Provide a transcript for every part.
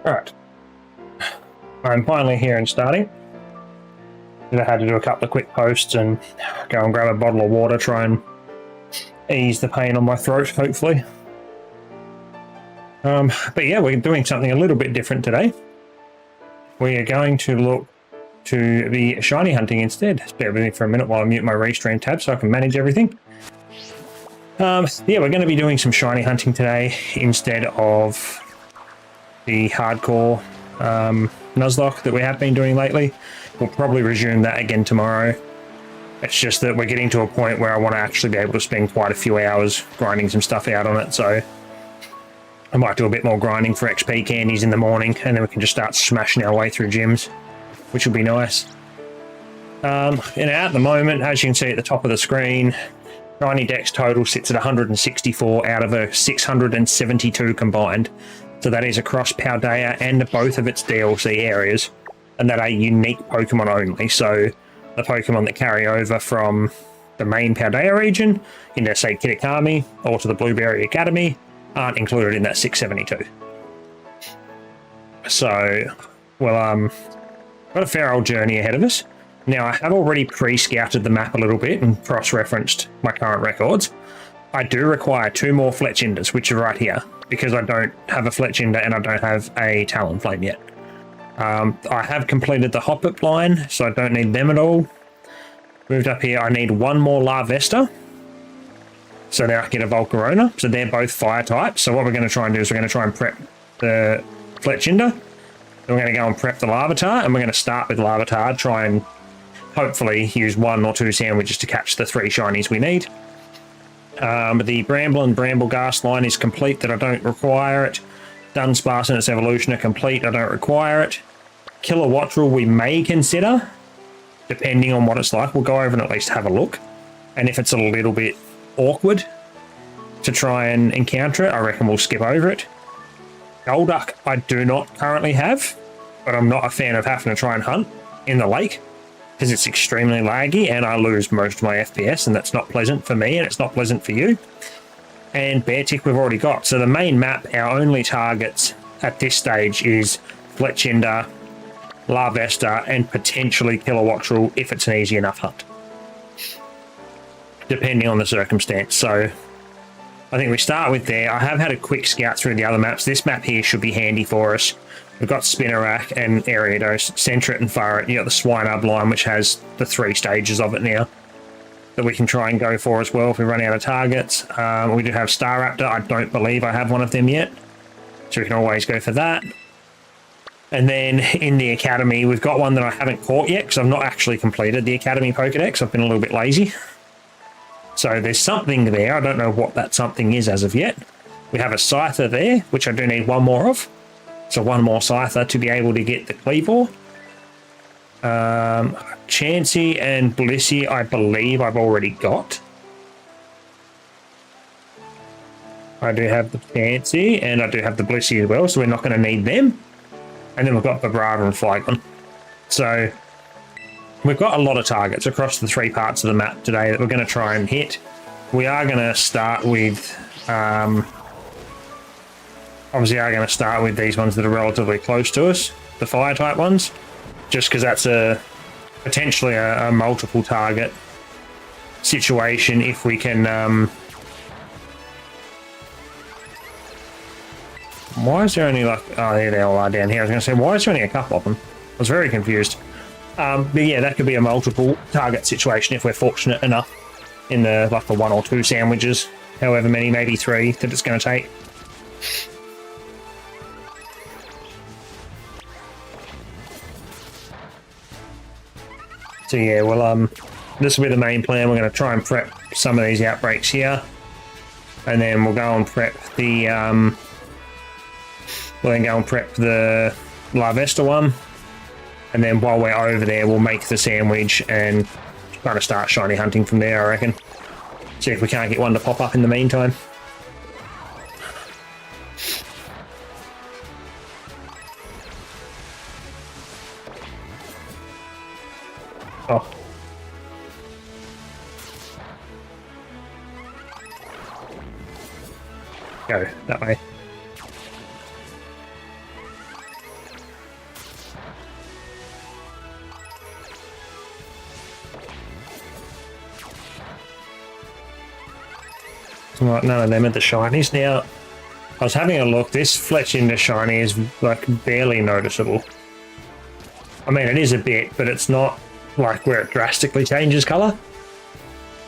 Alright, I'm finally here and starting. I had to do a couple of quick posts and go and grab a bottle of water, try and ease the pain on my throat, hopefully. But yeah, we're doing something a little bit different today. We are going to look to the shiny hunting instead. Just bear with me for a minute while I mute my restream tab so I can manage everything. Yeah, we're going to be doing some shiny hunting today instead of the hardcore Nuzlocke that we have been doing lately. We'll probably resume that again tomorrow. It's just that we're getting to a point where I want to actually be able to spend quite a few hours grinding some stuff out on it, so I might do a bit more grinding for XP candies in the morning, and then we can just start smashing our way through gyms, which will be nice. And at the moment, as you can see at the top of the screen, Shiny Dex total sits at 164 out of a 672 combined. So that is across Paldea and both of its DLC areas, and that are unique Pokemon only. So the Pokemon that carry over from the main Paldea region into, say, Kitakami or to the Blueberry Academy aren't included in that 672. So, well, got a fair old journey ahead of us. Now, I have already pre-scouted the map a little bit and cross-referenced my current records. I do require 2 more Fletchinders, which are right here, because I don't have a Fletchinder and I don't have a Talonflame yet. I have completed the Hoppip line, so I don't need them at all. Moved up here, I need 1 more Larvesta. So now I can get a Volcarona. So they're both fire types. So what we're going to try and do is we're going to try and prep the Fletchinder. Then we're going to go and prep the Larvitar, and we're going to start with Larvitar, try and hopefully use 1 or 2 sandwiches to catch the 3 shinies we need. The Bramble and Brambleghast line is complete, that I don't require it. Dunsparce and its evolution are complete, I don't require it. Kilowattrel we may consider, depending on what it's like. We'll go over and at least have a look. And if it's a little bit awkward to try and encounter it, I reckon we'll skip over it. Golduck I do not currently have, but I'm not a fan of having to try and hunt in the lake, because it's extremely laggy and I lose most of my FPS, and that's not pleasant for me and it's not pleasant for you. And Beartick we've already got. So the main map, our only targets at this stage is Fletchinder, Larvesta, and potentially Kilowattrel if it's an easy enough hunt, depending on the circumstance. So I think we start with there. I have had a quick scout through the other maps. This map here should be handy for us. We've got Spinarak and Ariados, Sentret and Farret. You got the Swinub line, which has the 3 stages of it now that we can try and go for as well if we run out of targets. We do have Staraptor. I don't believe I have one of them yet, so we can always go for that. And then in the Academy, we've got one that I haven't caught yet because I've not actually completed the Academy Pokedex. I've been a little bit lazy. So there's something there. I don't know what that something is as of yet. We have a Scyther there, which I do need 1 more of. So 1 more Scyther to be able to get the Cleavor. Chansey and Blissey, I believe I've already got. I do have the Chansey and I do have the Blissey as well, so we're not going to need them. And then we've got Vibrava and Flygon. So we've got a lot of targets across the 3 parts of the map today that we're going to try and hit. We are going to start with... obviously, are going to start with these ones that are relatively close to us, the fire-type ones, just because that's potentially a multiple target situation if we can... Why is there only like... Oh, there they all are down here. I was going to say, why is there only a couple of them? I was very confused. But yeah, that could be a multiple target situation if we're fortunate enough in the 1 or 2 sandwiches, however many, maybe 3 that it's going to take. So yeah, well, this will be the main plan. We're going to try and prep some of these outbreaks here, and then we'll go and prep the Larvesta one, and then while we're over there, we'll make the sandwich and kind of start shiny hunting from there, I reckon. See if we can't get one to pop up in the meantime. Oh. Go that way. Right, none of them are the shinies. Now, I was having a look. This Fletchinder shiny is like barely noticeable. I mean, it is a bit, but it's not like where it drastically changes colour.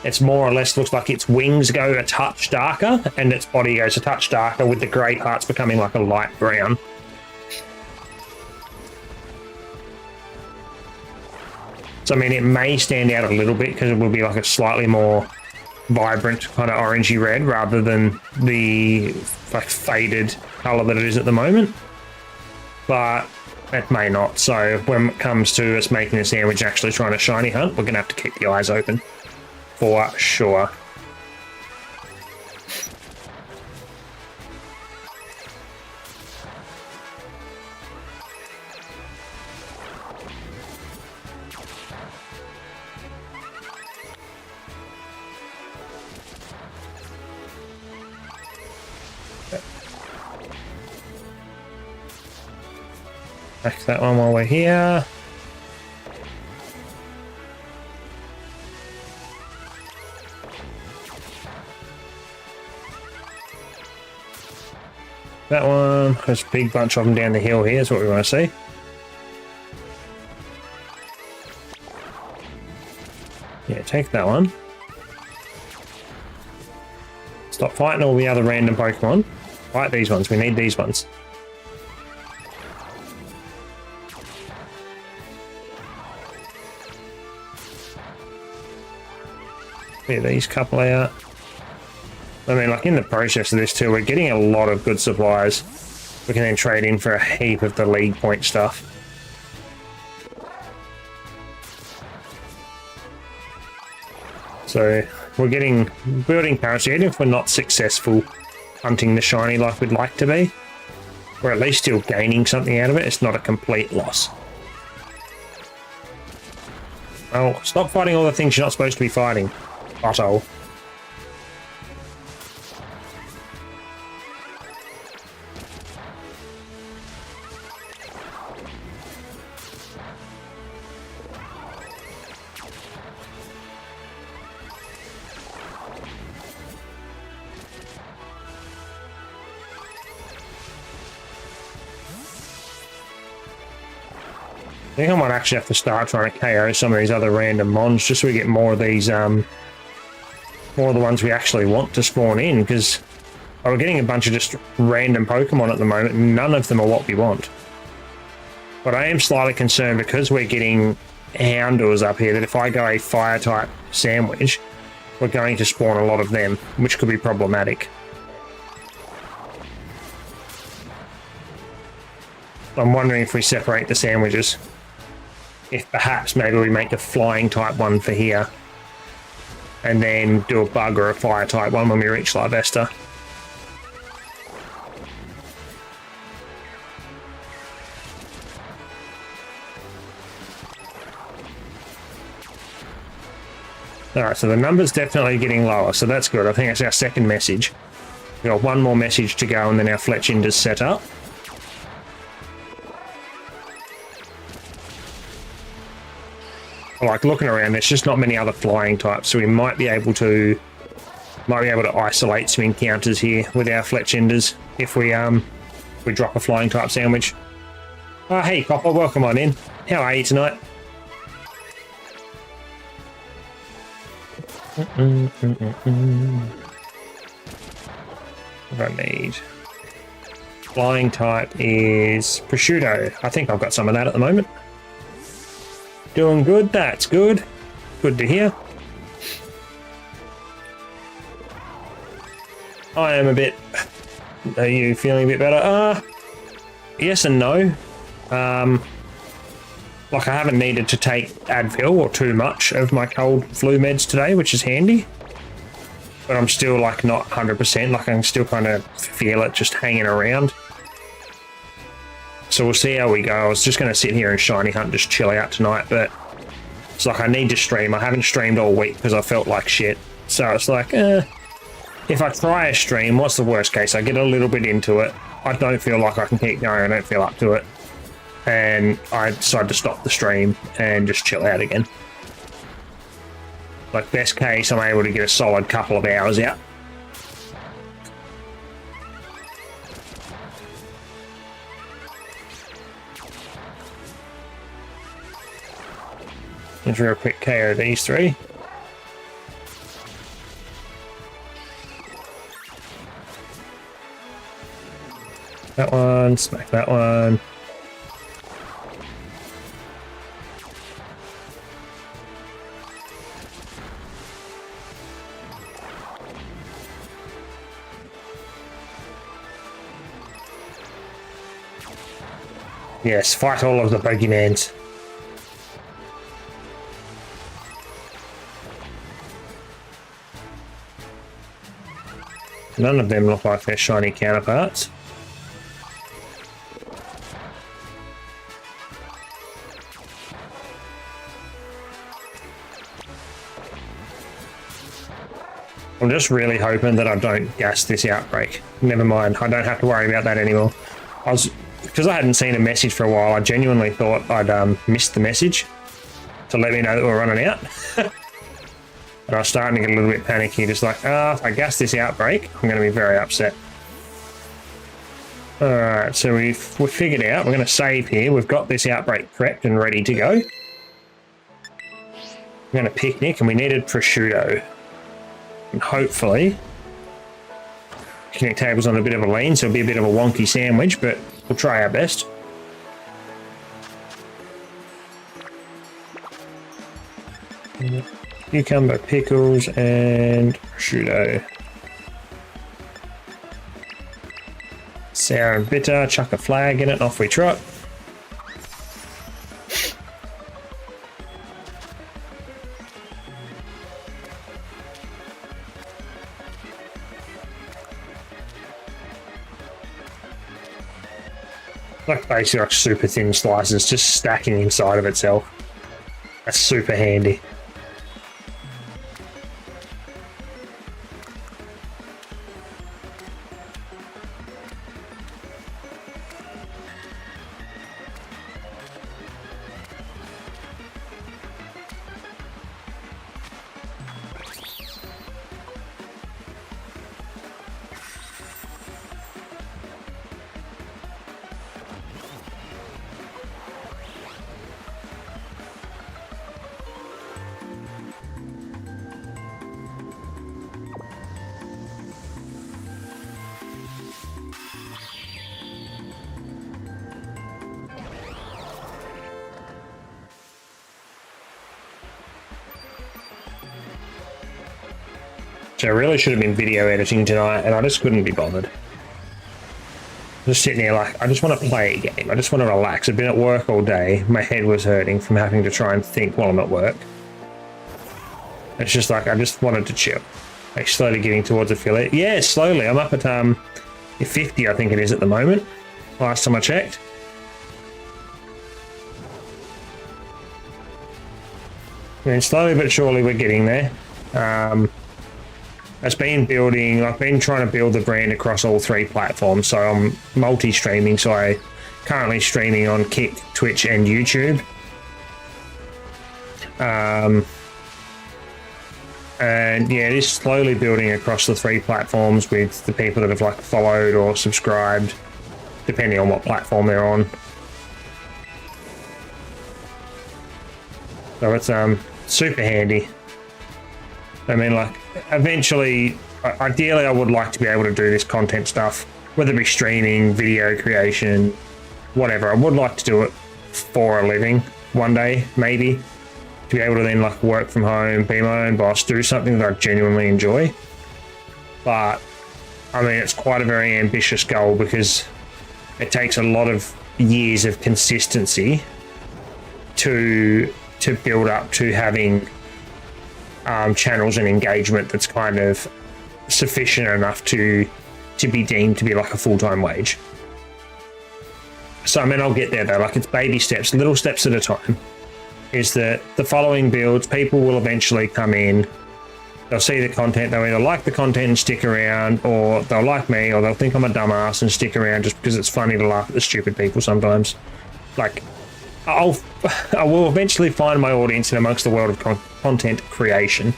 It's more or less looks like its wings go a touch darker and its body goes a touch darker, with the grey parts becoming like a light brown. So I mean, it may stand out a little bit because it will be like a slightly more vibrant kind of orangey red rather than the like faded colour that it is at the moment. But it may not. So when it comes to us making a sandwich and actually trying to shiny hunt, we're going to have to keep the eyes open. For sure. Back that one while we're here. That one, there's a big bunch of them down the hill here is what we want to see. Yeah, take that one. Stop fighting all the other random Pokemon. Fight these ones, we need these ones. Clear these couple out. I mean, like in the process of this too, we're getting a lot of good supplies. We can then trade in for a heap of the league point stuff. So we're building currency, even if we're not successful hunting the shiny like we'd like to be. We're at least still gaining something out of it. It's not a complete loss. Oh, stop fighting all the things you're not supposed to be fighting, butthole. I think I might actually have to start trying to KO some of these other random mons just so we get more of these, more of the ones we actually want to spawn in, because we're getting a bunch of just random Pokemon at the moment and none of them are what we want. But I am slightly concerned because we're getting Houndours up here that if I go a fire type sandwich, we're going to spawn a lot of them, which could be problematic. I'm wondering if we separate the sandwiches. If perhaps maybe we make a flying type one for here and then do a bug or a fire type one when we reach Larvesta. Alright, so the number's definitely getting lower, so that's good. I think that's our second message. We've got one more message to go and then our Fletchinder's set up. Like looking around, there's just not many other flying types, so we might be able to isolate some encounters here with our Fletchinders if we drop a flying type sandwich. Oh, hey Copper, welcome on in. How are you tonight? What do I need? Flying type is prosciutto. I think I've got some of that at the moment. Doing good, that's good. Good to hear. I am a bit... Are you feeling a bit better? Yes and no. Like I haven't needed to take Advil or too much of my cold flu meds today, which is handy. But I'm still like not 100%, like I can still kind of feel it just hanging around. So we'll see how we go. I was just going to sit here and shiny hunt, just chill out tonight, but it's like I need to stream. I haven't streamed all week because I felt like shit. So it's like, if I try a stream, what's the worst case? I get a little bit into it. I don't feel like I can keep going. I don't feel up to it. And I decide to stop the stream and just chill out again. Like best case, I'm able to get a solid couple of hours out. Let's real quick KO these three. That one, smack that one. Yes, fight all of the Pokemons. None of them look like their shiny counterparts. I'm just really hoping that I don't gas this outbreak. Never mind, I don't have to worry about that anymore. Because I hadn't seen a message for a while, I genuinely thought I'd missed the message to let me know that we're running out. And I was starting to get a little bit panicky, just like, if I gas this outbreak, I'm going to be very upset. Alright, so we've figured out, we're going to save here, we've got this outbreak prepped and ready to go. We're going to picnic, and we needed prosciutto. And hopefully, picnic table's on a bit of a lean, so it'll be a bit of a wonky sandwich, but we'll try our best. Cucumber, pickles, and prosciutto. Sour and bitter, chuck a flag in it, and off we trot. Like basically like super thin slices just stacking inside of itself. That's super handy. So I really should have been video editing tonight, and I just couldn't be bothered. Just sitting here like, I just want to play a game. I just want to relax. I've been at work all day. My head was hurting from having to try and think while I'm at work. It's just like, I just wanted to chill. Like slowly getting towards affiliate. Yeah, slowly. I'm up at 50, I think it is at the moment. Last time I checked. And slowly but surely we're getting there. I've been trying to build the brand across all three platforms, so I'm multi-streaming, so I'm currently streaming on Kick, Twitch and YouTube. And yeah, it is slowly building across the three platforms with the people that have like followed or subscribed, depending on what platform they're on. So it's super handy. I mean, like, eventually, ideally, I would like to be able to do this content stuff, whether it be streaming, video creation, whatever. I would like to do it for a living one day, maybe, to be able to then, like, work from home, be my own boss, do something that I genuinely enjoy. But, I mean, it's quite a very ambitious goal because it takes a lot of years of consistency to build up to having channels and engagement that's kind of sufficient enough to be deemed to be like a full-time wage. So I mean, I'll get there though, like it's baby steps, little steps at a time. Is that the following builds, people will eventually come in, they'll see the content, they'll either like the content and stick around, or they'll like me, or they'll think I'm a dumbass and stick around just because it's funny to laugh at the stupid people sometimes. Like, I will eventually find my audience in amongst the world of content creation.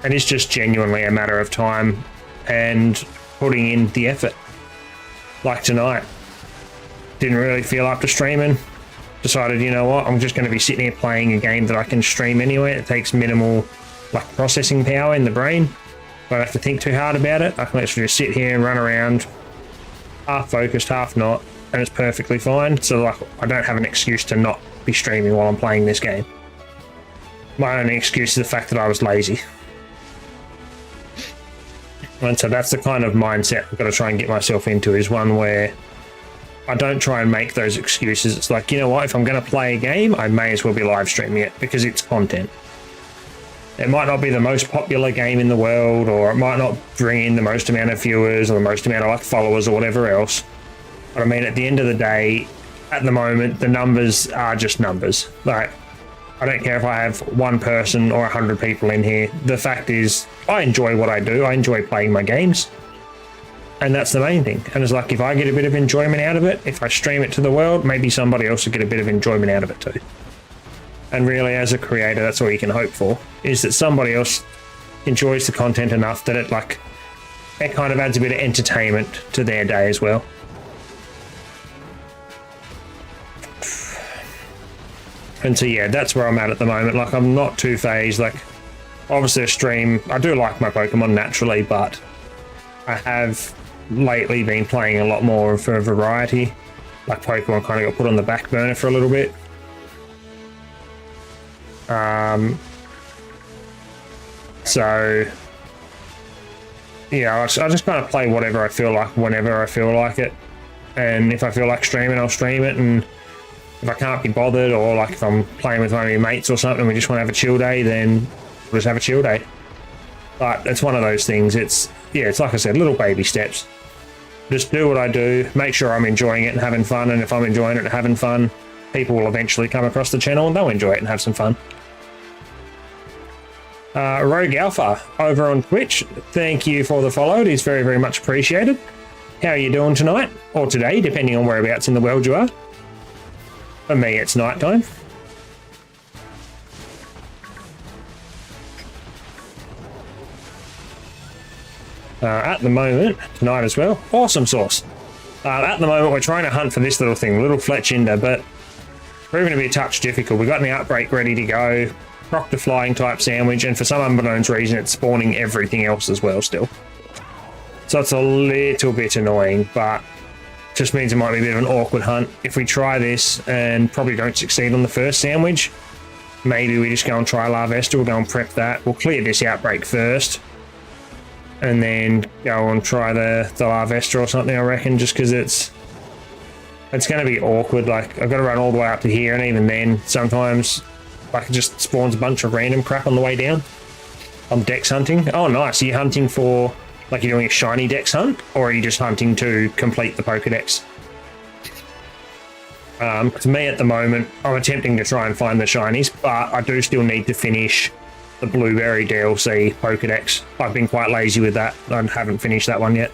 And it's just genuinely a matter of time and putting in the effort. Like tonight, didn't really feel up to streaming. decided, you know what, I'm just going to be sitting here playing a game that I can stream anyway. It takes minimal like processing power in the brain. I don't have to think too hard about it. I can literally just sit here and run around, half focused, half not, and it's perfectly fine. So like, I don't have an excuse to not be streaming while I'm playing this game. My only excuse is the fact that I was lazy. And so that's the kind of mindset I've got to try and get myself into, is one where I don't try and make those excuses. It's like, you know what, if I'm going to play a game, I may as well be live streaming it because it's content. It might not be the most popular game in the world, or it might not bring in the most amount of viewers or the most amount of like followers or whatever else. But I mean, at the end of the day, at the moment, the numbers are just numbers. Like, I don't care if I have one person or 100 people in here. The fact is, I enjoy what I do. I enjoy playing my games. And that's the main thing. And it's like, if I get a bit of enjoyment out of it, if I stream it to the world, maybe somebody else will get a bit of enjoyment out of it too. And really, as a creator, that's all you can hope for, is that somebody else enjoys the content enough that it kind of adds a bit of entertainment to their day as well. And so yeah, that's where I'm at the moment. Like, I'm not too phased. Like, obviously a stream, I do like my Pokemon naturally, but I have lately been playing a lot more for a variety. Like, Pokemon kind of got put on the back burner for a little bit. So yeah, I just kind of play whatever I feel like whenever I feel like it, and if I feel like streaming, I'll stream it. And if I can't be bothered, or like if I'm playing with one of your mates or something, we just want to have a chill day, then we'll just have a chill day. But it's one of those things. It's like I said, little baby steps. Just do what I do, make sure I'm enjoying it and having fun, and if I'm enjoying it and having fun, people will eventually come across the channel and they'll enjoy it and have some fun. Rogue Alpha over on Twitch, thank you for the follow. It is very, very much appreciated. How are you doing tonight? Or today, depending on whereabouts in the world you are. For me, it's nighttime. At the moment, tonight as well. Awesome sauce. At the moment, we're trying to hunt for this little thing, little Fletchinder, but it's proving to be a touch difficult. We've got an outbreak ready to go. Rocked a flying type sandwich, and for some unbeknownst reason, it's spawning everything else as well still. So it's a little bit annoying, but just means it might be a bit of an awkward hunt. If we try this and probably don't succeed on the first sandwich, maybe we just go and try Larvesta. We'll go and prep that. We'll clear this outbreak first, and then go and try the Larvesta or something, I reckon, just because it's going to be awkward. Like, I've got to run all the way up to here, and even then, sometimes like, it just spawns a bunch of random crap on the way down. I'm dex hunting. Oh, nice. Are you hunting for, like, you're doing a shiny dex hunt, or are you just hunting to complete the Pokedex? To me, at the moment, I'm attempting to try and find the shinies, but I do still need to finish the Blueberry DLC Pokedex. I've been quite lazy with that. I haven't finished that one yet.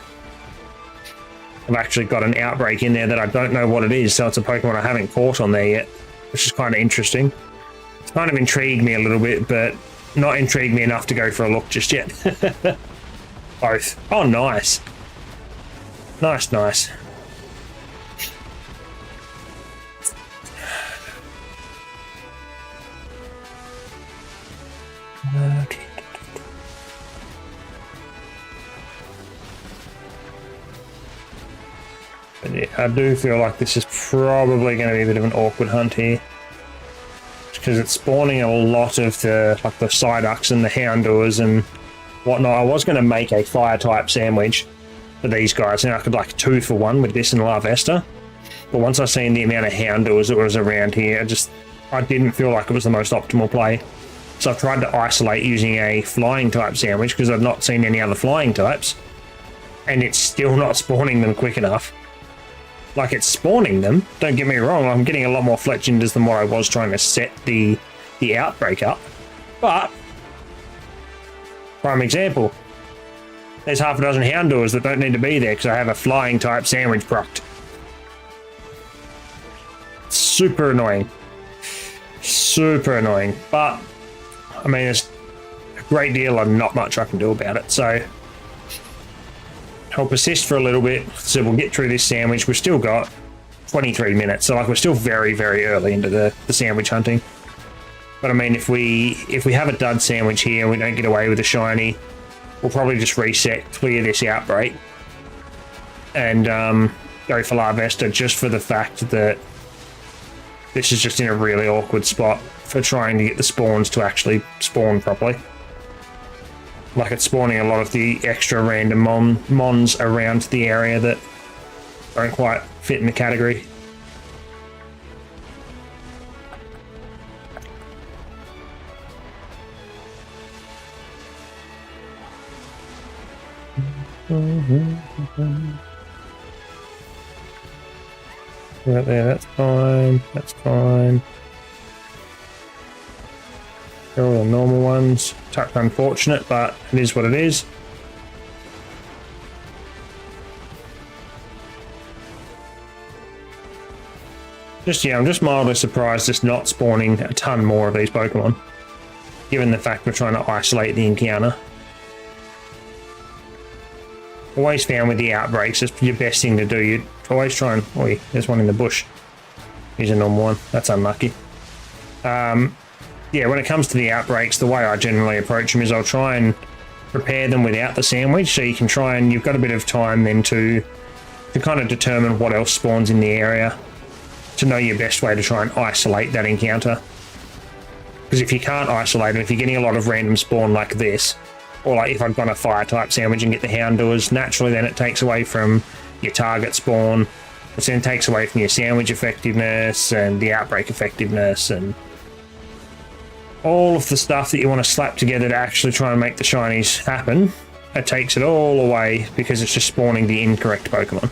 I've actually got an outbreak in there that I don't know what it is, so it's a Pokemon I haven't caught on there yet, which is kind of interesting. It's kind of intrigued me a little bit, but not intrigued me enough to go for a look just yet. Both. Oh, nice. Nice, nice. But yeah, I do feel like this is probably going to be a bit of an awkward hunt here, because it's spawning a lot of the Psyducks and the Houndours and whatnot. I was going to make a fire type sandwich for these guys, and I could like 2 for 1 with this and Larvesta. But once I seen the amount of Houndours that was around here, I didn't feel like it was the most optimal play. So I've tried to isolate using a flying type sandwich, because I've not seen any other flying types, and it's still not spawning them quick enough. Like, it's spawning them, don't get me wrong, I'm getting a lot more Fletchinders than what I was trying to set the outbreak up. But, prime example, there's half a dozen Houndours that don't need to be there because I have a flying type sandwich procced. Super annoying. Super annoying. But, I mean, there's a great deal and not much I can do about it, so I'll persist for a little bit, so we'll get through this sandwich. We've still got 23 minutes, so like we're still very, very early into the sandwich hunting. But I mean, if we have a dud sandwich here and we don't get away with a shiny, we'll probably just reset, clear this outbreak, and go for Larvesta, just for the fact that this is just in a really awkward spot for trying to get the spawns to actually spawn properly. Like, it's spawning a lot of the extra random mons around the area that don't quite fit in the category. Right there, that's fine, that's fine. They're all the normal ones. Tucked unfortunate, but it is what it is. I'm just mildly surprised it's not spawning a ton more of these Pokemon, given the fact we're trying to isolate the encounter. Always found with the outbreaks, it's your best thing to do. You always try and... Oh, there's one in the bush. Here's a normal one. That's unlucky. Yeah, when it comes to the outbreaks, the way I generally approach them is I'll try and prepare them without the sandwich, so you can try and... You've got a bit of time then to kind of determine what else spawns in the area, to know your best way to try and isolate that encounter. Because if you can't isolate them, if you're getting a lot of random spawn like this, or like if I've got a fire type sandwich and get the Houndours, naturally then it takes away from your target spawn, which then takes away from your sandwich effectiveness and the outbreak effectiveness and all of the stuff that you want to slap together to actually try and make the shinies happen. It takes it all away because it's just spawning the incorrect Pokemon.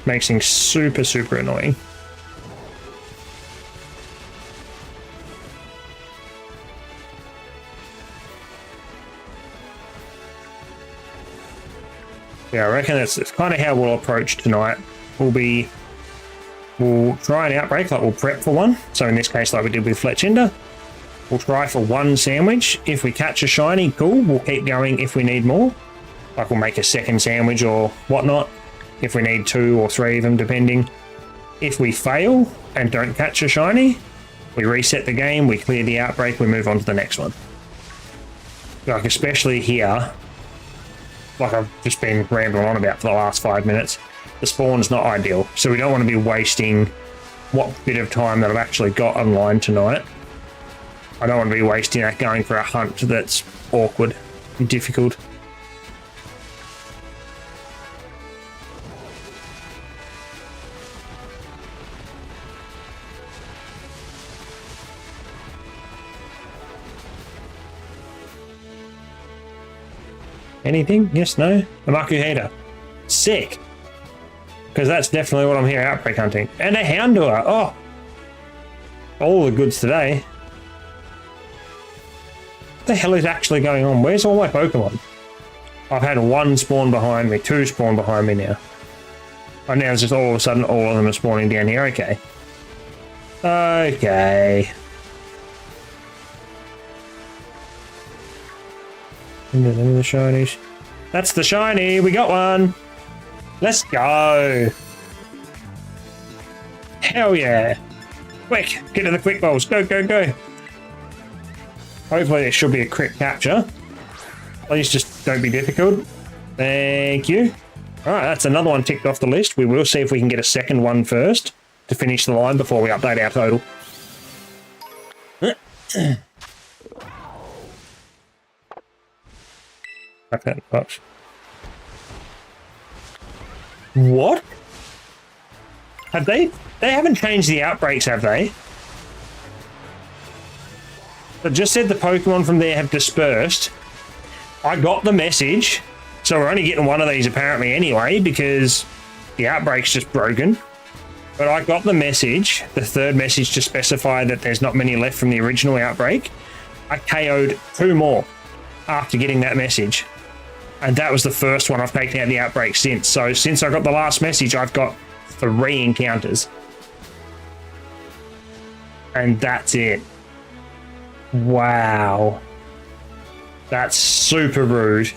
Makes things super, super annoying. Yeah, I reckon that's kind of how we'll approach tonight. We'll try an outbreak, like we'll prep for one. So in this case, like we did with Fletchinder, we'll try for one sandwich. If we catch a shiny, cool, we'll keep going if we need more. Like we'll make a second sandwich or whatnot, if we need 2 or 3 of them, depending. If we fail and don't catch a shiny, we reset the game, we clear the outbreak, we move on to the next one. Like, especially here, like I've just been rambling on about for the last 5 minutes, the spawn's not ideal, so we don't want to be wasting what bit of time that I've actually got online tonight. I don't want to be wasting that going for a hunt that's awkward and difficult. Anything? Yes, no? A Makuhita. Sick. Because that's definitely what I'm here outbreak hunting. And a Houndour. Oh! All the goods today. What the hell is actually going on? Where's all my Pokemon? I've had 1 spawn behind me, 2 spawn behind me now. And now it's just all of a sudden all of them are spawning down here. Okay. Okay. Into the shinies. That's the shiny. We got one. Let's go. Hell yeah. Quick. Get to the quick balls. Go, go, go. Hopefully there should be a crit capture. Please just don't be difficult. Thank you. Alright, that's another one ticked off the list. We will see if we can get a second one first to finish the line before we update our total. Box. What? Have they haven't changed the outbreaks, have they? It just said the Pokemon from there have dispersed. I got the message, so we're only getting one of these apparently anyway because the outbreak's just broken. But I got the message, the third message, to specify that there's not many left from the original outbreak. I KO'd 2 more after getting that message. And that was the first one I've taken out the outbreak since. So since I got the last message, I've got 3 encounters. And that's it. Wow. That's super rude.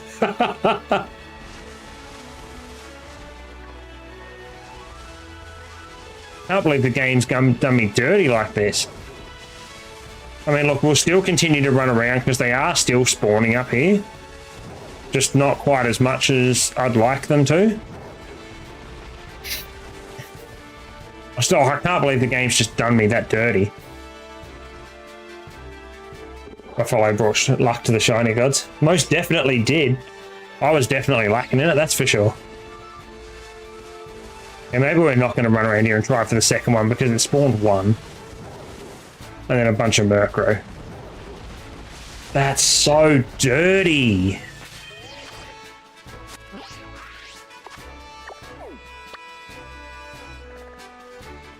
Can't believe the game's done me dirty like this. I mean, look, we'll still continue to run around because they are still spawning up here. Just not quite as much as I'd like them to. I can't believe the game's just done me that dirty. I follow brought luck to the shiny gods. Most definitely did. I was definitely lacking in it, that's for sure. And maybe we're not going to run around here and try for the second one because it spawned one. And then a bunch of Murkrow. That's so dirty.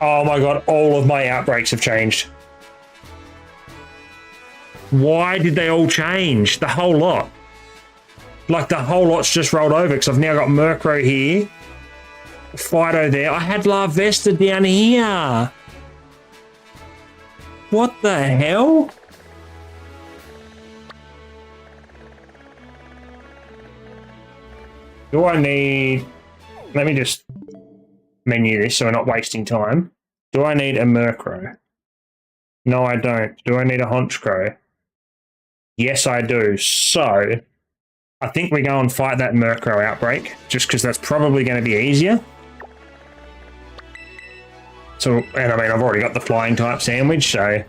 Oh my god, all of my outbreaks have changed. Why did they all change? The whole lot. Like, the whole lot's just rolled over because I've now got Murkrow here. Fido there. I had Larvesta down here. What the hell? Do I need... Let me just menu this so we're not wasting time. Do I need a Murkrow? No, I don't. Do I need a Honchkrow? Yes, I do. So, I think we go and fight that Murkrow outbreak, just because that's probably going to be easier. So, and I mean, I've already got the flying type sandwich, so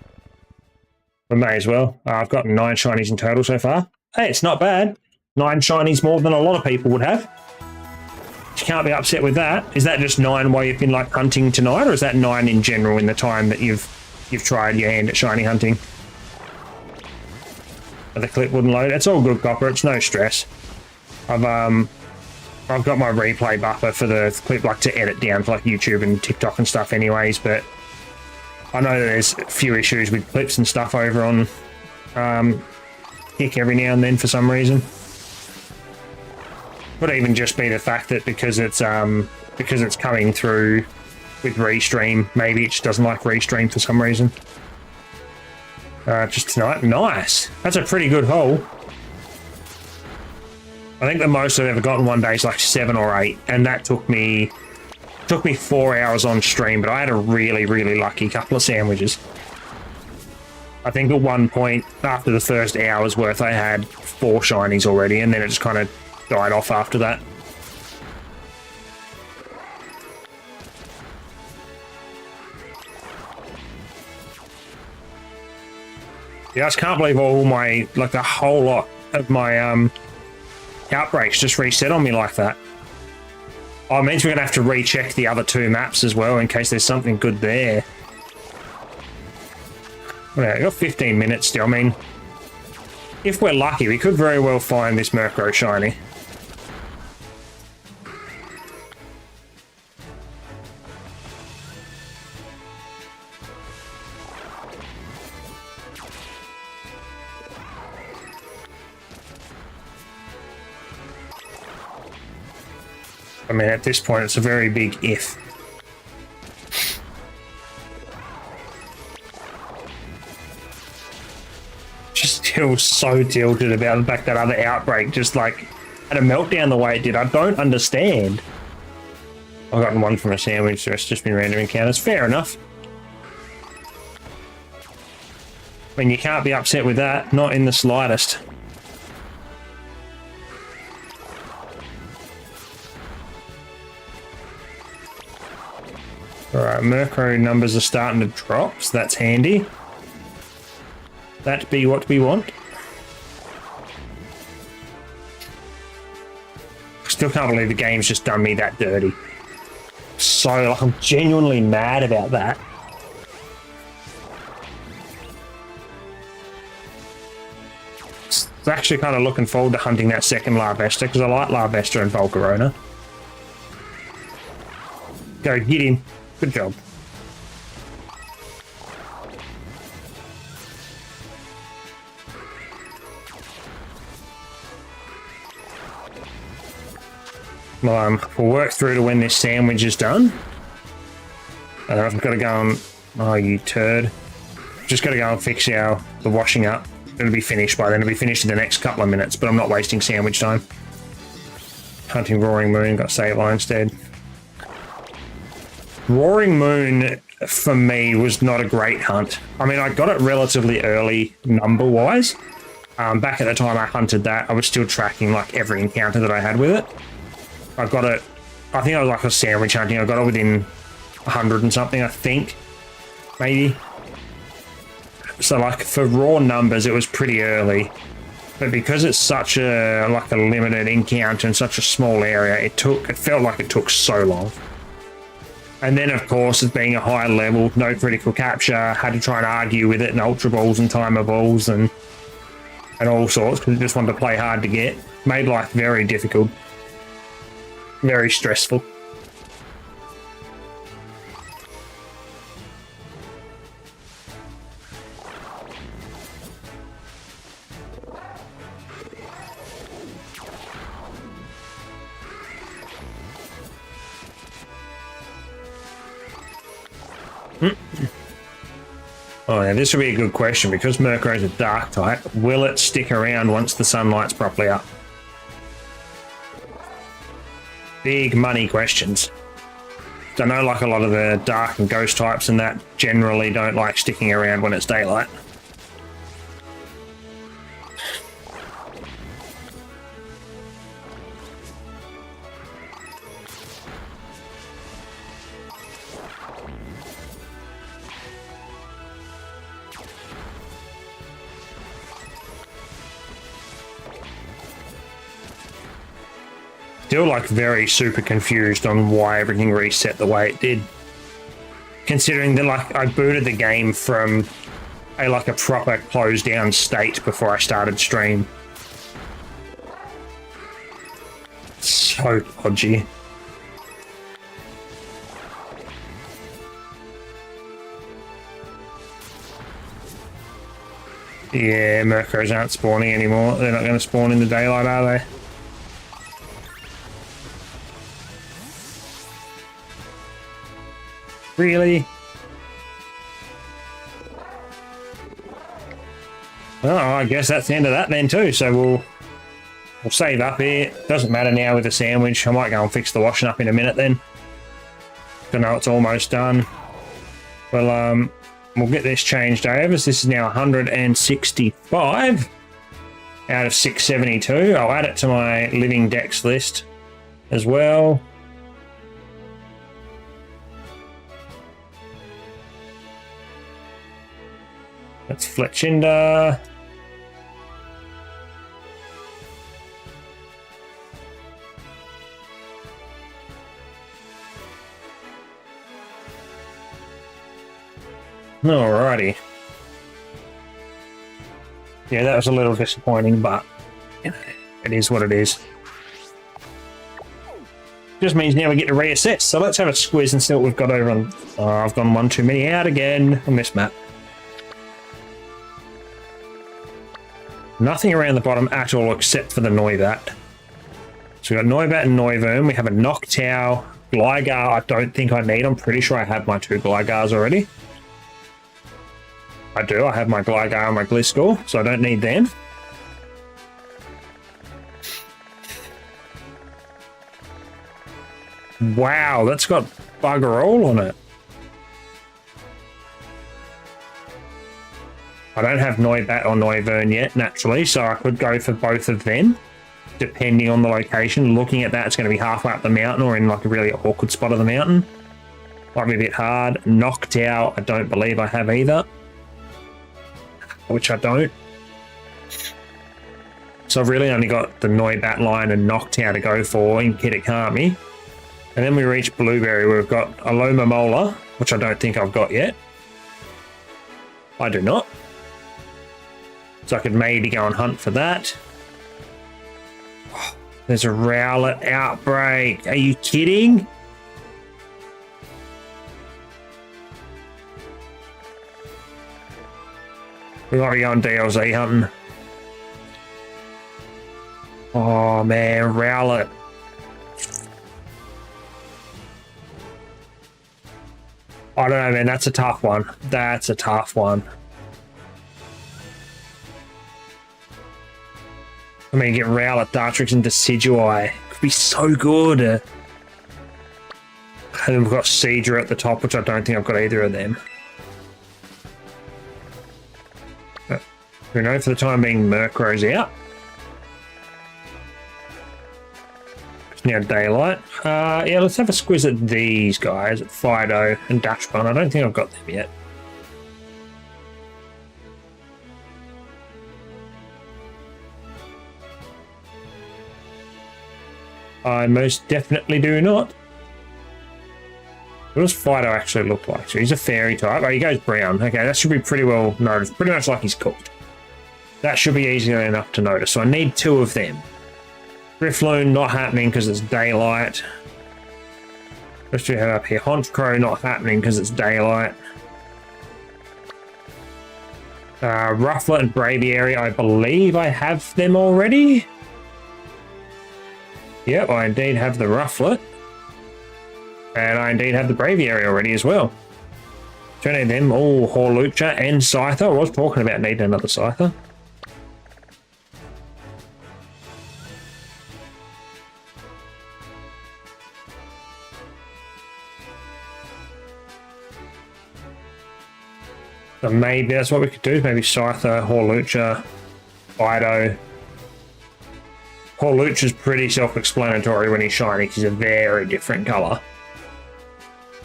we may as well. I've got 9 shinies in total so far. Hey, it's not bad. 9 shinies more than a lot of people would have. You can't be upset with that. Is that just 9 while you've been like hunting tonight, or is that 9 in general in the time that you've tried your hand at shiny hunting? The clip wouldn't load. It's all good, Copper. It's no stress. I've got my replay buffer for the clip, like, to edit down for like YouTube and TikTok and stuff anyways, but I know there's a few issues with clips and stuff over on Kick every now and then for some reason. Could even just be the fact that because it's coming through with Restream, maybe it just doesn't like Restream for some reason. Just tonight. Nice. That's a pretty good haul. I think the most I've ever gotten one day is like 7 or 8, and that took me 4 hours on stream, but I had a really, really lucky couple of sandwiches. I think at one point, after the first hour's worth, I had 4 shinies already, and then it just kind of died off after that. Yeah, I just can't believe all my, like, the whole lot of my outbreaks just reset on me like that. Oh, it means we're going to have to recheck the other 2 maps as well in case there's something good there. Well, I've got 15 minutes still. I mean, if we're lucky, we could very well find this Murkrow shiny. I mean, at this point, it's a very big if. Just still so tilted about the fact that other outbreak just, like, had a meltdown the way it did. I don't understand. I've gotten 1 from a sandwich, so it's just been random encounters. Fair enough. I mean, you can't be upset with that. Not in the slightest. Alright, Murkrow numbers are starting to drop, so that's handy. That be what we want. Still can't believe the game's just done me that dirty. So, like, I'm genuinely mad about that. I'm actually kind of looking forward to hunting that second Larvesta, because I like Larvesta and Volcarona. Go, get him. Good job. We'll work through to when this sandwich is done. I've got to go and... Oh, you turd. Just got to go and fix the washing up. It'll be finished by then. It'll be finished in the next couple of minutes, but I'm not wasting sandwich time. Hunting Roaring Moon, got Save Line instead. Roaring Moon for me was not a great hunt. I mean, I got it relatively early number-wise. Back at the time I hunted that, I was still tracking like every encounter that I had with it. I got it, I think I was like a sandwich hunting. I got it within 100 and something, I think, maybe. So like for raw numbers, it was pretty early. But because it's such a like a limited encounter in such a small area, it felt like it took so long. And then of course, as being a high level, no critical capture, had to try and argue with it in Ultra Balls and Timer Balls and all sorts, because it just wanted to play hard to get. Made life very difficult. Very stressful. Oh, now this will be a good question, because Murkrow is a dark type. Will it stick around once the sun lights properly up? Big money questions. I know like a lot of the dark and ghost types and that generally don't like sticking around when it's daylight. Still like very super confused on why everything reset the way it did. Considering that like I booted the game from a proper closed down state before I started stream. So dodgy. Yeah, Murkrows aren't spawning anymore. They're not going to spawn in the daylight, are they? Really? Well, I guess that's the end of that then too. So we'll save up here. Doesn't matter now with the sandwich. I might go and fix the washing up in a minute then. I know it's almost done. Well, we'll get this changed over. So this is now 165 out of 672. I'll add it to my Living Dex list as well. That's Fletchinder. Alrighty. Yeah, that was a little disappointing, but you know, it is what it is. Just means now we get to reassess. So let's have a squiz and see what we've got over on. Oh, I've gone one too many out again on this map. Nothing around the bottom at all except for the Noibat. So we've got Noibat and Noivern. We have a Noctowl. Gligar I don't think I need. I'm pretty sure I have my 2 Gligars already. I do. I have my Gligar and my Gliscor, so I don't need them. Wow, that's got bugger all on it. I don't have Noibat or Noivern yet, naturally, so I could go for both of them, depending on the location. Looking at that, it's going to be halfway up the mountain or in like a really awkward spot of the mountain. Might be a bit hard. Noctowl, I don't believe I have either. Which I don't. So I've really only got the Noibat line and Noctowl to go for in Kitakami. And then we reach Blueberry, where we've got Alomomola, which I don't think I've got yet. I do not. So I could maybe go and hunt for that. Oh, there's a Rowlet Outbreak. Are you kidding? We might be going DLC hunting. Oh man, Rowlet. I don't know, man. That's a tough one. That's a tough one. I mean, get Rowlet, Dartrix, and Decidueye. Could be so good. And then we've got Seedra at the top, which I don't think I've got either of them. But we know for the time being Murkrow's out. It's now daylight. Yeah, let's have a squiz at these guys, at Fido and Dashbun. I don't think I've got them yet. I most definitely do not. What does Fido actually look like? So he's a fairy type. Oh, he goes brown. Okay, that should be pretty well noticed. Pretty much like he's cooked. That should be easy enough to notice. So I need 2 of them. Griffloon not happening because it's daylight. What do we have up here? Honchcrow not happening because it's daylight. Rufflet and Braviary, I believe I have them already. Yep, I indeed have the Rufflet. And I indeed have the Braviary already as well. So I need them. Oh, Hawlucha and Scyther. I was talking about needing another Scyther. So maybe that's what we could do. Maybe Scyther, Hawlucha, Fido. Hawlucha's pretty self-explanatory when he's shiny because he's a very different colour.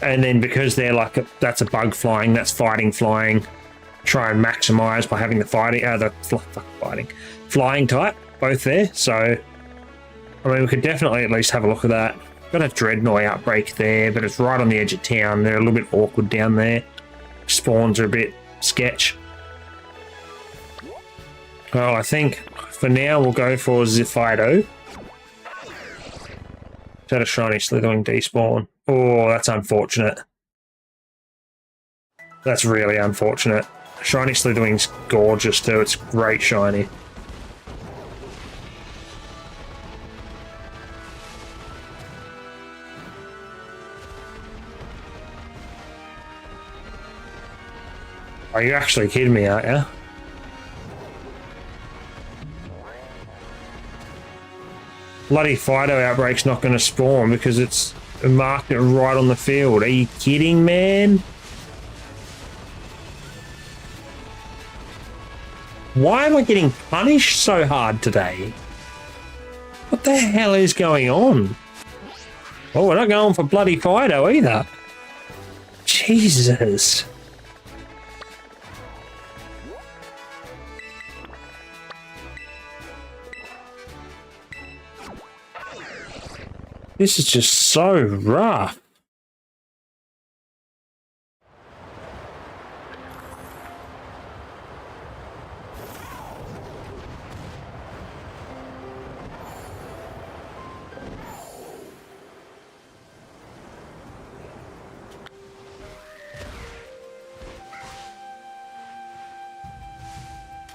And then because they're like that's a bug flying, that's fighting flying. Try and maximise by having the flying type both there. So I mean, we could definitely at least have a look at that. Got a Dreadnought outbreak there, but it's right on the edge of town. They're a little bit awkward down there. Spawns are a bit sketch. Well, I think for now we'll go for Fido. Is that a shiny slithering despawn? Oh, that's unfortunate. That's really unfortunate. Shiny Slithering's gorgeous too. It's great shiny. Are you actually kidding me, aren't you? Bloody Fido outbreak's not going to spawn because it's marked it right on the field. Are you kidding, man? Why am I getting punished so hard today? What the hell is going on? Oh, we're not going for bloody Fido either. Jesus. This is just so rough.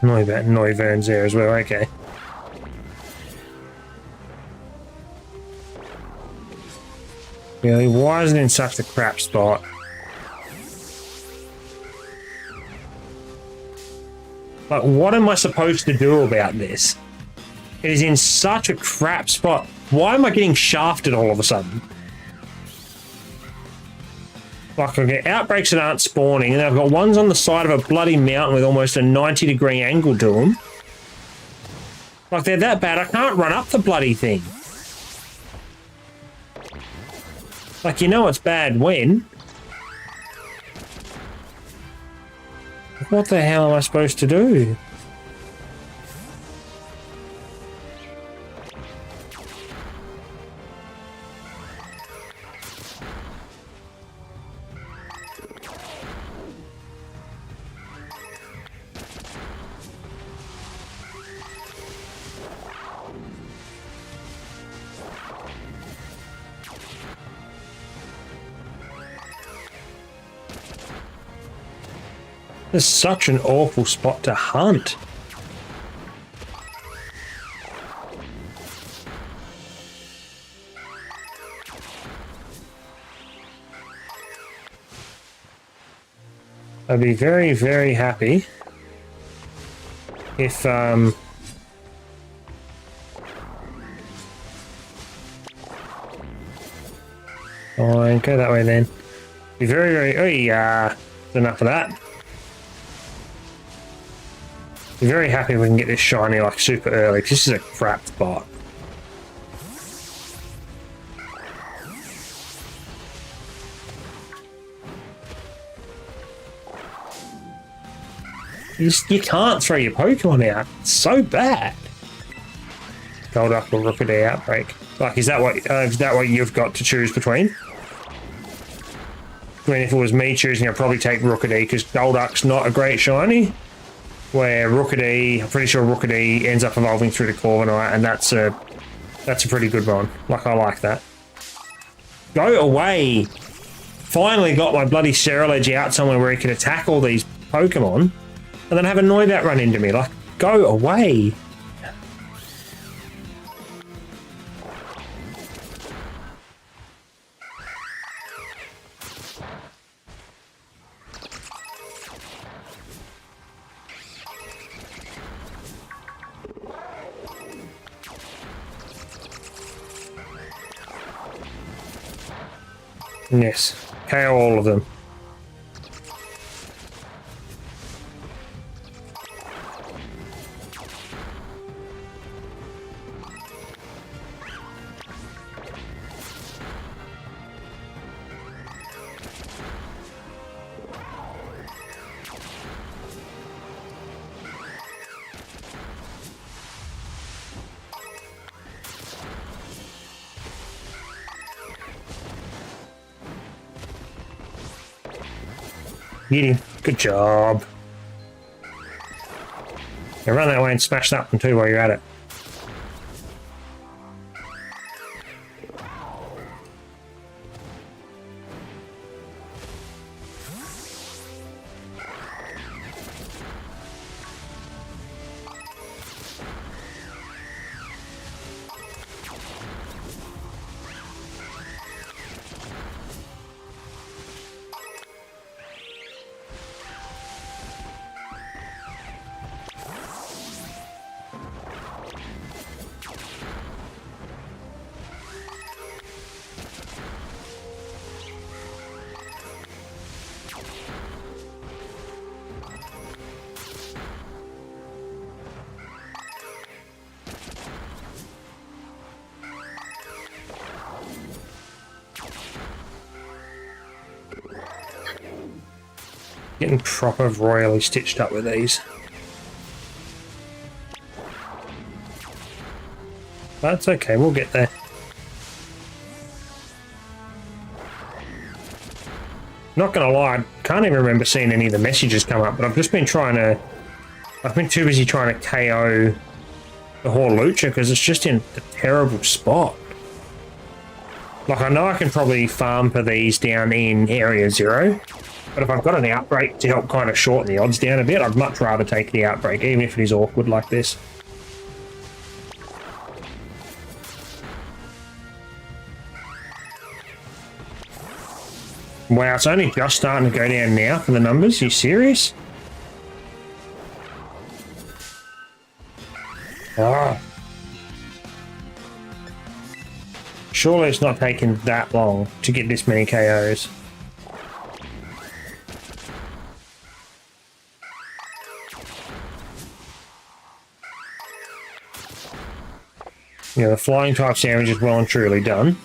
Noivern's there as well, okay. Really, why is it in such a crap spot? Like, what am I supposed to do about this? It is in such a crap spot. Why am I getting shafted all of a sudden? Like, I get outbreaks that aren't spawning, and I've got ones on the side of a bloody mountain with almost a 90-degree angle to them. Like, they're that bad, I can't run up the bloody thing. Like, you know it's bad when? What the hell am I supposed to do? This is such an awful spot to hunt. I'd be very, very happy if Fine, go that way then. Be very, very... Oh, yeah. Enough of that. Be very happy we can get this shiny, like, super early, because this is a crap spot. You can't throw your Pokemon out. It's so bad. Golduck or VOD Outbreak. Like, is that what you've got to choose between? I mean, if it was me choosing, I'd probably take Rookidee because Golduck's not a great shiny. Where Rookidee, I'm pretty sure Rookidee ends up evolving through the Corviknight, and that's a pretty good one. Like, I like that. Go away! Finally got my bloody Ceruledge out somewhere where he can attack all these Pokemon. And then have a Noibat run into me. Like, go away. Yes, KO all of them. Get him. Good job. Now run that way and smash that one too while you're at it. Getting proper royally stitched up with these. That's okay, we'll get there. Not gonna lie, I can't even remember seeing any of the messages come up, but I've just been I've been too busy trying to KO the Horlucha because it's just in a terrible spot. Like, I know I can probably farm for these down in Area 0, but if I've got an Outbreak to help kind of shorten the odds down a bit, I'd much rather take the Outbreak, even if it is awkward like this. Wow, it's only just starting to go down now for the numbers. Are you serious? Ah. Surely it's not taking that long to get this many KOs. Yeah, the flying type sandwich is well and truly done.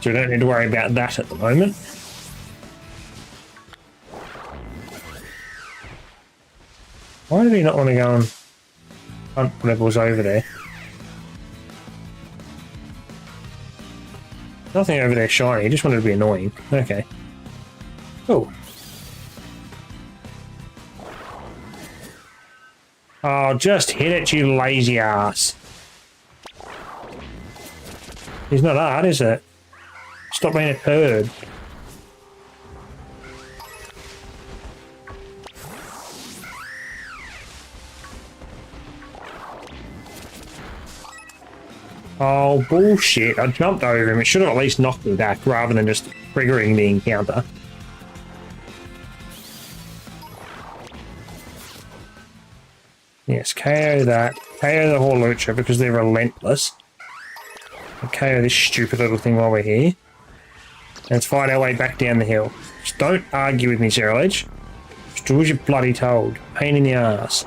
So we don't need to worry about that at the moment. Why did he not want to go and hunt whatever was over there? Nothing over there shiny, he just wanted to be annoying. Okay. Oh. Oh, just hit it, you lazy ass. He's not hard, is it? Stop being a turd. Oh, bullshit. I jumped over him. It should have at least knocked me back rather than just triggering the encounter. Yes, KO that. KO the Horlucha because they're relentless. KO this stupid little thing while we're here. And let's fight our way back down the hill. Just don't argue with me, Cereledge. Just do as you're bloody told. Pain in the ass.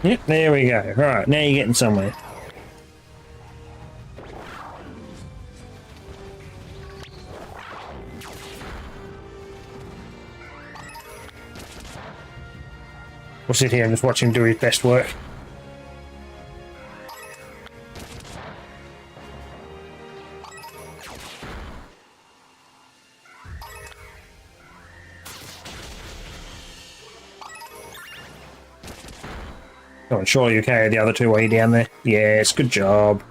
Yep, there we go. Right, now you're getting somewhere. We'll sit here and just watch him do his best work. Come on, surely you carry the other two while you're down there. Yes, good job.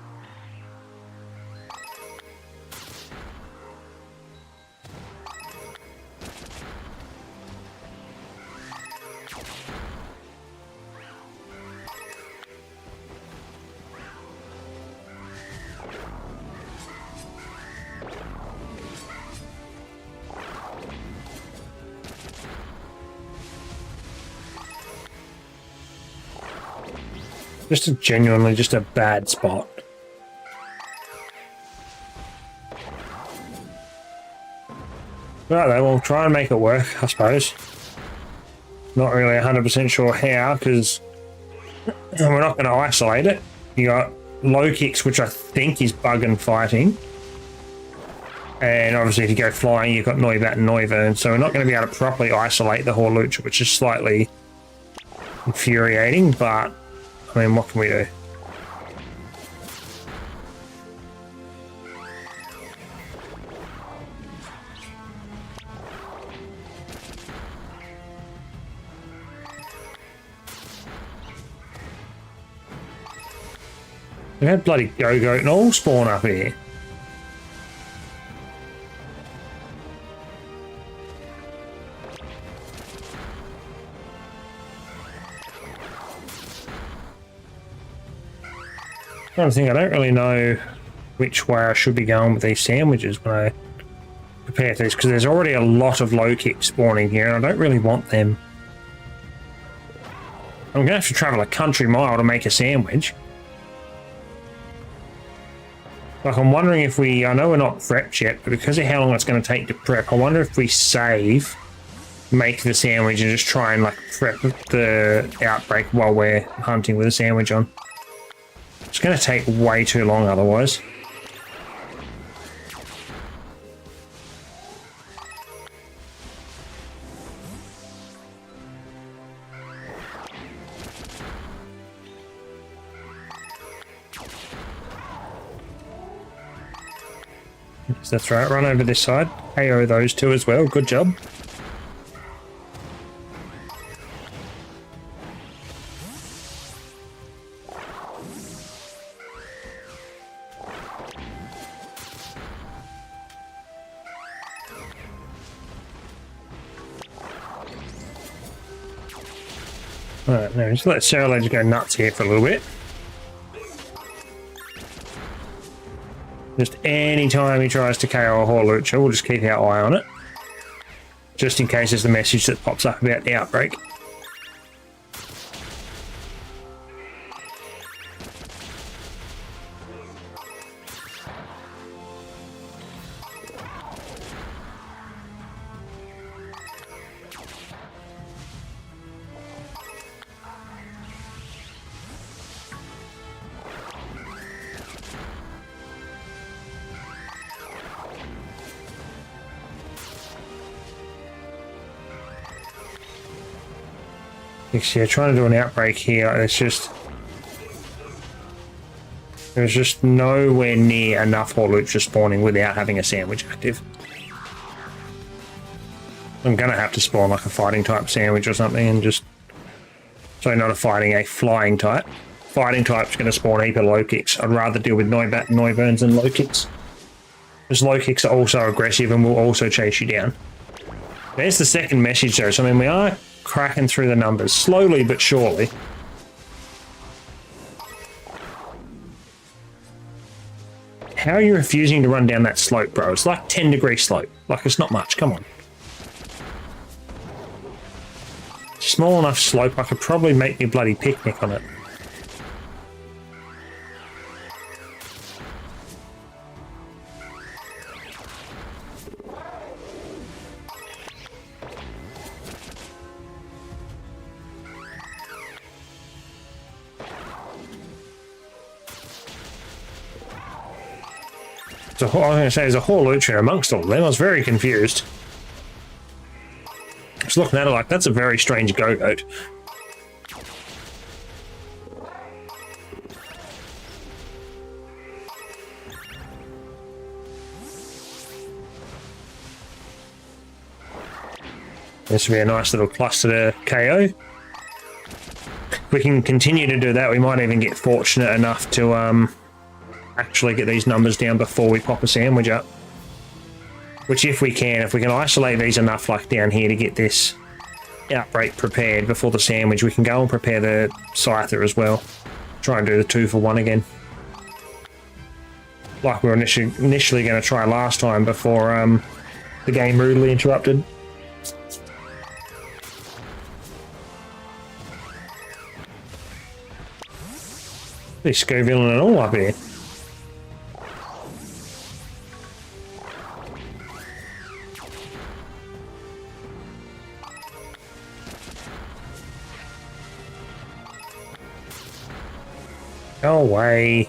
Just just a bad spot. Right then, we'll try and make it work, I suppose. Not really 100% sure how, because we're not going to isolate it. You got low kicks, which I think is bug and fighting. And obviously if you go flying, you've got Noibat and Noivern, so we're not going to be able to properly isolate the Horlucha, which is slightly infuriating, but I mean, what can we do? We had bloody Go-Goat and all spawn up here. I don't really know which way I should be going with these sandwiches when I prepare for this, because there's already a lot of low kicks spawning here and I don't really want them. I'm going to have to travel a country mile to make a sandwich. Like, I'm wondering if I know we're not prepped yet, but because of how long it's going to take to prep, I wonder if we save, make the sandwich and just try and like prep the outbreak while we're hunting with a sandwich on. It's going to take way too long otherwise. That's right, run over this side. KO those two as well, good job. Alright, now just let Cereledge go nuts here for a little bit. Just any time he tries to KO a Horlucha, we'll just keep our eye on it. Just in case there's a message that pops up about the outbreak. Yeah, trying to do an outbreak here, there's just nowhere near enough Horlucha spawning without having a sandwich active. I'm gonna have to spawn like a fighting type sandwich or something and just... Sorry, not a fighting, a flying type. Fighting type's gonna spawn a heap of low kicks. I'd rather deal with Noibat and Noiverns than low kicks. Because low kicks are also aggressive and will also chase you down. There's the second message though, so I mean we are cracking through the numbers, slowly but surely. How are you refusing to run down that slope, bro? It's like 10-degree slope. Like, it's not much, come on. Small enough slope, I could probably make me a bloody picnic on it. So, I was going to say, there's a Horlucha amongst all of them. I was very confused. Just looking at it like, that's a very strange Go-Goat. This would be a nice little cluster to KO. If we can continue to do that, we might even get fortunate enough to actually get these numbers down before we pop a sandwich up. Which if we can isolate these enough like down here to get this outbreak prepared before the sandwich, we can go and prepare the Scyther as well. Try and do the 2-for-1 again. Like we were initially going to try last time before the game rudely interrupted. There's Scoville and all up here. Go away.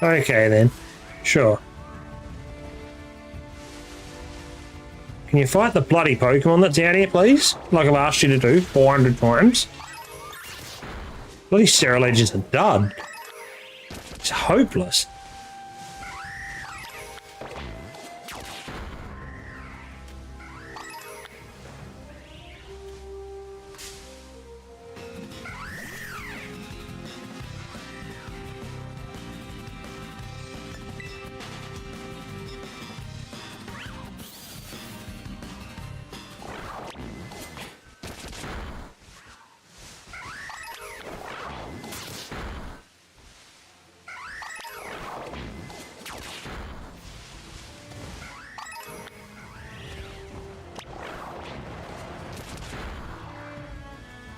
Okay then, sure. Can you fight the bloody Pokemon that's out here, please? Like I've asked you to do 400 times. Bloody Ceruledge is a dud. It's hopeless.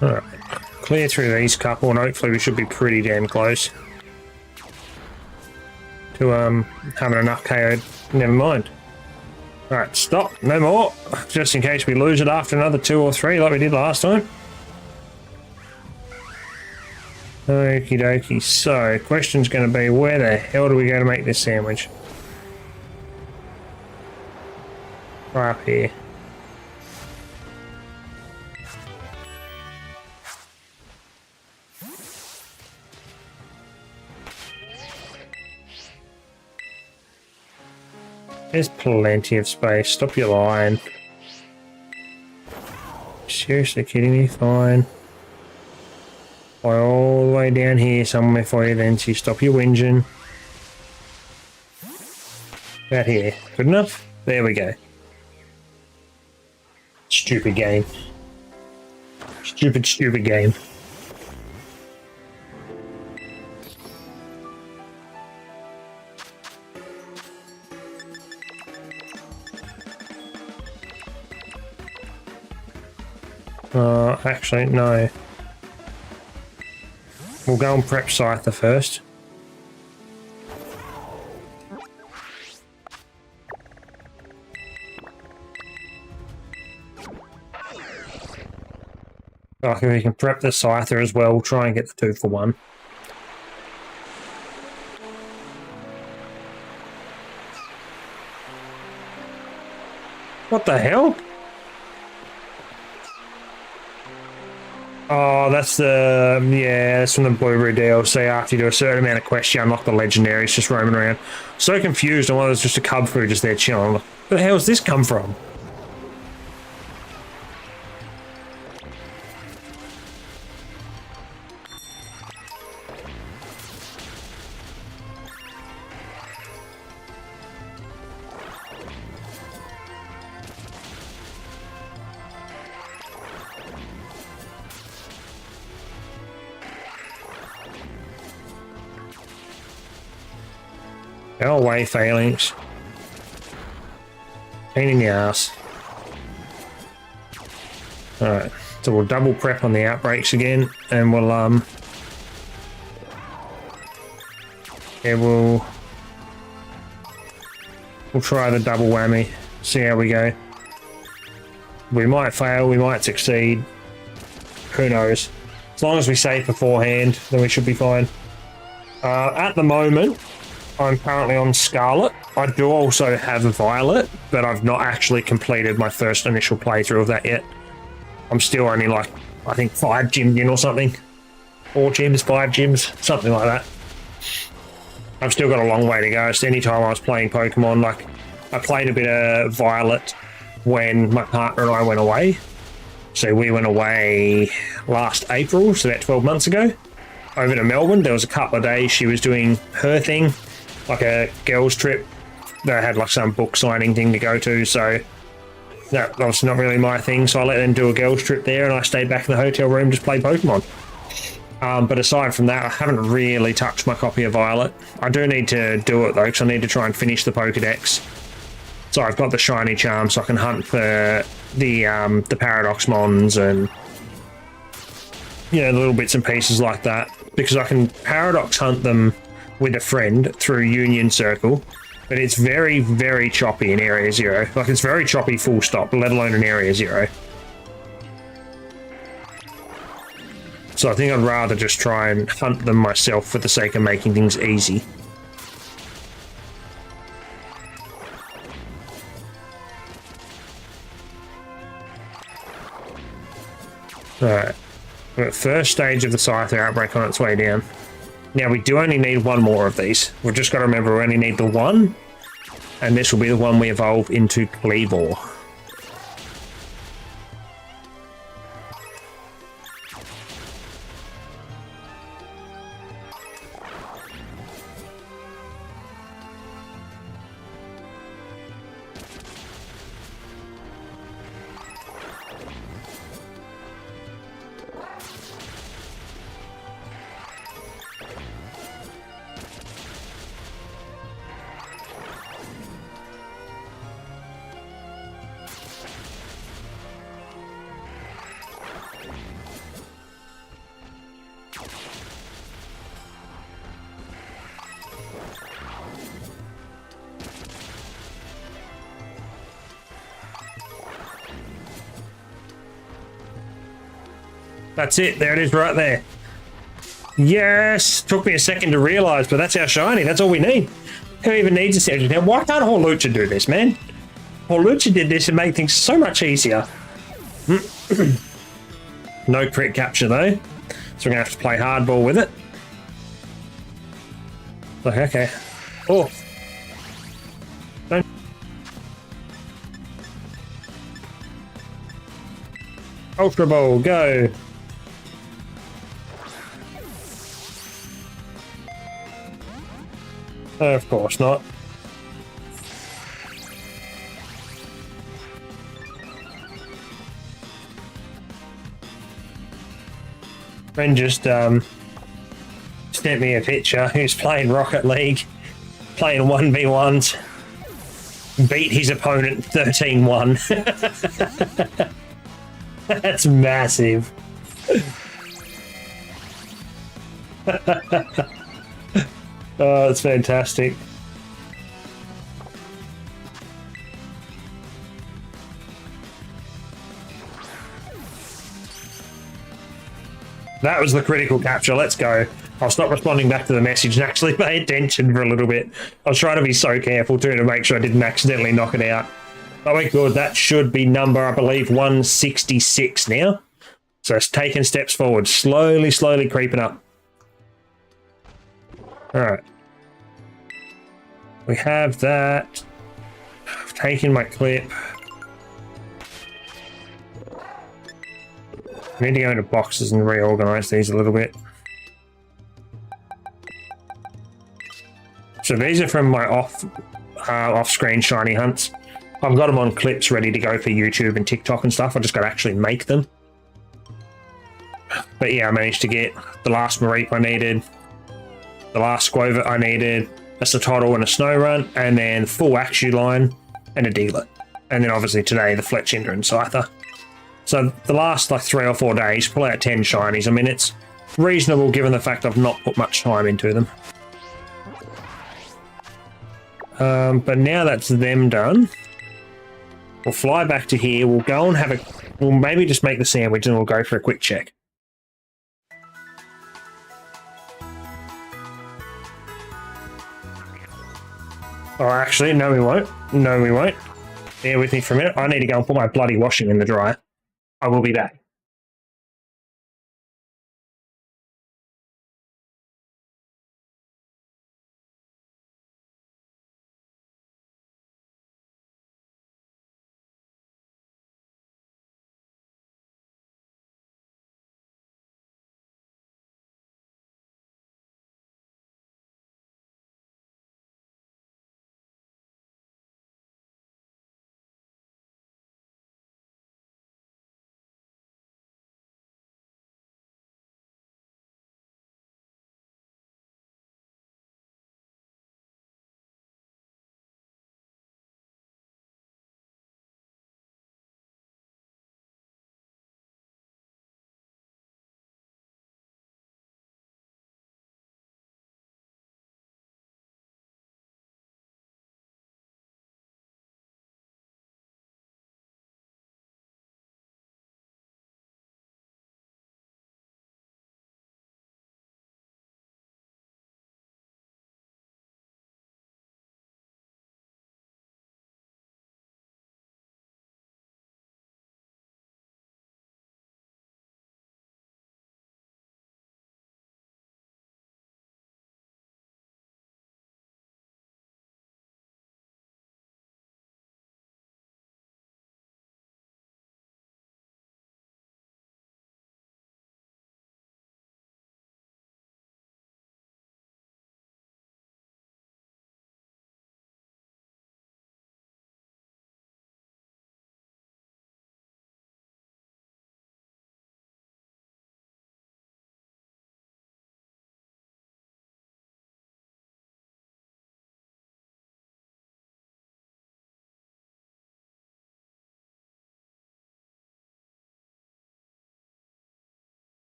Alright, clear through these couple and hopefully we should be pretty damn close to having enough KO'd. Never mind. Alright, stop, no more, just in case we lose it after another 2 or 3 like we did last time. Okie dokie, so question's going to be where the hell do we go to make this sandwich? Right up here. There's plenty of space. Stop your lying. Seriously kidding me? Fine. Fly all the way down here somewhere for you then, so you stop your whinging. About here. Good enough? There we go. Stupid game. Stupid game. Actually, no. We'll go and prep Scyther first. Like if we can prep the Scyther as well, we'll try and get the 2-for-1. What the hell? Oh, that's the, yeah, that's from the Blueberry DLC. After you do a certain amount of quests, you unlock the legendaries just roaming around. So confused on why there's just a cub food just there chilling. Where the hell has this come from? Go away, Phalanx. Pain in the ass. Alright, so we'll double prep on the outbreaks again, and we'll yeah, we'll try the double whammy, see how we go. We might fail, we might succeed. Who knows? As long as we save beforehand, then we should be fine. At the moment, I'm currently on Scarlet. I do also have a Violet, but I've not actually completed my first initial playthrough of that yet. I'm still only like, I think 5 gyms in or something. 4 gyms, 5 gyms, something like that. I've still got a long way to go. So anytime I was playing Pokemon, like I played a bit of Violet when my partner and I went away. So we went away last April, so about 12 months ago, over to Melbourne. There was a couple of days she was doing her thing, like a girls trip. They had like some book signing thing to go to, so that was not really my thing. So I let them do a girls trip there, and I stayed back in the hotel room, just played Pokemon. But aside from that, I haven't really touched my copy of Violet. I do need to do it though, because I need to try and finish the Pokedex. So I've got the shiny charm, so I can hunt for the Paradox Mons and the little bits and pieces like that. Because I can Paradox hunt them with a friend through Union Circle, but it's very, very choppy in Area 0. Like, it's very choppy full stop, let alone in Area 0. So I think I'd rather just try and hunt them myself for the sake of making things easy. Alright. First stage of the Scyther outbreak on its way down. Now we do only need one more of these. We've just got to remember we only need the one, and this will be the one we evolve into Cleavor. That's it. There it is right there. Yes! Took me a second to realise, but that's our shiny. That's all we need. Who even needs a second? Now, why can't Horlucha do this, man? Horlucha did this and made things so much easier. No crit capture, though. So we're going to have to play hardball with it. Like, okay. Oh. Don't. Ultra Ball, go. Of course not. Friend just sent me a picture. Who's playing Rocket League, playing 1v1s, beat his opponent 13-1. That's massive. Oh, that's fantastic. That was the critical capture. Let's go. I'll stop responding back to the message and actually pay attention for a little bit. I was trying to be so careful too to make sure I didn't accidentally knock it out. Oh, we're good. That should be number, I believe, 166 now. So it's taking steps forward. Slowly, slowly creeping up. Alright. We have that. I've taken my clip. I need to go into boxes and reorganize these a little bit. So these are from my off-screen shiny hunts. I've got them on clips ready to go for YouTube and TikTok and stuff. I just got to actually make them. But yeah, I managed to get the last Mareep I needed, the last Squovit I needed, a Sotodle and a Snorunt, and then full Axuline and a Dealer. And then obviously today the Fletchinder and Scyther. So the last like 3 or 4 days, pull out 10 shinies. I mean, it's reasonable given the fact I've not put much time into them. But now that's them done, we'll fly back to here. We'll go and have a... We'll maybe just make the sandwich and we'll go for a quick check. Oh, actually, no we won't. No we won't. Bear with me for a minute. I need to go and put my bloody washing in the dryer. I will be back.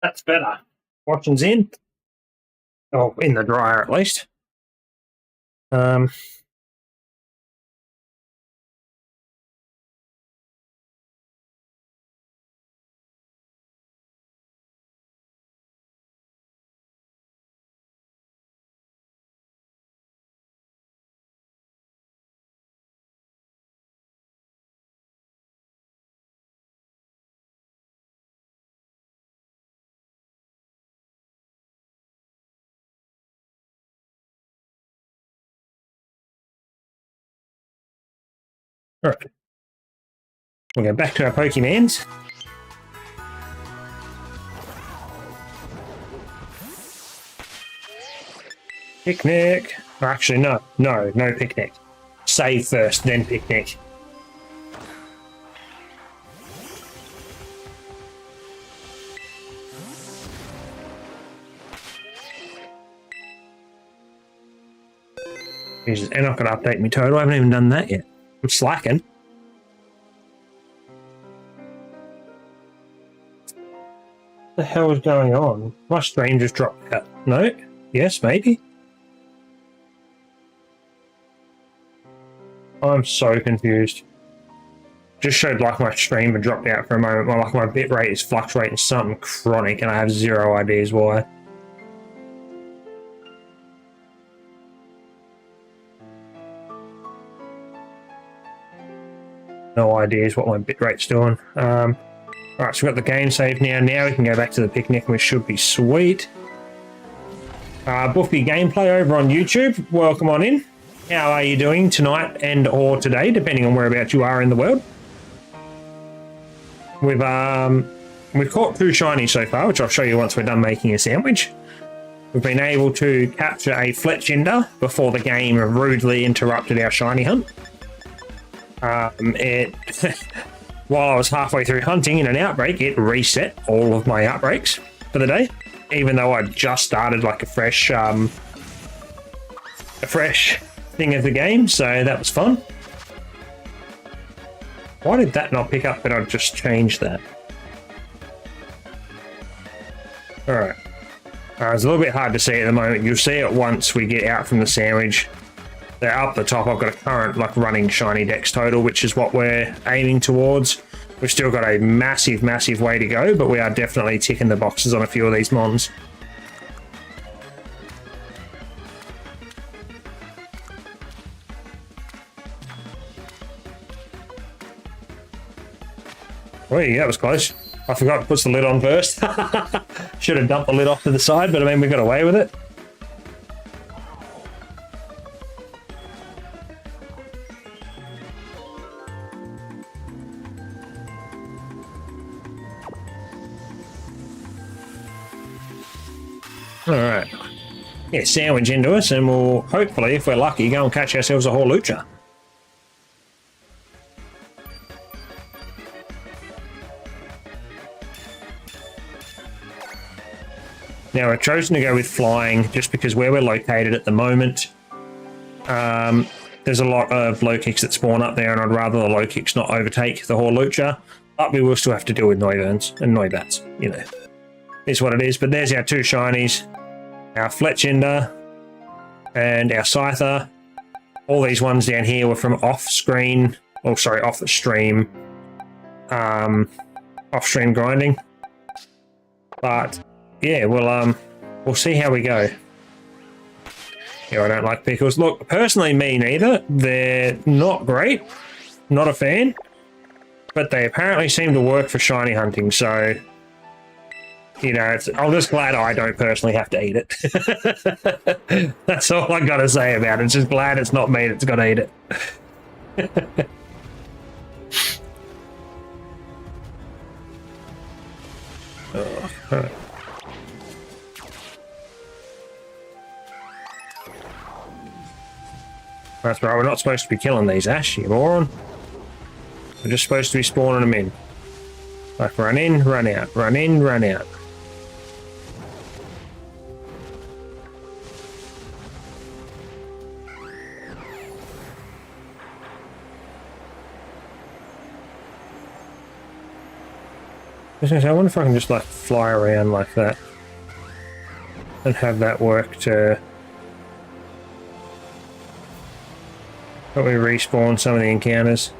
That's better. Washing's in. Oh, in the dryer at least. All right. We'll go back to our Pokemons. Picnic. Or actually, no picnic. Save first, then picnic. Jesus, and I've got to update my total. I haven't even done that yet. I'm slacking. What the hell is going on? My stream just dropped out. No? Yes, maybe? I'm so confused. Just showed like my stream had dropped out for a moment. My bit rate is fluctuating something chronic and I have zero ideas why. No ideas what my bitrate's doing. Alright, so we've got the game saved now. Now we can go back to the picnic, which should be sweet. Buffy Gameplay over on YouTube. Welcome on in. How are you doing tonight and or today, depending on whereabouts you are in the world? We've caught 2 shinies so far, which I'll show you once we're done making a sandwich. we've been able to capture a Fletchinder before the game rudely interrupted our shiny hunt. While I was halfway through hunting in an outbreak, it reset all of my outbreaks for the day, even though I just started like a fresh thing of the game, so that was fun. Why did that not pick up that I'd just changed that? Alright. It's a little bit hard to see at the moment. You'll see it once we get out from the sandwich. There up the top, I've got a current like running Shiny Dex total, which is what we're aiming towards. We've still got a massive, massive way to go, but we are definitely ticking the boxes on a few of these mons. Wait, that was close. I forgot to put the lid on first. Should have dumped the lid off to the side, but I mean, we got away with it. Alright. Yeah, sandwich into us, and we'll hopefully, if we're lucky, go and catch ourselves a Horlucha. Now, I've chosen to go with flying just because where we're located at the moment, there's a lot of low kicks that spawn up there, and I'd rather the low kicks not overtake the Horlucha, but we will still have to deal with Noivern and Noibats, you know. Is what it is, but there's our two shinies, our Fletchinder and our Scyther. All these ones down here were from off-screen, oh sorry, off the stream, off-stream grinding. But yeah, we'll see how we go. Yeah, I don't like pickles. Look, personally, me neither. They're not great, not a fan, but they apparently seem to work for shiny hunting, so you know, I'm just glad I don't personally have to eat it. That's all I gotta say about it. Just glad it's not me that's gotta eat it. Oh, right. That's right, we're not supposed to be killing these, Ash, you moron. We're just supposed to be spawning them in. Like run in, run out, run in, run out. I wonder if I can just like fly around like that and have that work to help me respawn some of the encounters.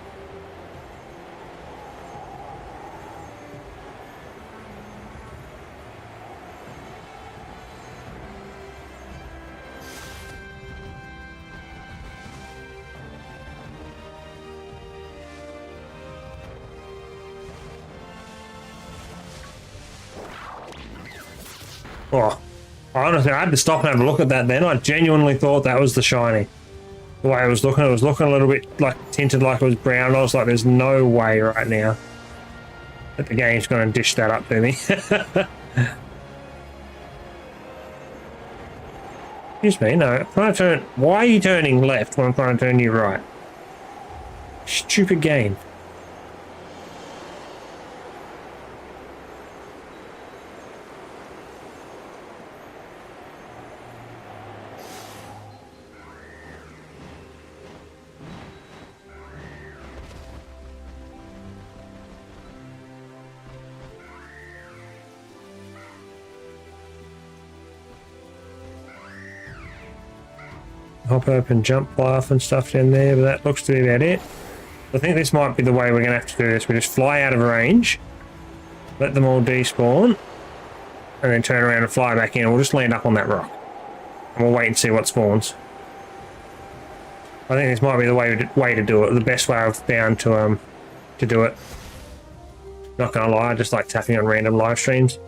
Oh, honestly, I had to stop and have a look at that then. I genuinely thought that was the shiny. The way it was looking a little bit like tinted like it was brown. I was like, there's no way right now that the game's going to dish that up to me. Excuse me, no. I'm trying to turn. Why are you turning left when I'm trying to turn you right? Stupid game. Hop up and jump off and stuff down there, but that looks to be about it. I think this might be the way we're going to have to do this. We just fly out of range, let them all despawn, and then turn around and fly back in, and we'll just land up on that rock. And we'll wait and see what spawns. I think this might be the way to do it, the best way I've found to do it. Not going to lie, I just like tapping on random live streams.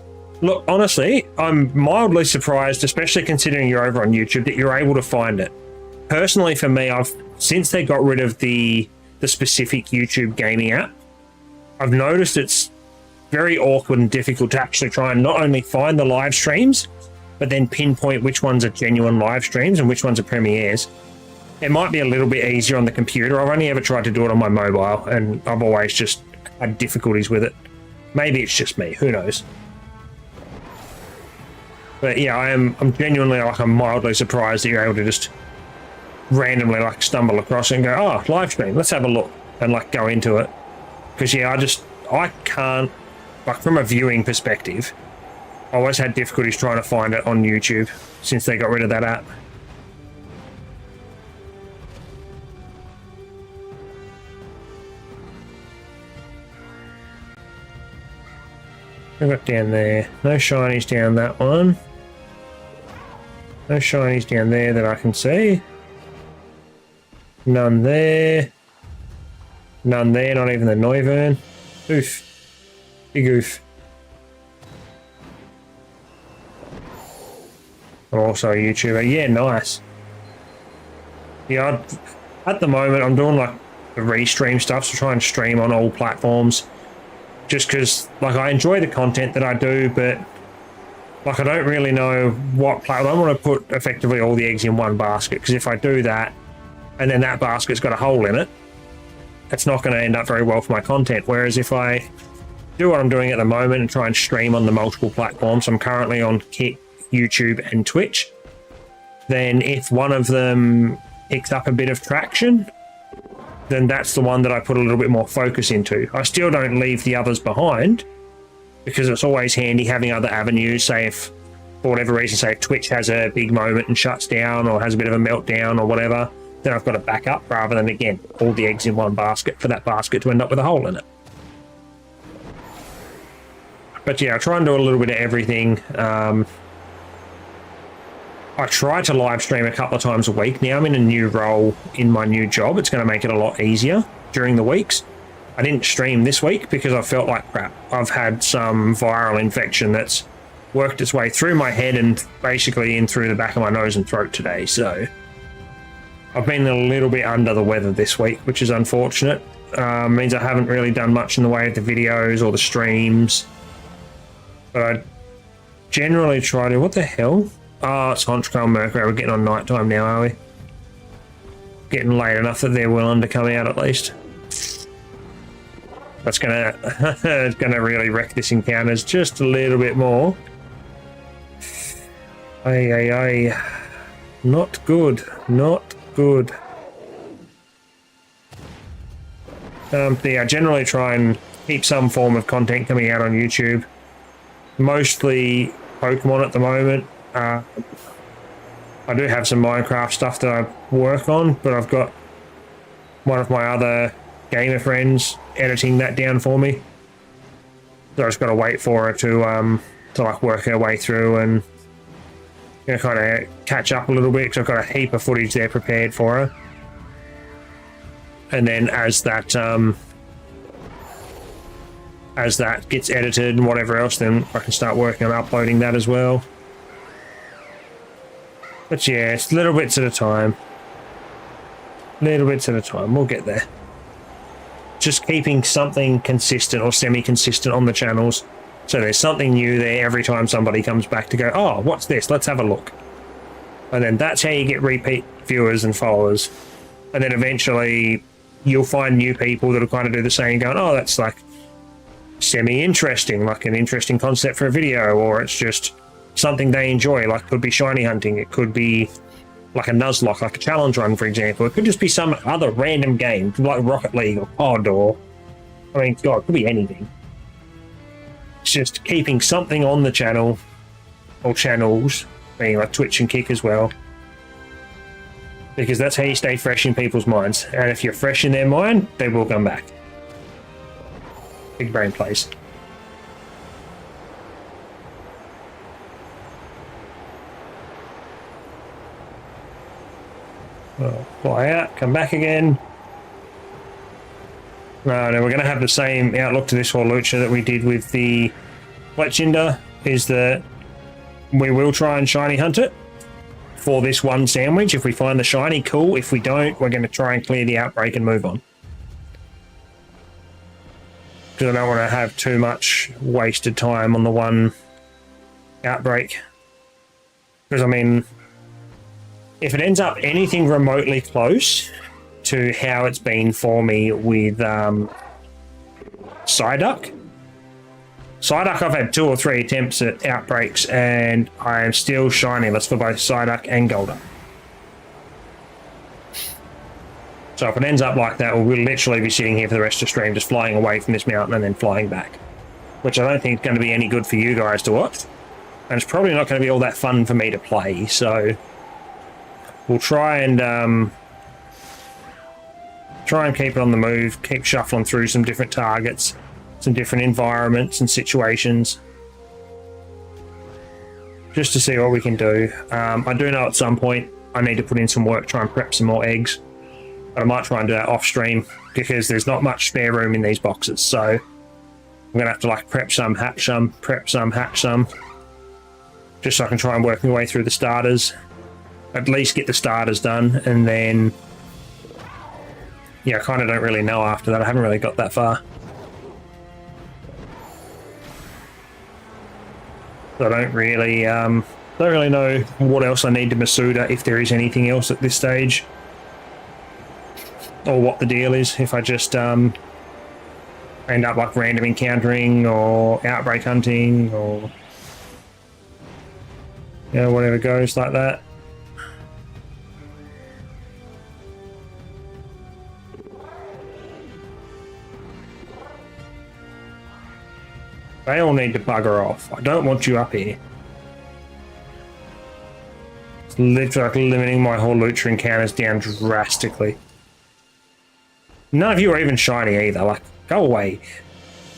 Look, honestly, I'm mildly surprised, especially considering you're over on YouTube, that you're able to find it. Personally, for me, since they got rid of the specific YouTube gaming app, I've noticed it's very awkward and difficult to actually try and not only find the live streams, but then pinpoint which ones are genuine live streams and which ones are premieres. It might be a little bit easier on the computer. I've only ever tried to do it on my mobile, and I've always just had difficulties with it. Maybe it's just me, who knows. But yeah, I'm genuinely, like, I'm mildly surprised that you're able to just randomly, like, stumble across it and go, oh, live stream, let's have a look, and, like, go into it. Because yeah, I can't, like, from a viewing perspective, I always had difficulties trying to find it on YouTube since they got rid of that app. I've got down there. No shinies down that one. No shinies down there that I can see. None there. None there, not even the Noivern. Oof. Big oof. I'm also a YouTuber. Yeah, nice. Yeah, at the moment I'm doing like the restream stuff, so try and stream on all platforms. Just because, like, I enjoy the content that I do, but, like, I don't really know what platform. I don't want to put effectively all the eggs in one basket, because if I do that, and then that basket's got a hole in it, it's not going to end up very well for my content. Whereas if I do what I'm doing at the moment and try and stream on the multiple platforms, I'm currently on Kick, YouTube, and Twitch, then if one of them picks up a bit of traction, then that's the one that I put a little bit more focus into. I still don't leave the others behind, because it's always handy having other avenues. Say if, for whatever reason, say if Twitch has a big moment and shuts down or has a bit of a meltdown or whatever, then I've got a backup rather than, again, all the eggs in one basket for that basket to end up with a hole in it. But yeah, I try and do a little bit of everything. I try to live stream a couple of times a week. Now I'm in a new role in my new job. It's going to make it a lot easier during the weeks. I didn't stream this week because I felt like crap. I've had some viral infection that's worked its way through my head and basically in through the back of my nose and throat today. So I've been a little bit under the weather this week, which is unfortunate. Means I haven't really done much in the way of the videos or the streams. But I generally try to... What the hell? Oh, it's Honchcrown Mercury. We're getting on night time now, are we? Getting late enough that they're willing to come out at least. That's gonna it's gonna really wreck this encounters just a little bit more. Ay. Not good. Not good. Yeah, I generally try and keep some form of content coming out on YouTube. Mostly Pokemon at the moment. I do have some Minecraft stuff that I work on, but I've got one of my other gamer friends editing that down for me. So I just got to wait for her to like work her way through and, you know, kind of catch up a little bit, because I've got a heap of footage there prepared for her. And then as that gets edited and whatever else, then I can start working on uploading that as well. But yeah, it's little bits at a time. Little bits at a time. We'll get there. Just keeping something consistent or semi-consistent on the channels, so there's something new there every time somebody comes back to go, oh, what's this? Let's have a look. And then that's how you get repeat viewers and followers. And then eventually you'll find new people that'll kind of do the same, going, oh, that's like semi-interesting, like an interesting concept for a video, or it's just something they enjoy, like it could be shiny hunting, it could be like a Nuzlocke, like a challenge run, for example. It could just be some other random game, like Rocket League or Pod, or, I mean, God, it could be anything. It's just keeping something on the channel, or channels, being like Twitch and Kick as well, because that's how you stay fresh in people's minds. And if you're fresh in their mind, they will come back. Big brain plays. Oh, fly out, come back again. No, we're going to have the same outlook to this Horlucha that we did with the Fletchinder, is that we will try and shiny hunt it for this one sandwich. If we find the shiny, cool. If we don't, we're going to try and clear the outbreak and move on. Because I don't want to have too much wasted time on the one outbreak. Because, I mean, if it ends up anything remotely close to how it's been for me with Psyduck. Psyduck, I've had 2 or 3 attempts at outbreaks, and I am still shinyless for both Psyduck and Golduck. So if it ends up like that, we'll literally be sitting here for the rest of the stream, just flying away from this mountain and then flying back. Which I don't think is going to be any good for you guys to watch. And it's probably not going to be all that fun for me to play, so we'll try and keep it on the move, keep shuffling through some different targets, some different environments and situations, just to see what we can do. I do know at some point I need to put in some work, try and prep some more eggs, but I might try and do that off stream because there's not much spare room in these boxes, so I'm gonna have to like prep some, hatch some, prep some, hatch some, just so I can try and work my way through the starters, at least get the starters done, and then yeah, I kind of don't really know after that. I haven't really got that far. So I don't really know what else I need to Masuda, if there is anything else at this stage, or what the deal is. If I just end up like random encountering or outbreak hunting, or you know, whatever goes like that. They all need to bugger off. I don't want you up here. It's literally like limiting my whole Lucha encounters down drastically. None of you are even shiny either. Like, go away.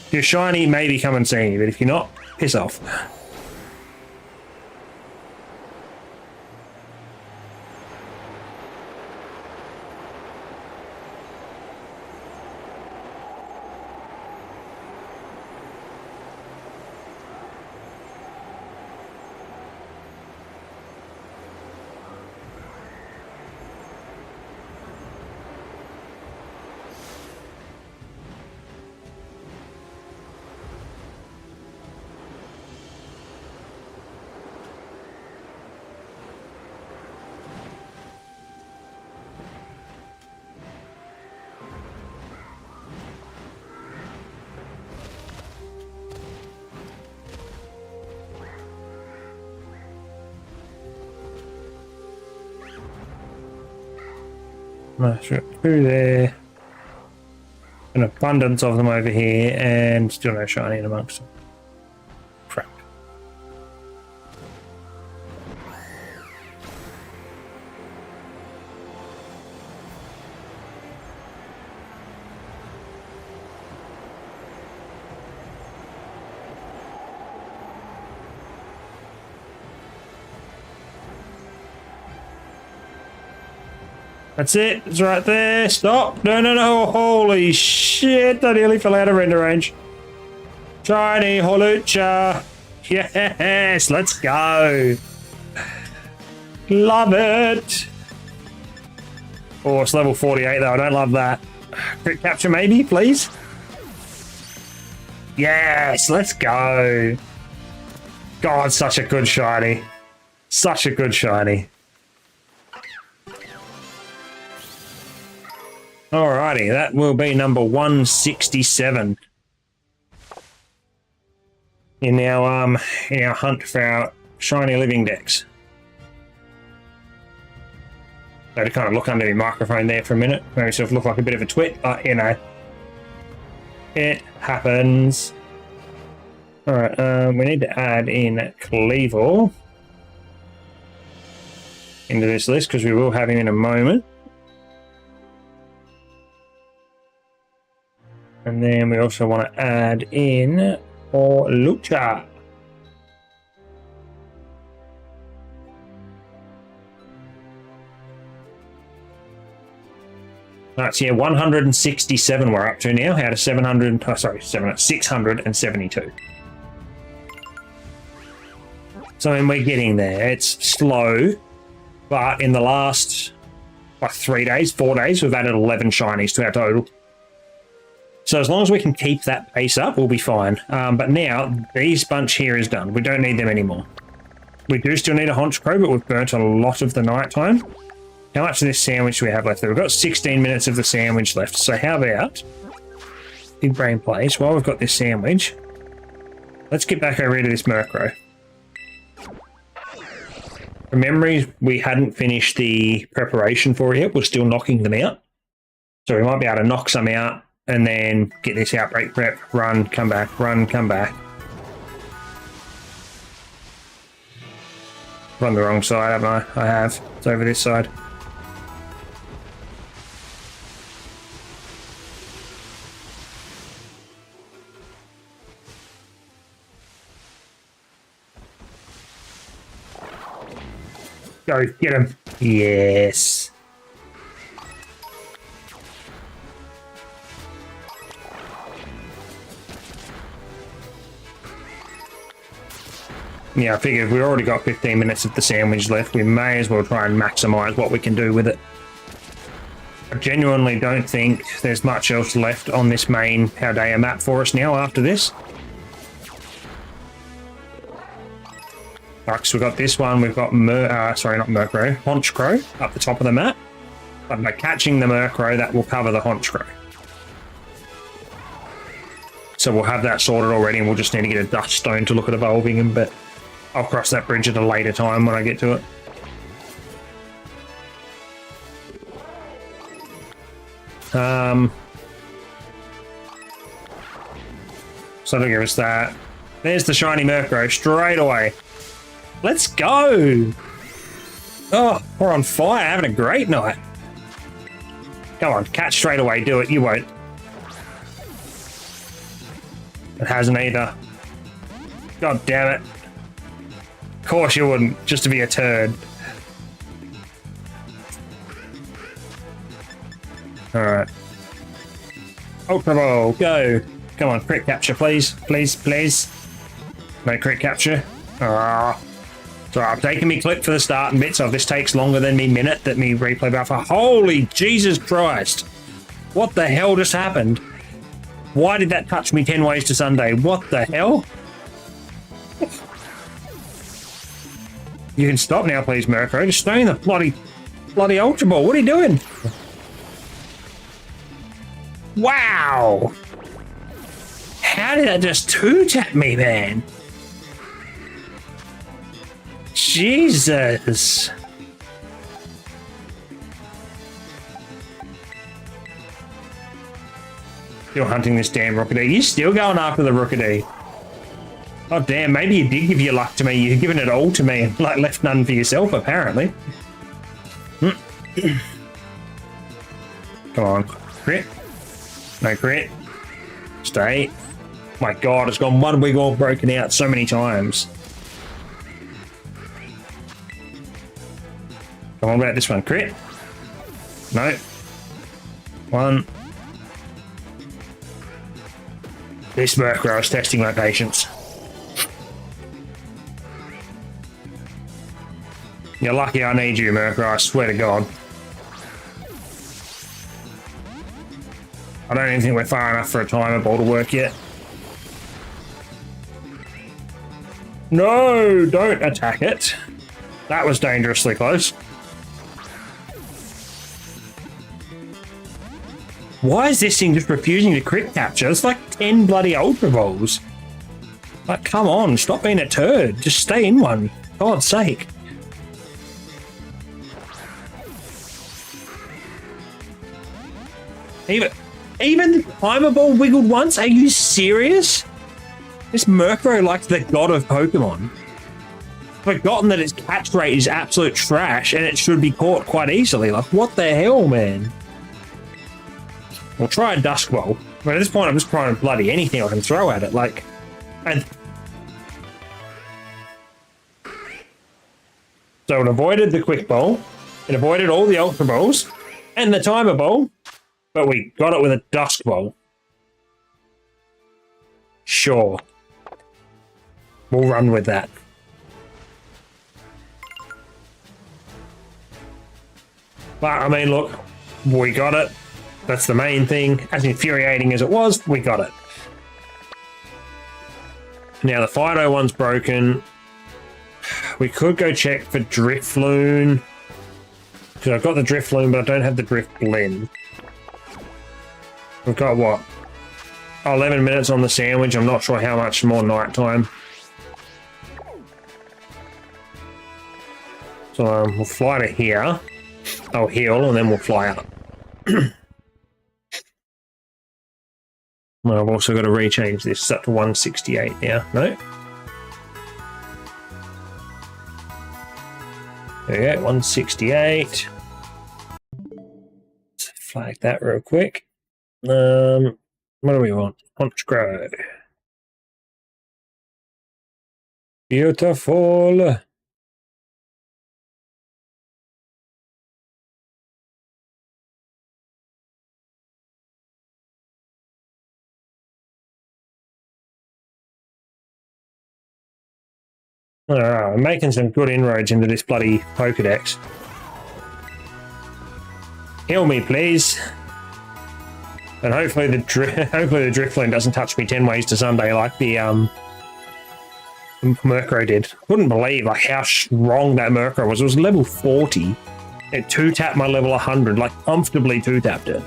If you're shiny, maybe come and see me, but if you're not, piss off. Through there. An abundance of them over here, and still no shiny in amongst them. Crap. That's it. It's right there. Stop. No, no, no. Holy shit. I nearly fell out of render range. Shiny Holucha. Yes. Let's go. Love it. Oh, it's level 48 though. I don't love that. Crit capture maybe, please. Yes. Let's go. God, such a good shiny. Such a good shiny. Alrighty, that will be number 167 in our hunt for our Shiny Living Dex. So to kind of look under the microphone there for a minute, maybe sort of look like a bit of a twit, but you know, it happens. Alright, we need to add in Cleaver into this list because we will have him in a moment. And then we also want to add in Holucha. Right, so yeah, 167 we're up to now, out of 672. So I mean, we're getting there. It's slow, but in the last, like 4 days, we've added 11 shinies to our total. So as long as we can keep that pace up, we'll be fine. But now, these bunch here is done. We don't need them anymore. We do still need a haunch crow, but we've burnt a lot of the night time. How much of this sandwich do we have left there? We've got 16 minutes of the sandwich left. So how about big brain plays while we've got this sandwich? Let's get back over to this Murkrow. From memory, we hadn't finished the preparation for it yet. We're still knocking them out. So we might be able to knock some out and then get this outbreak prep, run, come back, run, come back. Run the wrong side, haven't I? I have. It's over this side. Go, get him. Yes. Yeah, I figured we've already got 15 minutes of the sandwich left. We may as well try and maximize what we can do with it. I genuinely don't think there's much else left on this main Paldea map for us now after this. Right, so we've got this one, we've got sorry, not Murkrow, Haunch Crow up the top of the map. But by catching the Murkrow, that will cover the Haunch Crow. So we'll have that sorted already, and we'll just need to get a Dust Stone to look at evolving him, but I'll cross that bridge at a later time when I get to it. So that'll give us that. There's the shiny Murkrow straight away. Let's go! Oh, we're on fire, having a great night. Come on, catch straight away, do it, you won't. It hasn't either. God damn it. Of course you wouldn't, just to be a turd. Alright. Ultra Ball, go! Come on, crit capture, please. Please, please. No crit capture. Ah. So I'm taking me clip for the starting bit, so if this takes longer than me minute that me replay buffer. Holy Jesus Christ! What the hell just happened? Why did that touch me 10 ways to Sunday? What the hell? You can stop now, please, Murkrow. Just stay in the bloody Ultra Ball. What are you doing? Wow! How did that just two-tap me, man? Jesus. Still hunting this damn Rookidee. You're still going after the Rookidee. Oh damn, maybe you did give your luck to me. You've given it all to me and like left none for yourself, apparently. Come on. Crit. No crit. Stay. My god, it's gone one wig all broken out so many times. Come on, about this one. Crit. No. One. This Murkrow is testing my patience. You're lucky I need you, Murkrow, I swear to God. I don't even think we're far enough for a timer ball to work yet. No, don't attack it. That was dangerously close. Why is this thing just refusing to crit capture? It's like 10 bloody Ultra Balls. Like, come on, stop being a turd. Just stay in one. For God's sake. Even the timer ball wiggled once? Are you serious? This Murkrow like the god of Pokemon. Forgotten that its catch rate is absolute trash and it should be caught quite easily. Like, what the hell, man? We'll try a Dusk Bowl. But at this point, I'm just trying bloody anything I can throw at it. Like, and so it avoided the Quick Bowl. It avoided all the Ultra Balls and the Timer Bowl. But we got it with a Dusk Bowl. Sure. We'll run with that. But, I mean, look, we got it. That's the main thing. As infuriating as it was, we got it. Now, the Fido one's broken. We could go check for Drifloon. Because I've got the Drifloon, but I don't have the Drifblim. We've got what? 11 minutes on the sandwich. I'm not sure how much more nighttime. So we'll fly to here. I'll heal and then we'll fly up. Well, I've also got to rechange this. It's up to 168 now. No? There we go, 168. Let's flag that real quick. What do we want? Punch grow. Beautiful. Alright, I'm making some good inroads into this bloody Pokedex. Heal me, please. And hopefully the Drifloon doesn't touch me 10 ways to Sunday like the Murkrow did. Couldn't believe like how strong that Murkrow was. It was level 40. It 2-tapped my level 100, like comfortably 2-tapped it.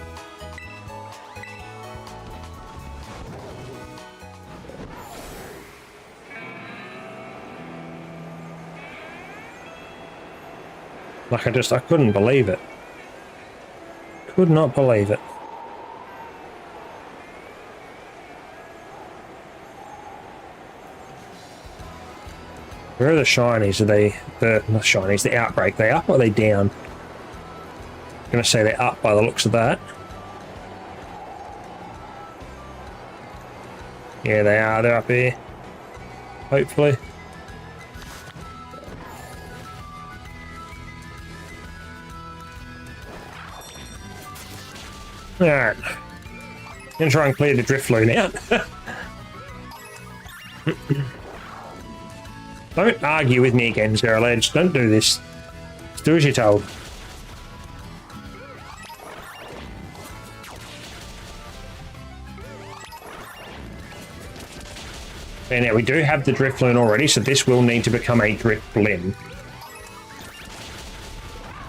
Like I couldn't believe it. Could not believe it. Where are the shinies? Are they not shinies? The Outbreak. They up or are they down? I'm gonna say they're up by the looks of that. Yeah, they are. They're up here. Hopefully. Alright. Gonna try and clear the Drifloon out. Don't argue with me again, Zero Edge. Don't do this. Just do as you're told. And now we do have the Drifloon already, so this will need to become a Drifblim.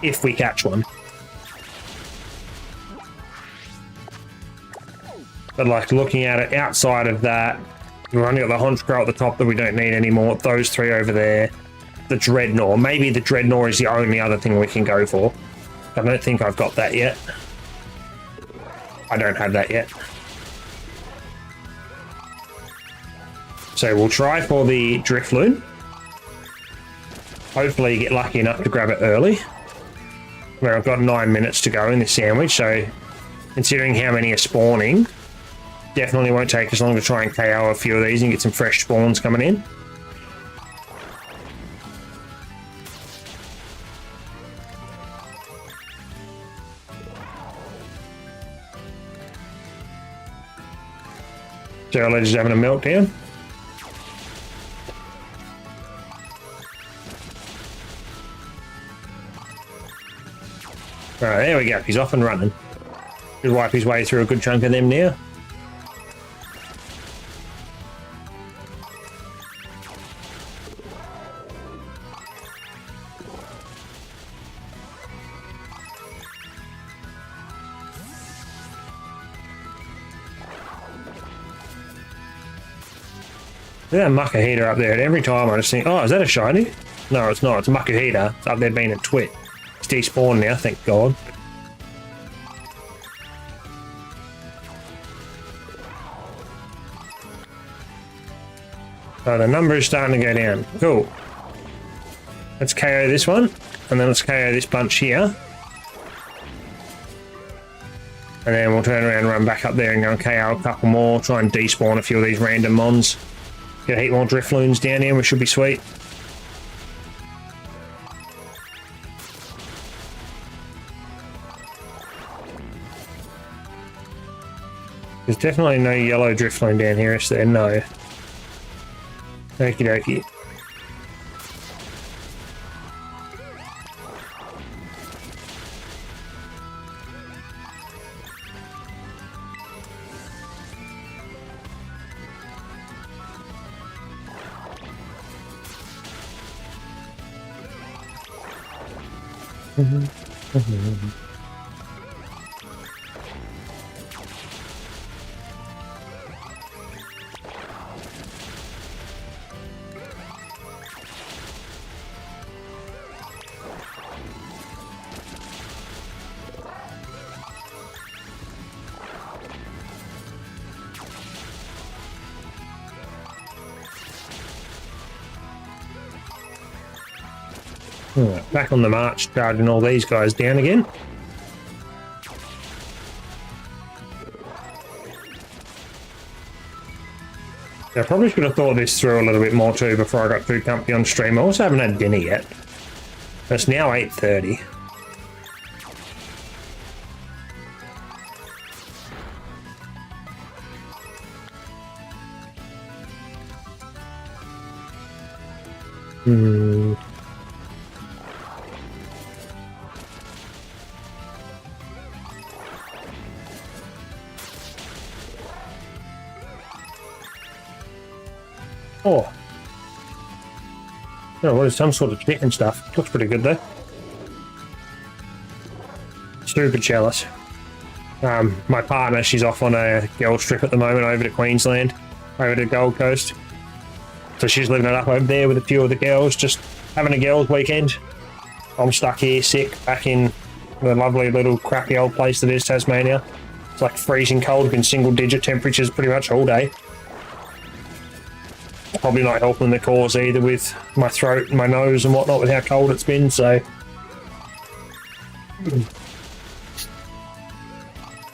If we catch one. But like looking at it outside of that, we've only got the Honchkrow at the top that we don't need anymore. Those three over there. The Dreadnought. Maybe the Dreadnought is the only other thing we can go for. I don't think I've got that yet. I don't have that yet. So we'll try for the Drifloon. Hopefully get lucky enough to grab it early. Where I've got 9 minutes to go in this sandwich, so considering how many are spawning, definitely won't take as long to try and KO a few of these and get some fresh spawns coming in. Zero Ledge is having a meltdown. Alright, there we go. He's off and running. Should wipe his way through a good chunk of them now. There's that Muckheta up there, and every time I just think, oh, is that a shiny? No, it's not. It's a Muckheta. It's up there being a twit. It's despawned now, thank God. So the number is starting to go down. Cool. Let's KO this one, and then let's KO this bunch here. And then we'll turn around and run back up there and go and KO a couple more, try and despawn a few of these random mons. Get a heap more Drifloons down here, we should be sweet. There's definitely no yellow Drifloon down here, is there? No. Okie dokie. Back on the march, charging all these guys down again. I probably should have thought this through a little bit more too before I got too comfy on stream. I also haven't had dinner yet. It's now 8:30. Oh. Oh, what is some sort of chicken stuff? Looks pretty good though. Super jealous. My partner, she's off on a girls trip at the moment over to Queensland, over to Gold Coast. So she's living it up over there with a few of the girls, just having a girls' weekend. I'm stuck here sick back in the lovely little crappy old place that is Tasmania. It's like freezing cold, been single-digit temperatures pretty much all day. Probably not helping the cause either with my throat and my nose and whatnot with how cold it's been, so.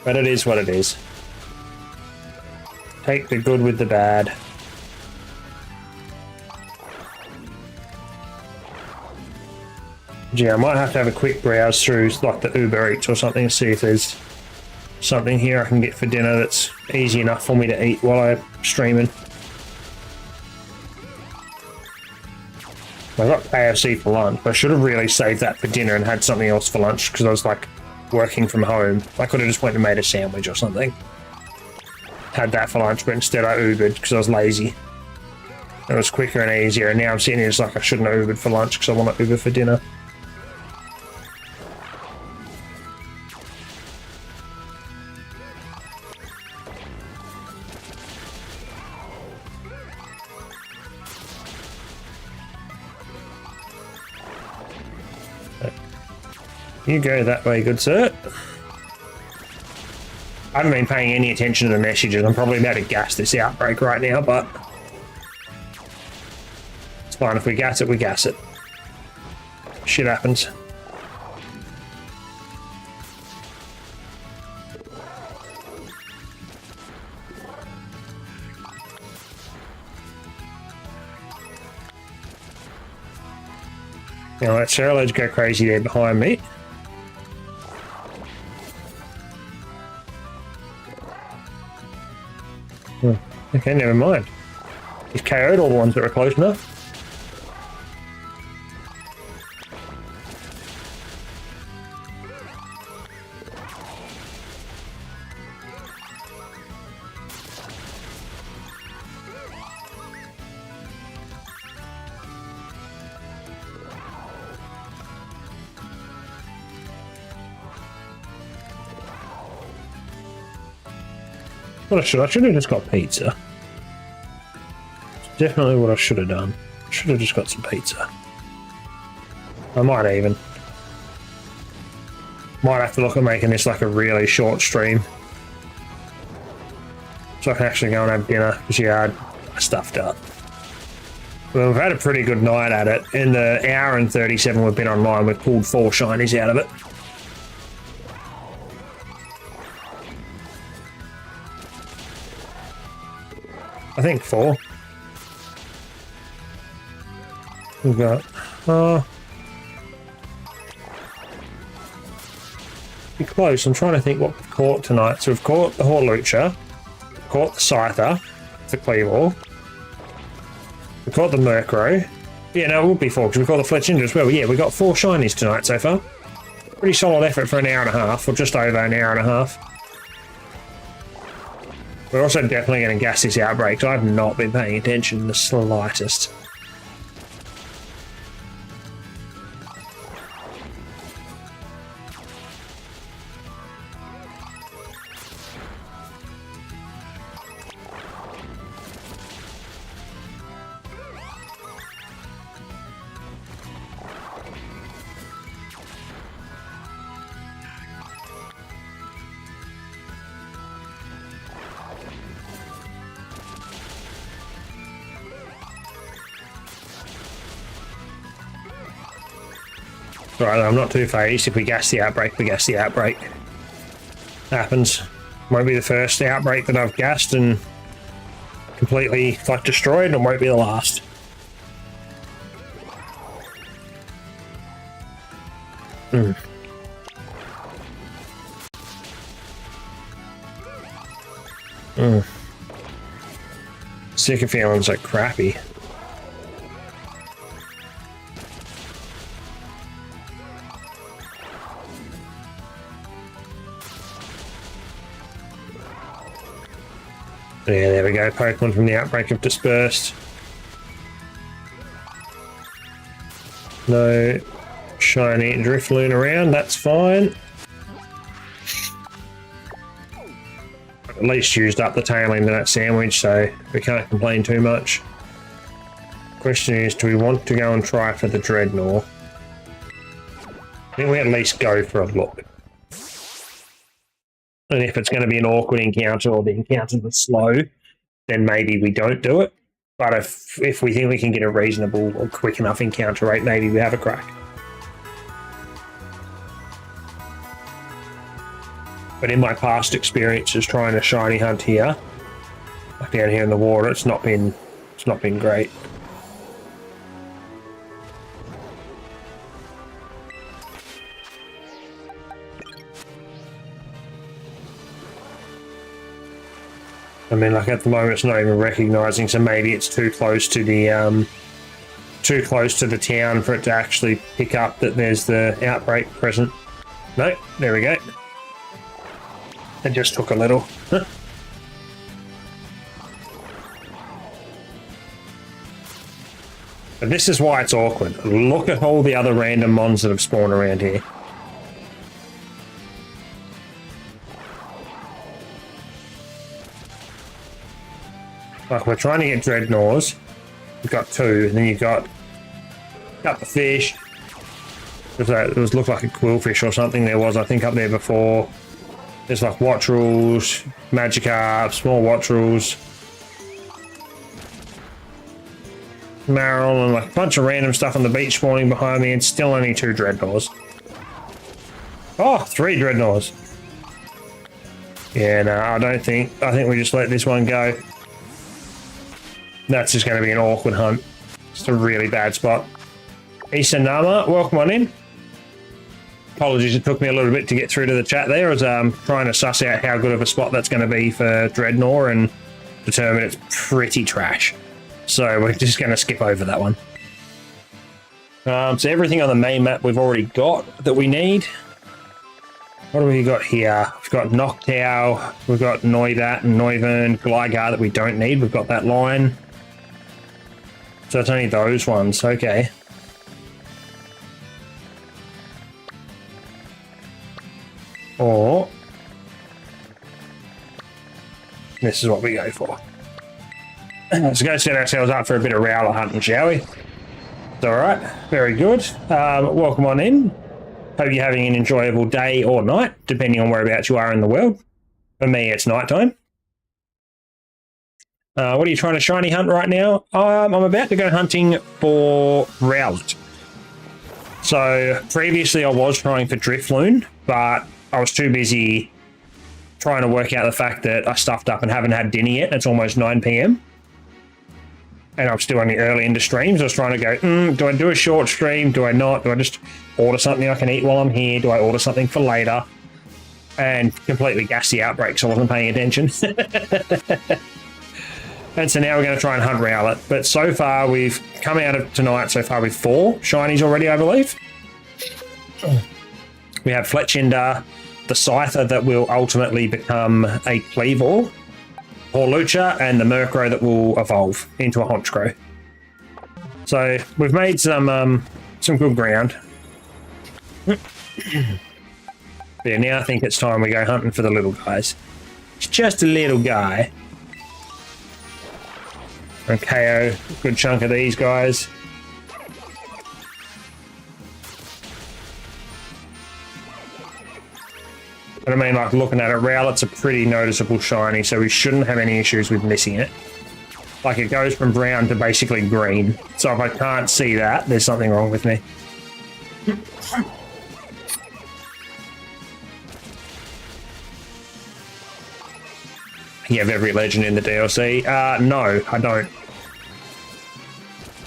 But it is what it is. Take the good with the bad. Yeah, I might have to have a quick browse through like the Uber Eats or something to see if there's something here I can get for dinner that's easy enough for me to eat while I'm streaming. I got KFC for lunch, but I should have really saved that for dinner and had something else for lunch because I was like working from home. I could have just went and made a sandwich or something. Had that for lunch, but instead I Ubered because I was lazy. It was quicker and easier, and now I'm sitting here just like I shouldn't have Ubered for lunch because I want to Uber for dinner. You go that way, good sir. I haven't been paying any attention to the messages. I'm probably about to gas this outbreak right now, but it's fine. If we gas it, we gas it. Shit happens. Now let Cerulege go crazy there behind me. Okay, never mind. He's KO'd all the ones that were close enough. What I should have just got pizza. Definitely what I should have done. Should have just got some pizza. I might even. Might have to look at making this like a really short stream. So I can actually go and have dinner, because yeah, I stuffed up. Well, we've had a pretty good night at it. In the hour and 37 we've been online, we've pulled 4 shinies out of it. I think 4. We've got, be close. I'm trying to think what we've caught tonight. So we've caught the Horlucha, caught the Scyther, the Cleavor, we caught the Murkrow. Yeah, no, it would be 4 because we caught the Fletchinder as well. Yeah, we got 4 shinies tonight so far. Pretty solid effort for an hour and a half, or just over an hour and a half. We're also definitely going to gas this outbreak, so I've not been paying attention in the slightest. Right, I'm not too phased. If we gas the outbreak, we gas the outbreak. Happens. Won't be the first outbreak that I've gassed and completely like destroyed, and won't be the last. Sick of feeling so crappy. Yeah, there we go. Pokemon from the outbreak have dispersed. No shiny Drifloon around, that's fine. At least used up the tail end of that sandwich, so we can't complain too much. Question is, do we want to go and try for the Dreadnought? I think we at least go for a look. And if it's going to be an awkward encounter or the encounters are slow, then maybe we don't do it. But if we think we can get a reasonable or quick enough encounter rate, maybe we have a crack. But in my past experiences trying to shiny hunt here, like down here in the water, it's not been great. I mean, like at the moment, it's not even recognizing, so maybe it's too close to the town for it to actually pick up that there's the outbreak present. No, there we go. It just took a little. But this is why it's awkward. Look at all the other random mons that have spawned around here. Like, we're trying to get Dreadnoughts. We've got two, and then you've got the fish. It looked like a quillfish or something there was, I think, up there before. There's like Wattrels, Magikarp, small Wattrels, Maril, and like a bunch of random stuff on the beach spawning behind me, and still only 2 Dreadnoughts. Oh, 3 Dreadnoughts. Yeah, no, I think we just let this one go. That's just going to be an awkward hunt. Just a really bad spot. Isanama, welcome on in. Apologies, it took me a little bit to get through to the chat there as I'm trying to suss out how good of a spot that's going to be for Dreadnought and determine it's pretty trash. So we're just going to skip over that one. So everything on the main map we've already got that we need. What do we got here? We've got Noctowl, we've got Noibat and Noivern, Gligar that we don't need. We've got that line. So it's only those ones, okay. Or this is what we go for. Let's go set ourselves up for a bit of Rowler hunting, shall we? It's alright, very good. Welcome on in. Hope you're having an enjoyable day or night, depending on whereabouts you are in the world. For me, it's nighttime. What are you trying to shiny hunt right now? I'm about to go hunting for Rowlet. So previously I was trying for Drifloon, but I was too busy trying to work out the fact that I stuffed up and haven't had dinner yet. It's almost 9 PM. And I'm still only early into streams. I was trying to go, do I do a short stream? Do I not? Do I just order something I can eat while I'm here? Do I order something for later? And completely gas the outbreak, so I wasn't paying attention. And so now we're going to try and hunt Rowlet. But so far, we've come out of tonight so far with 4 shinies already, I believe. We have Fletchinder, the Scyther that will ultimately become a Cleavor, Horlucha, and the Murkrow that will evolve into a Honchkrow. So we've made some good ground. Yeah, now I think it's time we go hunting for the little guys. It's just a little guy. And KO a good chunk of these guys. But I mean, like, looking at it, Rowlet's a pretty noticeable shiny, so we shouldn't have any issues with missing it. Like, it goes from brown to basically green. So if I can't see that, there's something wrong with me. You have every legend in the DLC? No, I don't.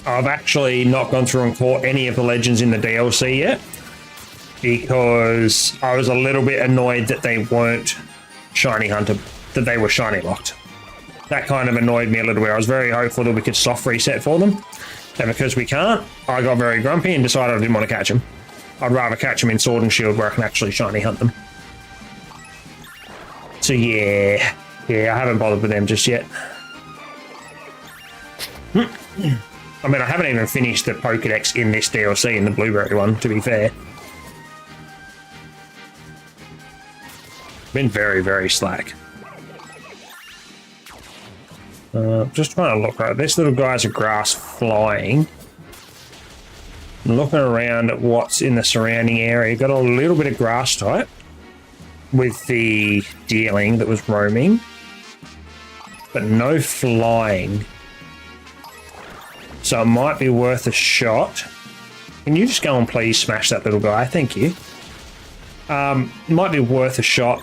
I've actually not gone through and caught any of the legends in the DLC yet, because I was a little bit annoyed that they weren't shiny hunter, that they were shiny locked. That kind of annoyed me a little bit. I was very hopeful that we could soft reset for them, and because we can't, I got very grumpy and decided I didn't want to catch them. I'd rather catch them in Sword and Shield where I can actually shiny hunt them. So yeah, I haven't bothered with them just yet. I mean, I haven't even finished the Pokedex in this DLC, in the Blueberry one, to be fair. Been very, very slack. Just trying to look right. This little guy's a grass flying. I'm looking around at what's in the surrounding area. Got a little bit of grass type with the dealing that was roaming, but no flying. So it might be worth a shot. Can you just go and please smash that little guy? Thank you. Might be worth a shot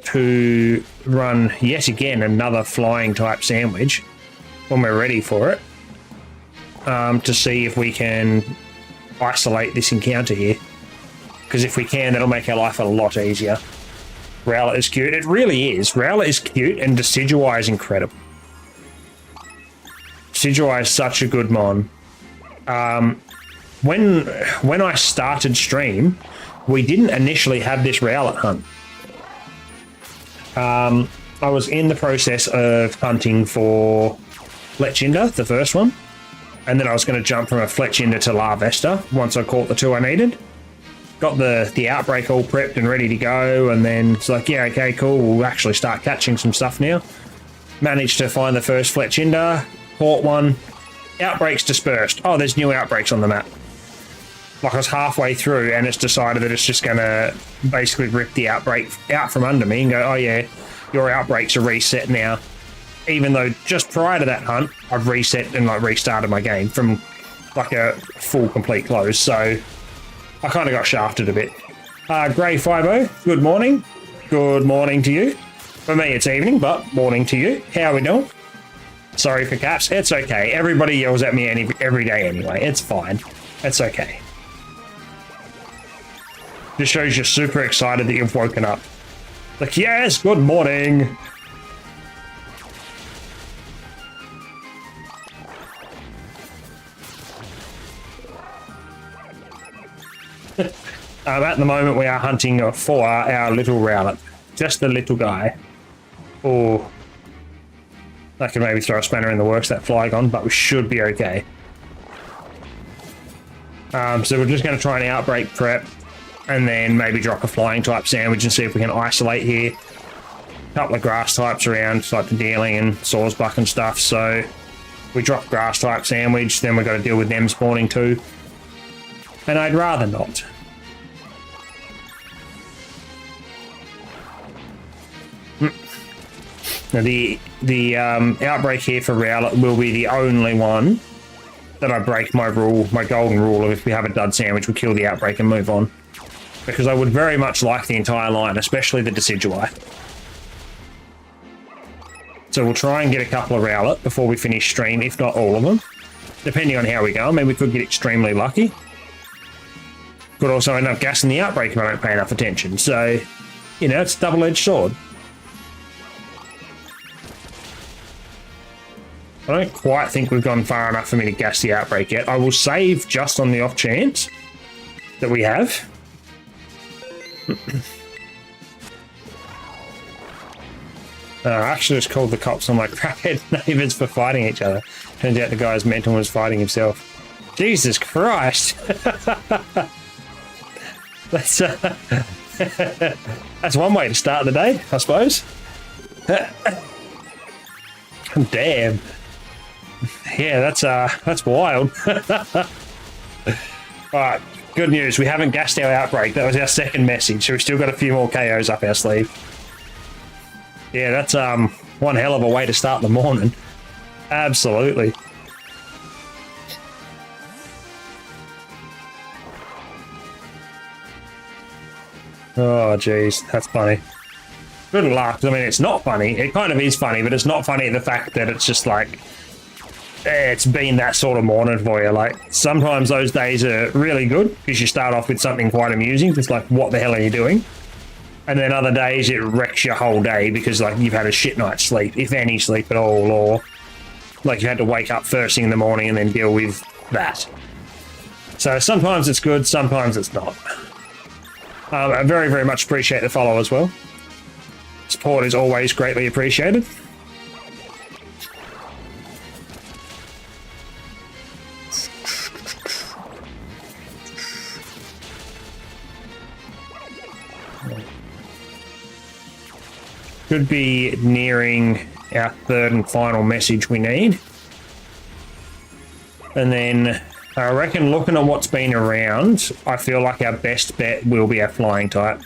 to run yet again another flying type sandwich when we're ready for it, to see if we can isolate this encounter here. Because if we can, that'll make our life a lot easier. Rowlet is cute. It really is. Rowlet is cute, and Decidueye is incredible. Decidueye is such a good mon. When I started stream, we didn't initially have this Rowlet hunt. I was in the process of hunting for Fletchinder, the first one, and then I was going to jump from a Fletchinder to Larvesta once I caught the two I needed. Got the Outbreak all prepped and ready to go, and then it's like, yeah, okay, cool, we'll actually start catching some stuff now. Managed to find the first Fletchinder, caught one. Outbreaks dispersed. Oh, there's new outbreaks on the map. Like, I was halfway through and it's decided that it's just going to basically rip the outbreak out from under me and go, oh yeah, your outbreaks are reset now. Even though just prior to that hunt, I've reset and like restarted my game from like a full complete close. So I kind of got shafted a bit. Grey 50, good morning. Good morning to you. For me, it's evening, but morning to you. How are we doing? Sorry for caps. It's okay. Everybody yells at me every day anyway. It's fine. It's okay. Just shows you're super excited that you've woken up. Like, yes, good morning. At the moment, we are hunting for our little Rowlet. Just the little guy. Oh, that could maybe throw a spanner in the works, that Flygon, but we should be okay. So we're just going to try an outbreak prep, and then maybe drop a flying type sandwich and see if we can isolate here. A couple of grass types around, like the Dealing and Sawsbuck and stuff. So we drop grass type sandwich, then we've got to deal with them spawning too. And I'd rather not. Now the outbreak here for Rowlet will be the only one that I break my rule, my golden rule of if we have a dud sandwich, we kill the outbreak and move on. Because I would very much like the entire line, especially the Decidueye. So we'll try and get a couple of Rowlet before we finish stream, if not all of them. Depending on how we go, I mean, we could get extremely lucky. Could also end up gassing the outbreak if I don't pay enough attention. So, you know, it's a double-edged sword. I don't quite think we've gone far enough for me to gas the outbreak yet. I will save just on the off chance that we have. I actually just called the cops on my crackhead neighbours for fighting each other. Turns out the guy's mental was fighting himself. Jesus Christ! That's that's one way to start the day, I suppose. Damn. Yeah, that's wild. Alright, good news. We haven't gassed our outbreak. That was our second message, so we've still got a few more KOs up our sleeve. Yeah, that's one hell of a way to start the morning. Oh, geez, that's funny. Good luck. I mean, it's not funny. It kind of is funny, but it's not funny the fact that it's just like, it's been that sort of morning for you. Like, sometimes those days are really good because you start off with something quite amusing. It's like, what the hell are you doing? And then other days it wrecks your whole day because, like, you've had a shit night's sleep, if any sleep at all, or like you had to wake up first thing in the morning and then deal with that. So sometimes it's good, sometimes it's not. I very, very much appreciate the follow as well. Support is always greatly appreciated. Should be nearing our third and final message we need. And then I reckon looking at what's been around, I feel like our best bet will be our flying type.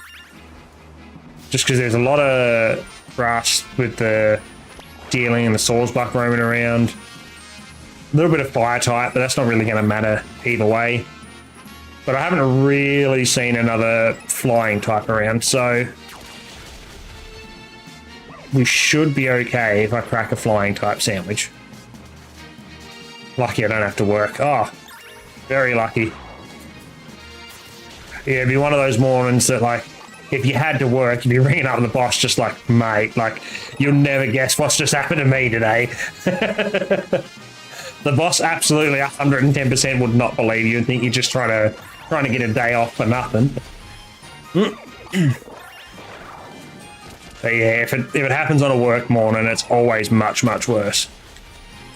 Just because there's a lot of grass with the dealing and the Sawsbuck roaming around. A little bit of fire type, but that's not really going to matter either way. But I haven't really seen another flying type around, so we should be okay if I crack a flying type sandwich. Lucky I don't have to work. Oh, very lucky. Yeah, it'd be one of those mornings that, like, if you had to work, you'd be ringing up the boss just like, mate, like, you'll never guess what's just happened to me today. The boss absolutely 110% would not believe you and think you're just trying to get a day off for nothing. But yeah, if it happens on a work morning, it's always much, much worse.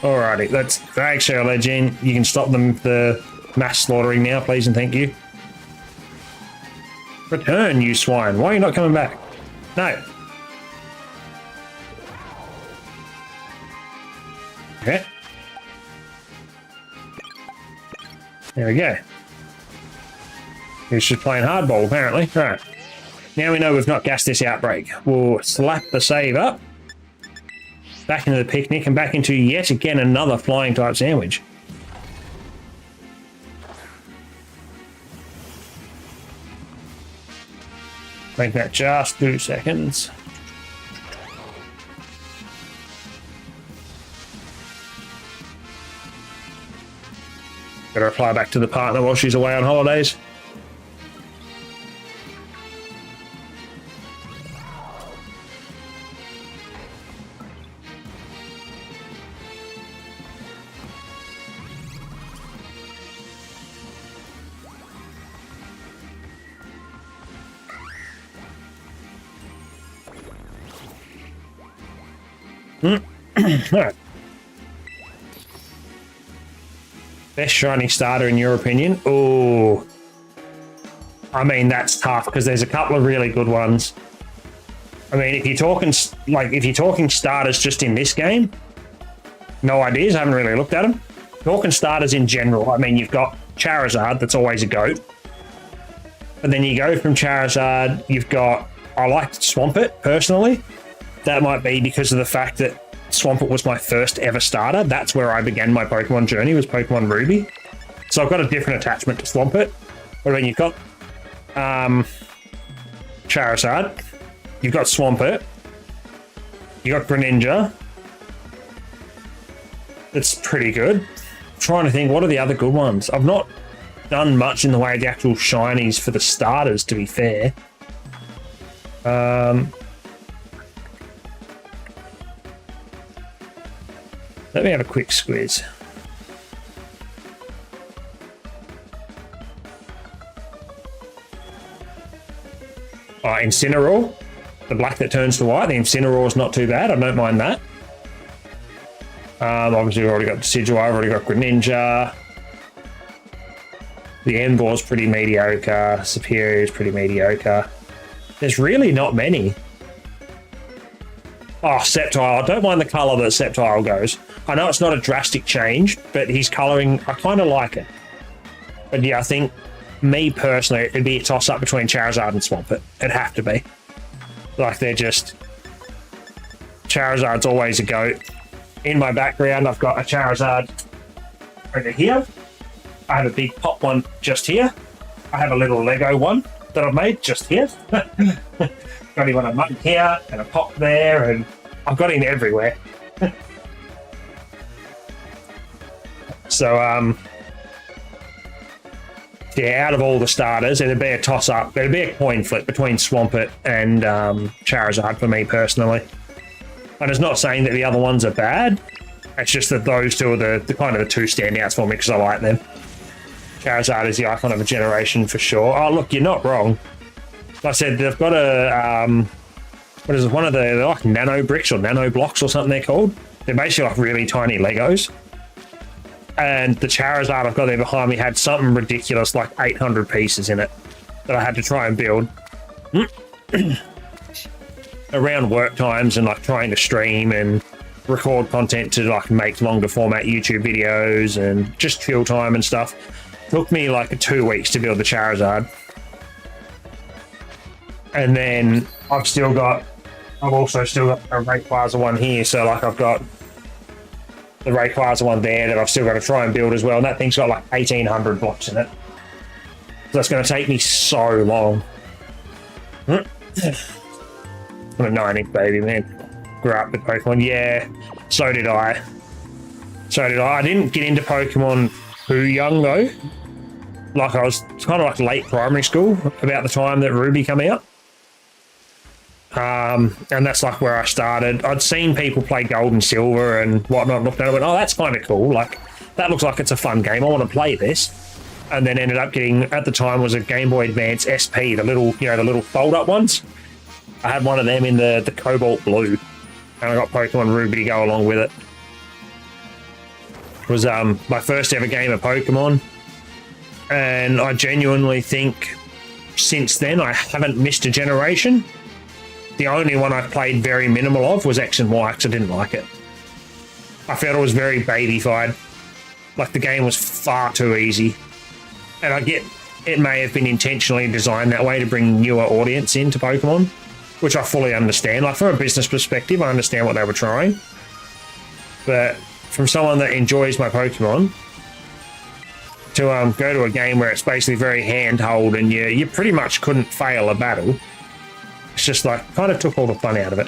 Alrighty, let's drag Shell Edge in. You can stop the mass slaughtering now, please and thank you. Return, you swine. Why are you not coming back? No. Okay. There we go. He's just playing hardball, apparently. Right. Now we know we've not gassed this outbreak. We'll slap the save up. Back into the picnic and back into yet again another flying type sandwich. Make that just 2 seconds. Gotta reply back to the partner while she's away on holidays. Alright. Best shiny starter in your opinion? Oh, I mean, that's tough because there's a couple of really good ones. I mean, if you're talking starters just in this game, no ideas. I haven't really looked at them. Talking starters in general, I mean, you've got Charizard, that's always a goat. But then you go from Charizard, you've got, I like Swampert personally. That might be because of the fact that Swampert was my first ever starter. That's where I began my Pokemon journey, was Pokemon Ruby. So I've got a different attachment to Swampert. But when you've got Charizard, you've got Swampert, you've got Greninja. It's pretty good. I'm trying to think, what are the other good ones? I've not done much in the way of the actual shinies for the starters, to be fair. Let me have a quick squeeze. Incineroar. The black that turns to white. The Incineroar is not too bad. I don't mind that. Obviously, we've already got Decidueye. I've already got Greninja. The Embor's pretty mediocre. Superior is pretty mediocre. There's really not many. Oh, Sceptile. I don't mind the colour that Sceptile goes. I know it's not a drastic change, but his colouring, I kind of like it. But yeah, I think, me personally, it'd be a toss-up between Charizard and Swampert. It'd have to be. Like, they're just... Charizard's always a goat. In my background, I've got a Charizard over here. I have a big pop one just here. I have a little Lego one that I've made just here. Got him on a mug here and a pop there, and I've got him everywhere. So, yeah, out of all the starters, it'd be a toss-up. It'd be a coin flip between Swampert and Charizard for me personally. And it's not saying that the other ones are bad. It's just that those two are the kind of the two standouts for me because I like them. Charizard is the icon of a generation for sure. Oh, look, you're not wrong. Like I said, they've got a what is it? One of the like nano bricks or nano blocks or something they're called. They're basically like really tiny Legos. And the Charizard I've got there behind me had something ridiculous, like 800 pieces in it that I had to try and build around work times and like trying to stream and record content to like make longer format YouTube videos and just chill time and stuff. Took me like 2 weeks to build the Charizard. And then I've also still got a Rayquaza one here, so like I've got the Rayquaza one there that I've still got to try and build as well, and that thing's got like 1,800 blocks in it. So that's going to take me so long. I'm a 90 baby, man. Grew up with Pokemon. Yeah, so did I. I didn't get into Pokemon too young though. Like I was kind of like late primary school, about the time that Ruby came out. And that's like where I started. I'd seen people play Gold and Silver and whatnot, looked at it and went, oh, that's kind of cool. Like, that looks like it's a fun game. I want to play this. And then ended up getting, at the time, was a Game Boy Advance SP, the little fold-up ones. I had one of them in the Cobalt Blue. And I got Pokemon Ruby to go along with it. It was my first ever game of Pokemon. And I genuinely think since then I haven't missed a generation. The only one I played very minimal of was X and Y because I didn't like it. I felt it was very babyfied. Like the game was far too easy. And I get it may have been intentionally designed that way to bring newer audience into Pokemon, which I fully understand. Like from a business perspective, I understand what they were trying. But from someone that enjoys my Pokemon, to go to a game where it's basically very handhold and you pretty much couldn't fail a battle, it's just like kind of took all the fun out of it.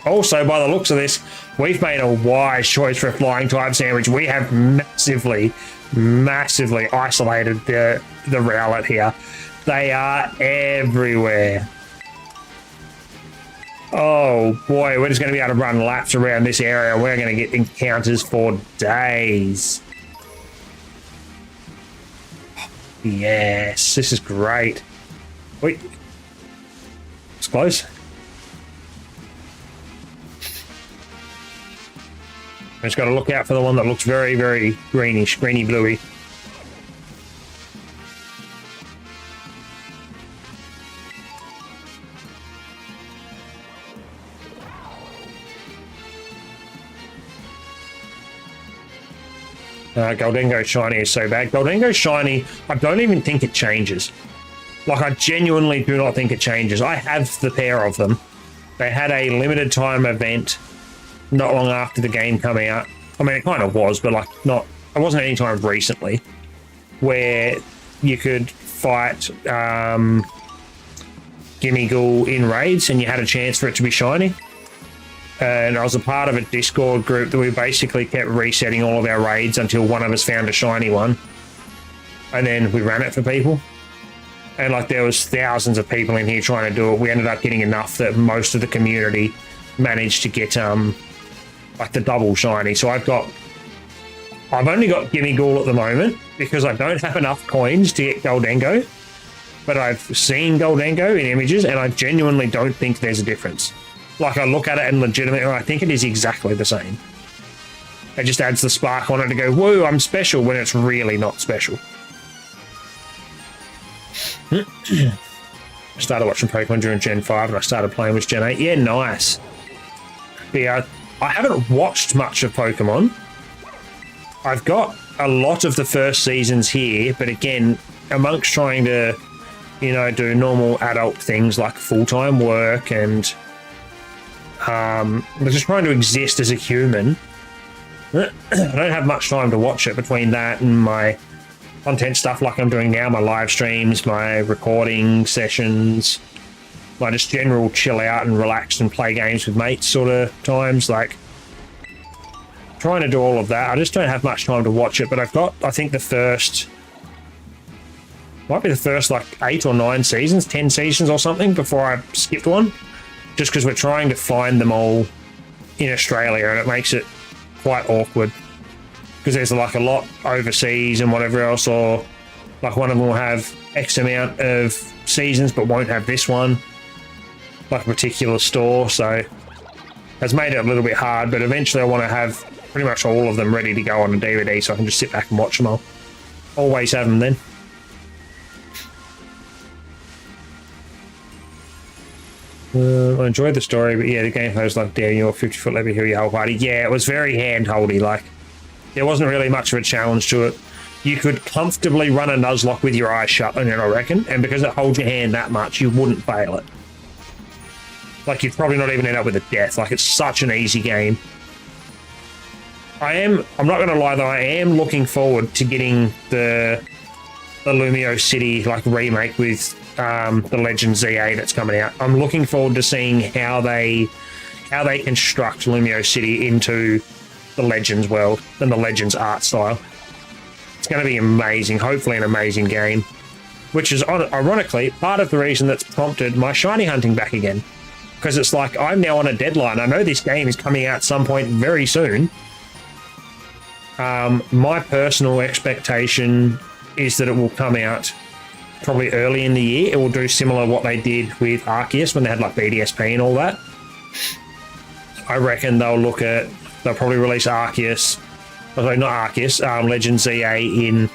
Also, by the looks of this, we've made a wise choice for a flying type sandwich. We have massively isolated the Rowlet here. They are everywhere. Oh boy, we're just going to be able to run laps around this area. We're going to get encounters for days. Yes, this is great. Wait, it's close. I just got to look out for the one that looks very, very greenish, greeny bluey. Goldengo Shiny is so bad. Goldengo Shiny, I don't even think it changes. Like, I genuinely do not think it changes. I have the pair of them. They had a limited time event not long after the game come out. I mean, it kind of was, but like not. It wasn't any time recently where you could fight Gimmighoul in raids, and you had a chance for it to be shiny. And I was a part of a Discord group that we basically kept resetting all of our raids until one of us found a shiny one, and then we ran it for people. And like there was thousands of people in here trying to do it. We ended up getting enough that most of the community managed to get like the double shiny. So I've only got Gimmighoul at the moment because I don't have enough coins to get Goldengo. But I've seen Goldengo in images and I genuinely don't think there's a difference. Like I look at it and legitimately I think it is exactly the same. It just adds the spark on it to go, whoa, I'm special, when it's really not special. I started watching Pokemon during Gen 5 and I started playing with Gen 8. Yeah, nice. Yeah, I haven't watched much of Pokemon. I've got a lot of the first seasons here, but again, amongst trying to, you know, do normal adult things like full-time work and just trying to exist as a human, I don't have much time to watch it between that and my content stuff like I'm doing now, my live streams, my recording sessions, my just general chill out and relax and play games with mates sort of times, like trying to do all of that. I just don't have much time to watch it, but I've got, I think might be the first like 8 or 9 seasons, 10 seasons or something before I skipped one, just because we're trying to find them all in Australia and it makes it quite awkward because there's like a lot overseas and whatever else, or like one of them will have X amount of seasons but won't have this one, like a particular store, so it's made it a little bit hard, but eventually I want to have pretty much all of them ready to go on a DVD so I can just sit back and watch them all. Always have them then. I enjoyed the story, but yeah, the gameplay was like, damn, you're 50-foot, let me heal your whole party. Yeah, it was very hand-holdy, like, there wasn't really much of a challenge to it. You could comfortably run a Nuzlocke with your eyes shut on it, I reckon, and because it holds your hand that much, you wouldn't fail it. Like, you'd probably not even end up with a death. Like, it's such an easy game. I'm not going to lie, though, I am looking forward to getting the Lumio City, like, remake with the Legend ZA that's coming out. I'm looking forward to seeing how they construct Lumio City into the Legends world and the Legends art style. It's going to be amazing, hopefully an amazing game, which is ironically part of the reason that's prompted my shiny hunting back again, because it's like I'm now on a deadline. I know this game is coming out some point very soon. My personal expectation is that it will come out probably early in the year. It will do similar to what they did with Arceus when they had like BDSP and all that. I reckon they'll probably release Arceus, sorry, not Arceus, Legend ZA in,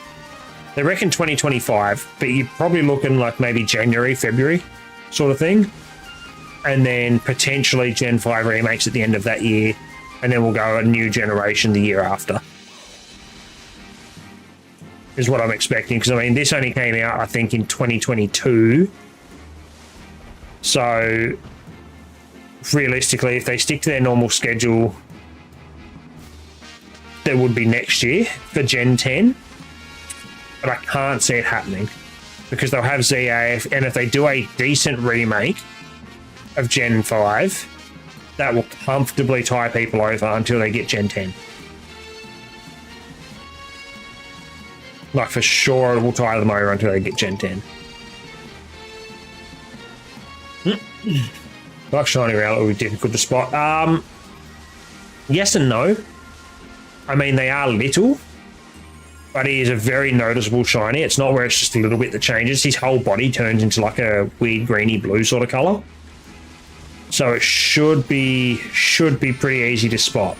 they reckon 2025, but you're probably looking like maybe January, February sort of thing. And then potentially Gen 5 remakes at the end of that year, and then we'll go a new generation the year after. Is what I'm expecting, because I mean this only came out I think in 2022, so realistically if they stick to their normal schedule that would be next year for Gen 10, but I can't see it happening because they'll have ZA, and if they do a decent remake of Gen 5, that will comfortably tie people over until they get Gen 10. Like, for sure, it will tie them over until they get Gen 10. Like Shiny Rowlet will be difficult to spot. Yes and no. I mean, they are little, but he is a very noticeable shiny. It's not where it's just a little bit that changes. His whole body turns into like a weird greeny blue sort of color. So it should be pretty easy to spot.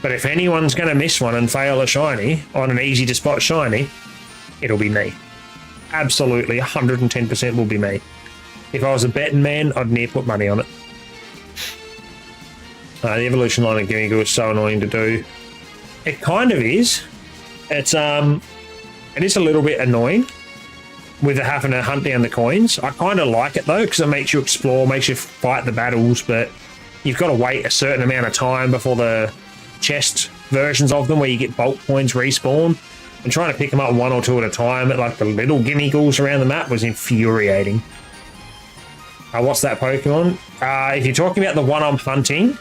But if anyone's going to miss one and fail a shiny on an easy to spot shiny, it'll be me. Absolutely, 110% will be me. If I was a betting man, I'd near put money on it. The evolution line of Gimmigoo is so annoying to do. It kind of is. It is a little bit annoying with having to hunt down the coins. I kind of like it though, because it makes you explore, makes you fight the battles, but you've got to wait a certain amount of time before the chest versions of them where you get bulk coins respawn, and trying to pick them up one or two at a time at like the little Gimmigoos around the map was infuriating. What's that Pokemon? If you're talking about the one I'm hunting,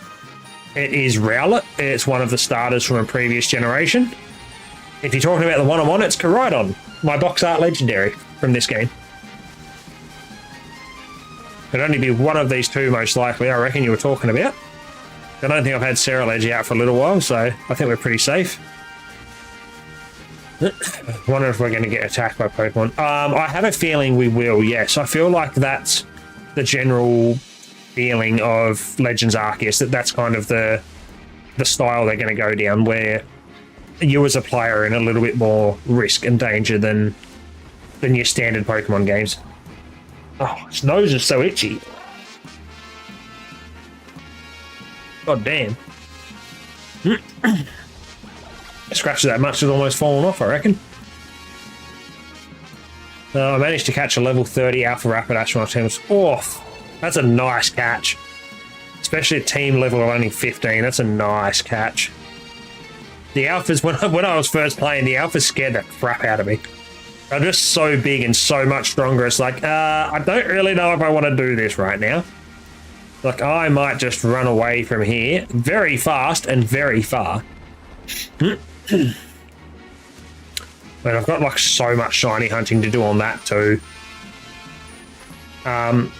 it is Rowlet. It's one of the starters from a previous generation. If you're talking about the one I'm on, it's Koraidon, my box art legendary from this game. It'd only be one of these two most likely, I reckon you were talking about. I don't think I've had Sarah Ledgy out for a little while, so I think we're pretty safe. Wonder if we're going to get attacked by Pokemon. I have a feeling we will, yes. I feel like that's the general feeling of Legends Arceus, that's kind of the style they're going to go down, where you as a player are in a little bit more risk and danger than your standard Pokemon games. Oh, his nose is so itchy. God damn. Scratches that much has almost fallen off, I reckon. I managed to catch a level 30 Alpha Rapidash when I was... Oh, that's a nice catch. Especially at team level of only 15. That's a nice catch. The alphas, when I was first playing, the alphas scared the crap out of me. They're just so big and so much stronger. It's like, I don't really know if I want to do this right now. Like, I might just run away from here very fast and very far. And I've got like so much shiny hunting to do on that too. From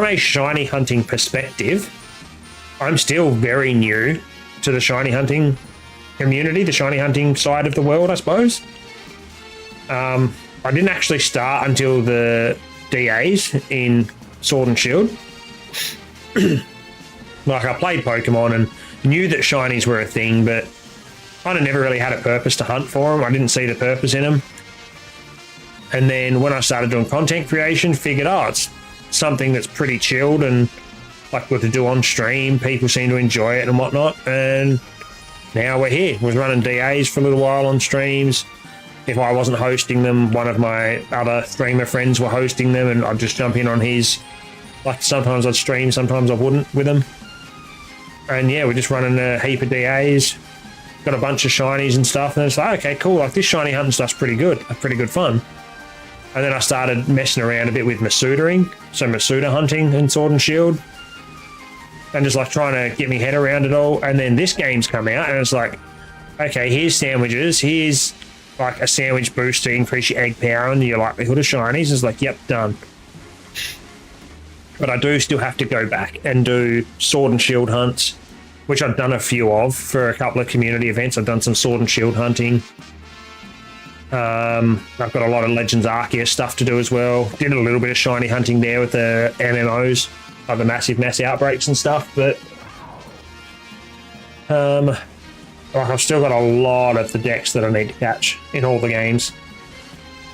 a shiny hunting perspective, I'm still very new to the shiny hunting community, the shiny hunting side of the world, I suppose. I didn't actually start until the DAs in Sword and Shield. Like, I played Pokemon and knew that shinies were a thing, but kind of never really had a purpose to hunt for them. I didn't see the purpose in them. And then when I started doing content creation, figured, oh, it's something that's pretty chilled and like what to do on stream. People seem to enjoy it and whatnot. And now we're here. We're running DAs for a little while on streams. If I wasn't hosting them, one of my other streamer friends were hosting them, and I'd just jump in on his. Like, sometimes I'd stream, sometimes I wouldn't with him. And yeah, we're just running a heap of DAs. Got a bunch of shinies and stuff, and it's like, okay, cool, like this shiny hunting stuff's pretty good fun. And then I started messing around a bit with Masudering, so Masuda hunting in Sword and Shield, and just like trying to get my head around it all. And then this game's come out, and it's like, okay, here's sandwiches, here's like a sandwich boost to increase your egg power and your likelihood of shinies. It's like, yep, done. But I do still have to go back and do Sword and Shield hunts, which I've done a few of for a couple of community events. I've done some Sword and Shield hunting. I've got a lot of Legends Arceus stuff to do as well. Did a little bit of shiny hunting there with the MMOs, like the massive mass outbreaks and stuff, but like, I've still got a lot of the decks that I need to catch in all the games.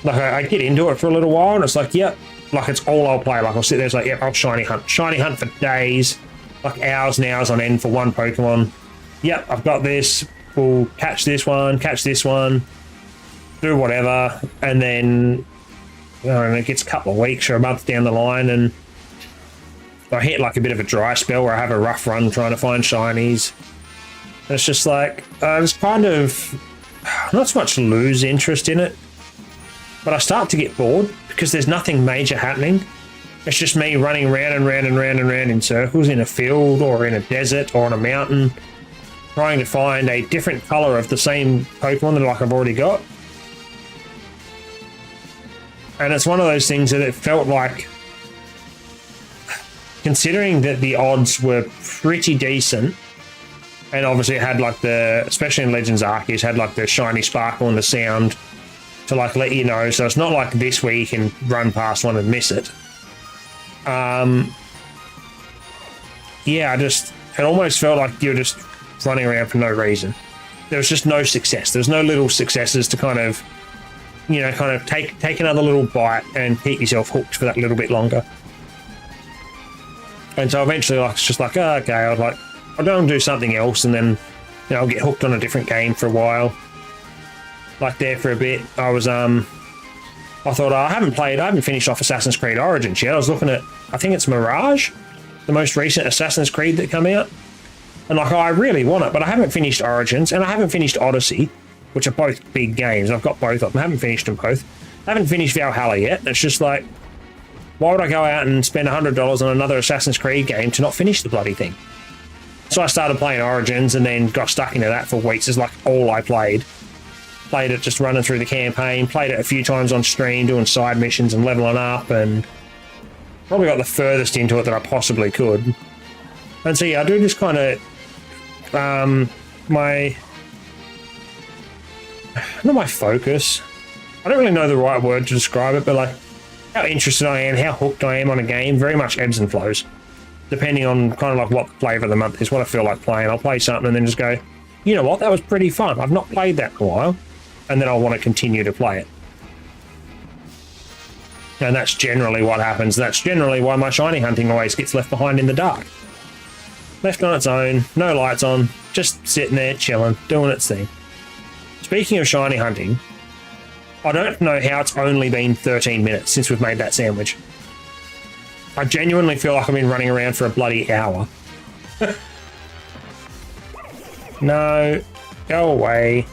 Like, I get into it for a little while and it's like, yep, like it's all I'll play. Like, I'll sit there, it's like, yep, I'll shiny hunt for days, like hours and hours on end for one Pokemon. Yep, I've got this, we'll catch this one, do whatever, and then I don't know, it gets a couple of weeks or a month down the line and I hit like a bit of a dry spell where I have a rough run trying to find shinies. And it's just like, there's kind of not so much lose interest in it, but I start to get bored because there's nothing major happening. It's just me running round and round and round and round in circles in a field or in a desert or on a mountain, trying to find a different color of the same Pokemon that like I've already got. And it's one of those things that it felt like, considering that the odds were pretty decent, and obviously it had like the, especially in Legends Arceus, had like the shiny sparkle and the sound to like let you know. So it's not like this where you can run past one and miss it. Yeah, it almost felt like you're just running around for no reason. There was just no success. There's no little successes to kind of, you know, kind of take another little bite and keep yourself hooked for that little bit longer. And so eventually, like, it's just like, oh, okay, I'll go and do something else, and then, you know, I'll get hooked on a different game for a while. Like there for a bit, I was I thought, I haven't finished off Assassin's Creed Origins yet. I was looking at, I think it's Mirage, the most recent Assassin's Creed that come out. And like, I really want it, but I haven't finished Origins, and I haven't finished Odyssey, which are both big games. I've got both of them. I haven't finished them both. I haven't finished Valhalla yet. It's just like, why would I go out and spend $100 on another Assassin's Creed game to not finish the bloody thing? So I started playing Origins and then got stuck into that for weeks. It's like all I played. Played it just running through the campaign. Played it a few times on stream, doing side missions and leveling up, and probably got the furthest into it that I possibly could. And so yeah, I do just kind of not my focus. I don't really know the right word to describe it, but like how interested I am, how hooked I am on a game, very much ebbs and flows, depending on kind of like what the flavour of the month is, what I feel like playing. I'll play something and then just go, you know what, that was pretty fun. I've not played that in a while, and then I'll want to continue to play it. And that's generally what happens. That's generally why my shiny hunting always gets left behind in the dark. Left on its own, no lights on, just sitting there chilling, doing its thing. Speaking of shiny hunting, I don't know how it's only been 13 minutes since we've made that sandwich. I genuinely feel like I've been running around for a bloody hour. No, go away.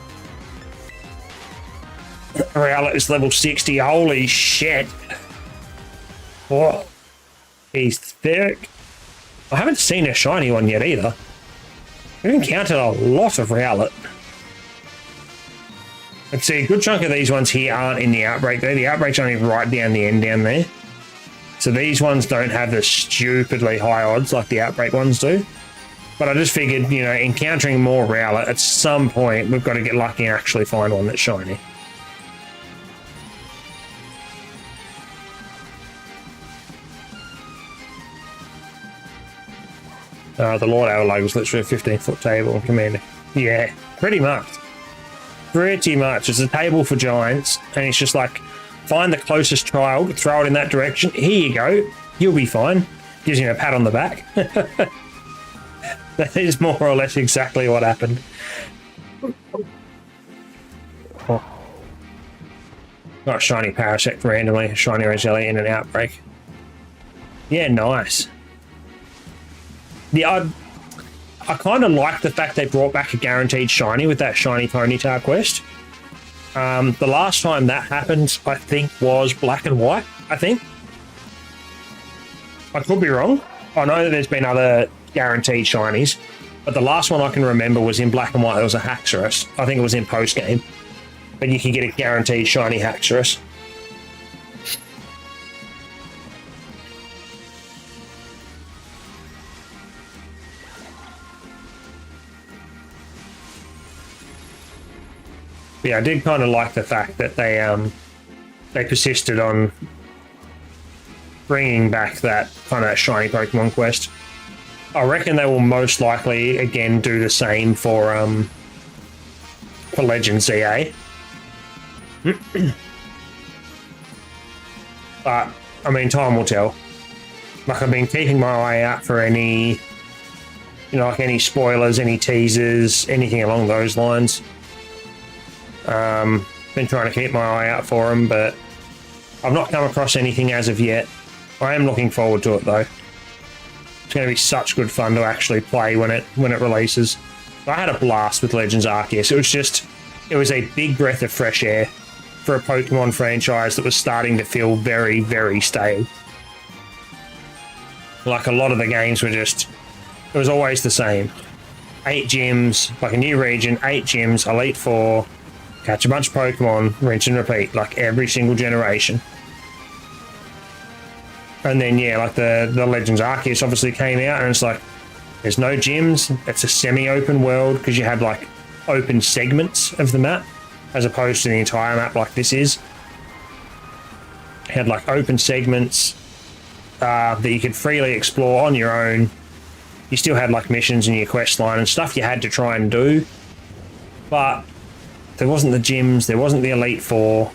Rowlet is level 60. Holy shit. What? He's thick. I haven't seen a shiny one yet either. We've encountered a lot of Rowlet. Let's see, a good chunk of these ones here aren't in the Outbreak though. The Outbreak's only right down the end down there. So these ones don't have the stupidly high odds like the Outbreak ones do. But I just figured, you know, encountering more Rowlet, at some point we've got to get lucky and actually find one that's shiny. The Lord Overlay was literally a 15-foot table in Commander. Yeah, pretty much. Pretty much. It's a table for giants, and it's just like, find the closest child, throw it in that direction. Here you go. You'll be fine. Gives you a pat on the back. That is more or less exactly what happened. Oh. Got a shiny Parasect randomly, a shiny Roselia in an Outbreak. Yeah, nice. Yeah, I kind of like the fact they brought back a guaranteed shiny with that shiny Ponyta quest. The last time that happened, I think, was Black and White, I think. I could be wrong. I know that there's been other guaranteed shinies, but the last one I can remember was in Black and White. There was a Haxorus. I think it was in post-game. But you can get a guaranteed shiny Haxorus. Yeah, I did kind of like the fact that they persisted on bringing back that kind of shiny Pokemon quest. I reckon they will most likely again do the same for Legends ZA. But I mean, time will tell. Like, I've been keeping my eye out for any, you know, like any spoilers, any teasers, anything along those lines. Been trying to keep my eye out for them, but I've not come across anything as of yet. I am looking forward to it though. It's going to be such good fun to actually play when it releases. I had a blast with Legends Arceus. It was a big breath of fresh air for a Pokemon franchise that was starting to feel very, very stale. Like, a lot of the games were just, it was always the same. 8 gyms, like a new region, 8 gyms, Elite Four, catch a bunch of Pokemon, rinse and repeat, like every single generation. And then, yeah, like the Legends Arceus obviously came out, and it's like, there's no gyms, it's a semi-open world, because you had like open segments of the map, as opposed to the entire map like this is. You had like open segments that you could freely explore on your own. You still had like missions in your quest line and stuff you had to try and do, but there wasn't the gyms, there wasn't the Elite Four.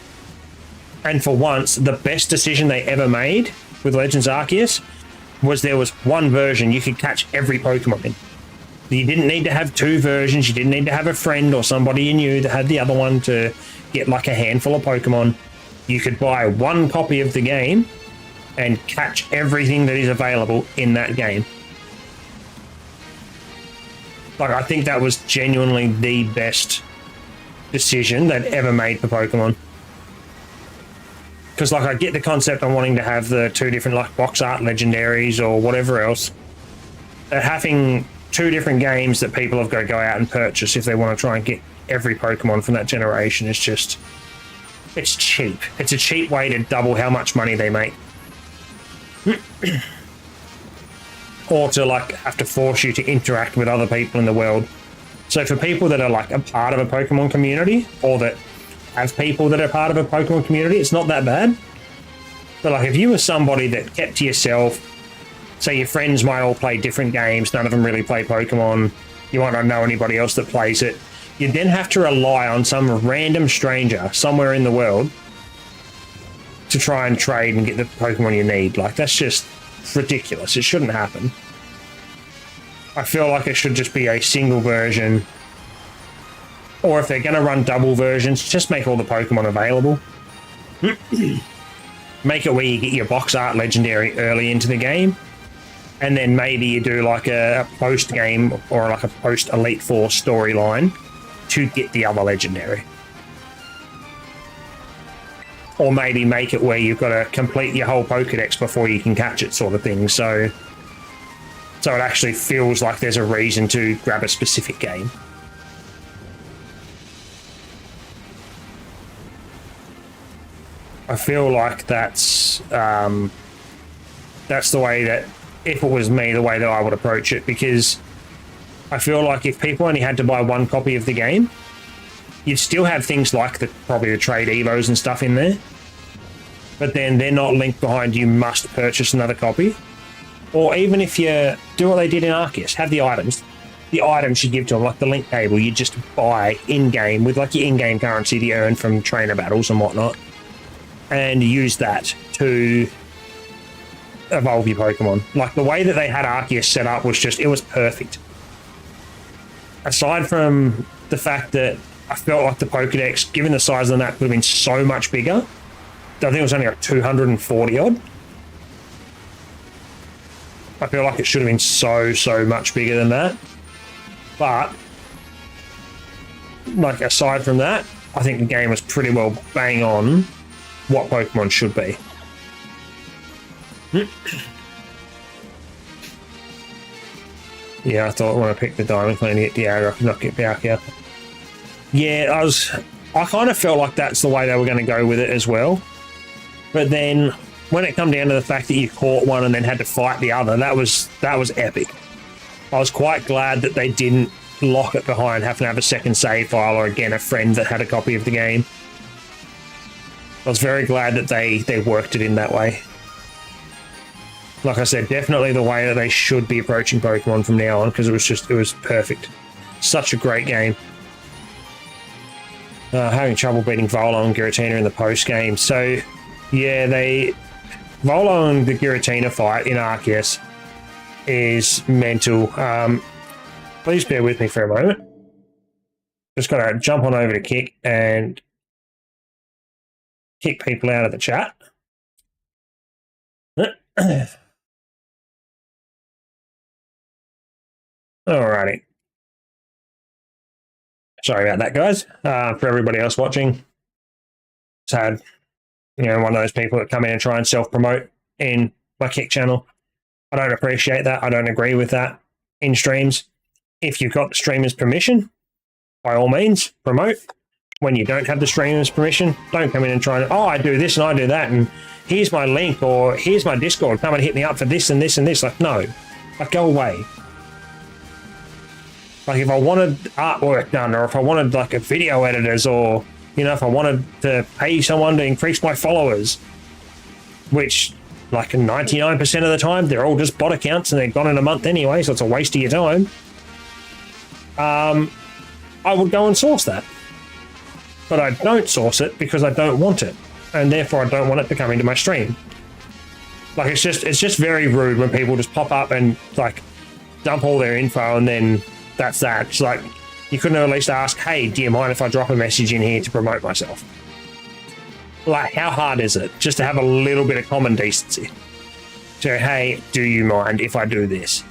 And for once, the best decision they ever made with Legends Arceus was there was one version you could catch every Pokemon in. You didn't need to have 2 versions, you didn't need to have a friend or somebody you knew that had the other one to get like a handful of Pokemon. You could buy 1 copy of the game and catch everything that is available in that game. Like, I think that was genuinely the best decision they'd ever made for Pokemon. Because, like, I get the concept on wanting to have the 2 different, like, box art legendaries or whatever else. But having 2 different games that people have got to go out and purchase if they want to try and get every Pokemon from that generation is just... it's cheap. It's a cheap way to double how much money they make. Or to, like, have to force you to interact with other people in the world. So for people that are, like, a part of a Pokemon community, or that have people that are part of a Pokemon community, it's not that bad. But, like, if you were somebody that kept to yourself, say your friends might all play different games, none of them really play Pokemon, you might not know anybody else that plays it, you then have to rely on some random stranger somewhere in the world to try and trade and get the Pokemon you need. Like, that's just ridiculous. It shouldn't happen. I feel like it should just be a single version, or if they're going to run double versions, just make all the Pokemon available. Make it where you get your box art legendary early into the game, and then maybe you do like a post game or like a post Elite Four storyline to get the other legendary. Or maybe make it where you've got to complete your whole Pokedex before you can catch it, sort of thing. So it actually feels like there's a reason to grab a specific game. I feel like that's the way that, if it was me, the way that I would approach it, because I feel like if people only had to buy one copy of the game, you'd still have things like probably the trade evos and stuff in there, but then they're not linked behind you must purchase another copy. Or even if you do what they did in Arceus, have the items you give to them, like the link cable, you just buy in-game with like your in-game currency that you earn from trainer battles and whatnot, and use that to evolve your Pokemon. Like the way that they had Arceus set up was just, it was perfect. Aside from the fact that I felt like the Pokedex, given the size of the map, could have been so much bigger. I think it was only like 240 odd. I feel like it should have been so much bigger than that. But, like, aside from that, I think the game was pretty well bang on what Pokemon should be. Yeah, I thought when I picked the Diamond Clan to get Dialga, I could not get Palkia. Yeah, I kind of felt like that's the way they were going to go with it as well. But then when it come down to the fact that you caught one and then had to fight the other, that was epic. I was quite glad that they didn't lock it behind having to have a second save file or, again, a friend that had a copy of the game. I was very glad that they worked it in that way. Like I said, definitely the way that they should be approaching Pokemon from now on, because it was perfect. Such a great game. Having trouble beating Volo and Giratina in the post game. So, yeah, Volo and the Giratina fight in Arceus is mental. Please bear with me for a moment. Just got to jump on over to Kick and kick people out of the chat. Alrighty. Sorry about that, guys. For everybody else watching, it's had, one of those people that come in and try and self-promote in my Kick channel. I don't appreciate that. I don't agree with that in streams. If you've got the streamer's permission, by all means, promote. When you don't have the streamer's permission, don't come in and try and, I do this and I do that, and here's my link, or here's my Discord, come and hit me up for this and this and this. Like, no. Like, go away. Like, if I wanted artwork done, or if I wanted, like, a video editors, or, if I wanted to pay someone to increase my followers, which, like, 99% of the time, they're all just bot accounts and they're gone in a month anyway, so it's a waste of your time, I would go and source that. But I don't source it because I don't want it, and therefore I don't want it to come into my stream. Like, it's just very rude when people just pop up and, like, dump all their info and then that's that. It's like, you couldn't at least ask, hey, do you mind if I drop a message in here to promote myself? Like, how hard is it just to have a little bit of common decency? So, hey, do you mind if I do this?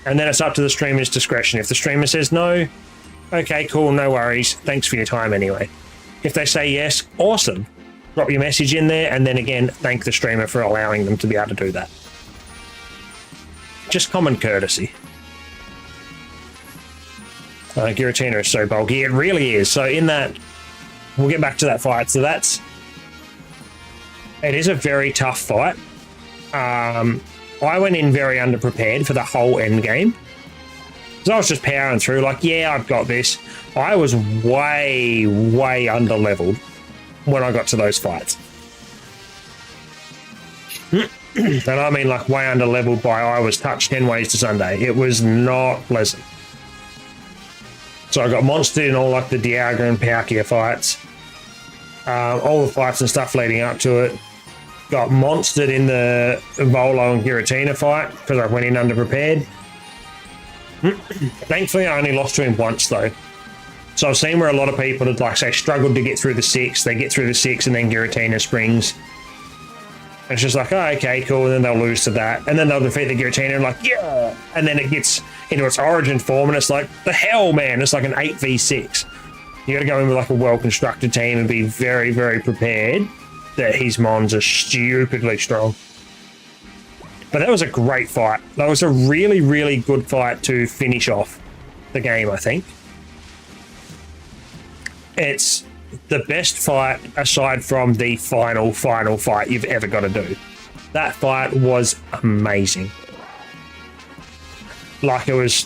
And then it's up to the streamer's discretion. If the streamer says no, okay, cool, no worries. Thanks for your time anyway. If they say yes, awesome. Drop your message in there, and then again, thank the streamer for allowing them to be able to do that. Just common courtesy. Giratina is so bulky. It really is. So in that, we'll get back to that fight. So it is a very tough fight. I went in very underprepared for the whole end game. So I was just powering through like, yeah, I've got this. I was way underleveled when I got to those fights. And I mean like way underleveled by I was touched 10 ways to Sunday. It was not pleasant. So I got monstered in all like the Dialga and Palkia fights. All the fights and stuff leading up to it. Got monstered in the Volo and Giratina fight because I went in underprepared. Thankfully, I only lost to him once though. So I've seen where a lot of people had, like, say, struggled to get through the 6. They get through the 6 and then Giratina springs. And it's just like, oh, okay, cool. And then they'll lose to that. And then they'll defeat the Giratina and like, yeah. And then it gets into its origin form and it's like, the hell, man. It's like an 8v6. You got to go in with like a well-constructed team and be very, very prepared that his mons are stupidly strong. But that was a great fight. That was a really, really good fight to finish off the game, I think. It's the best fight aside from the final fight you've ever got to do. That fight was amazing. Like, it was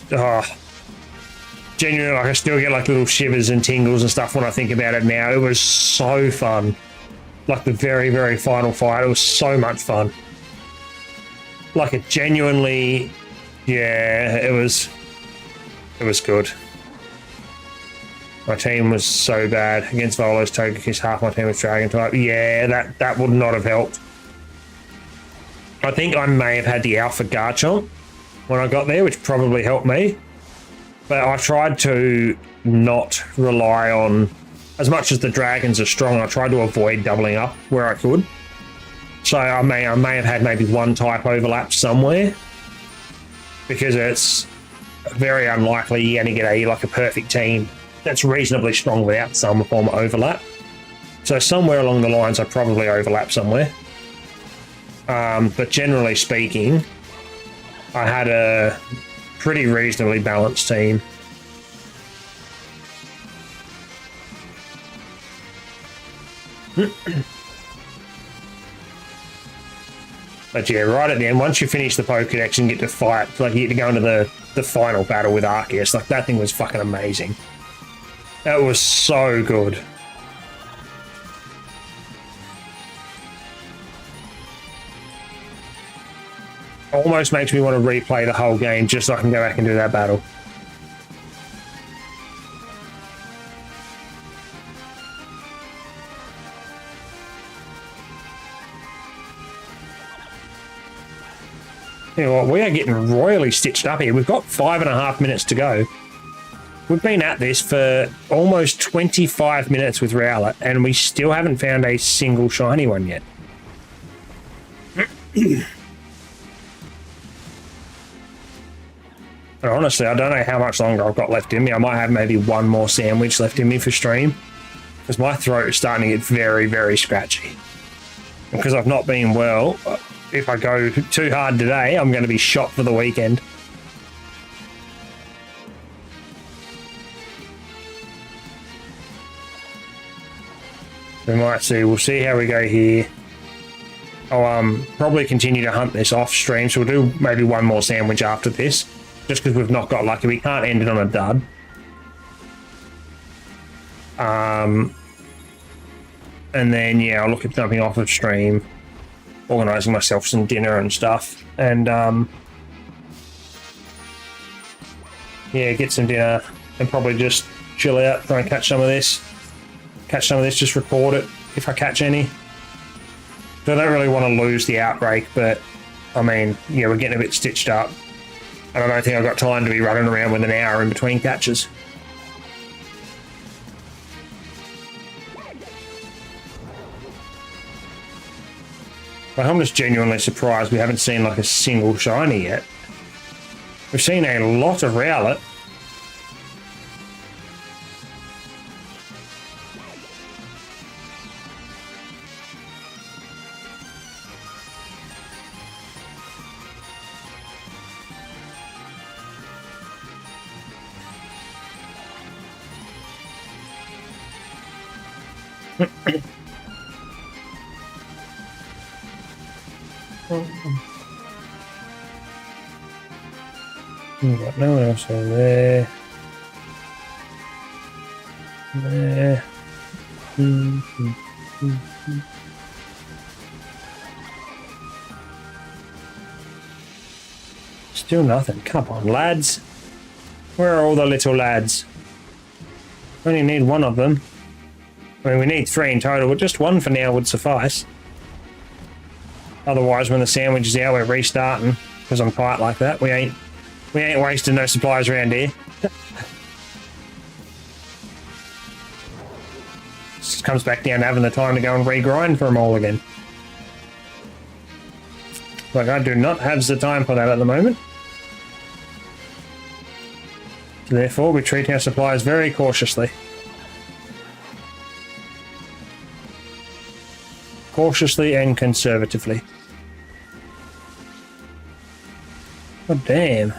genuinely, like, I still get like little shivers and tingles and stuff when I think about it now. It was so fun. Like the very, very final fight, it was so much fun. Like, it genuinely, yeah, it was good. My team was so bad against Volo's Togekiss. Half my team was Dragon type. Yeah, that would not have helped. I think I may have had the Alpha Garchomp when I got there, which probably helped me. But I tried to not rely on, as much as the dragons are strong, I tried to avoid doubling up where I could. So I may have had maybe one type overlap somewhere, because it's very unlikely you're going to get like a perfect team that's reasonably strong without some form of overlap. So somewhere along the lines I probably overlap somewhere. But generally speaking, I had a pretty reasonably balanced team. But yeah, right at the end, once you finish the Pokedex and get to fight, like you get to go into the final battle with Arceus, like that thing was fucking amazing. That was so good. Almost makes me want to replay the whole game just so I can go back and do that battle. You know what, we are getting royally stitched up here. We've got 5.5 minutes to go. We've been at this for almost 25 minutes with Rowlet, and we still haven't found a single shiny one yet. And honestly, I don't know how much longer I've got left in me. I might have maybe one more sandwich left in me for stream, because my throat is starting to get very, very scratchy. And because I've not been well, if I go too hard today, I'm going to be shot for the weekend. We might see. We'll see how we go here. I'll probably continue to hunt this off stream, so we'll do maybe one more sandwich after this, just because we've not got lucky. We can't end it on a dud. And then yeah, I'll look at jumping off of stream, organising myself some dinner and stuff, and yeah, get some dinner and probably just chill out, try and catch some of this. Just record it if I catch any. So I don't really want to lose the outbreak, but I mean, yeah, we're getting a bit stitched up. And I don't think I've got time to be running around with an hour in between catches. But I'm just genuinely surprised we haven't seen like a single shiny yet. We've seen a lot of Rowlet. Got no one else over there. There. Still nothing. Come on, lads. Where are all the little lads? We only need one of them. I mean, we need 3 in total, but just one for now would suffice. Otherwise, when the sandwich is out, we're restarting, because I'm tight like that. We ain't wasting no supplies around here. Just comes back down to having the time to go and regrind for them all again. Like, I do not have the time for that at the moment. So therefore, we treat our supplies very cautiously. Cautiously and conservatively. God damn.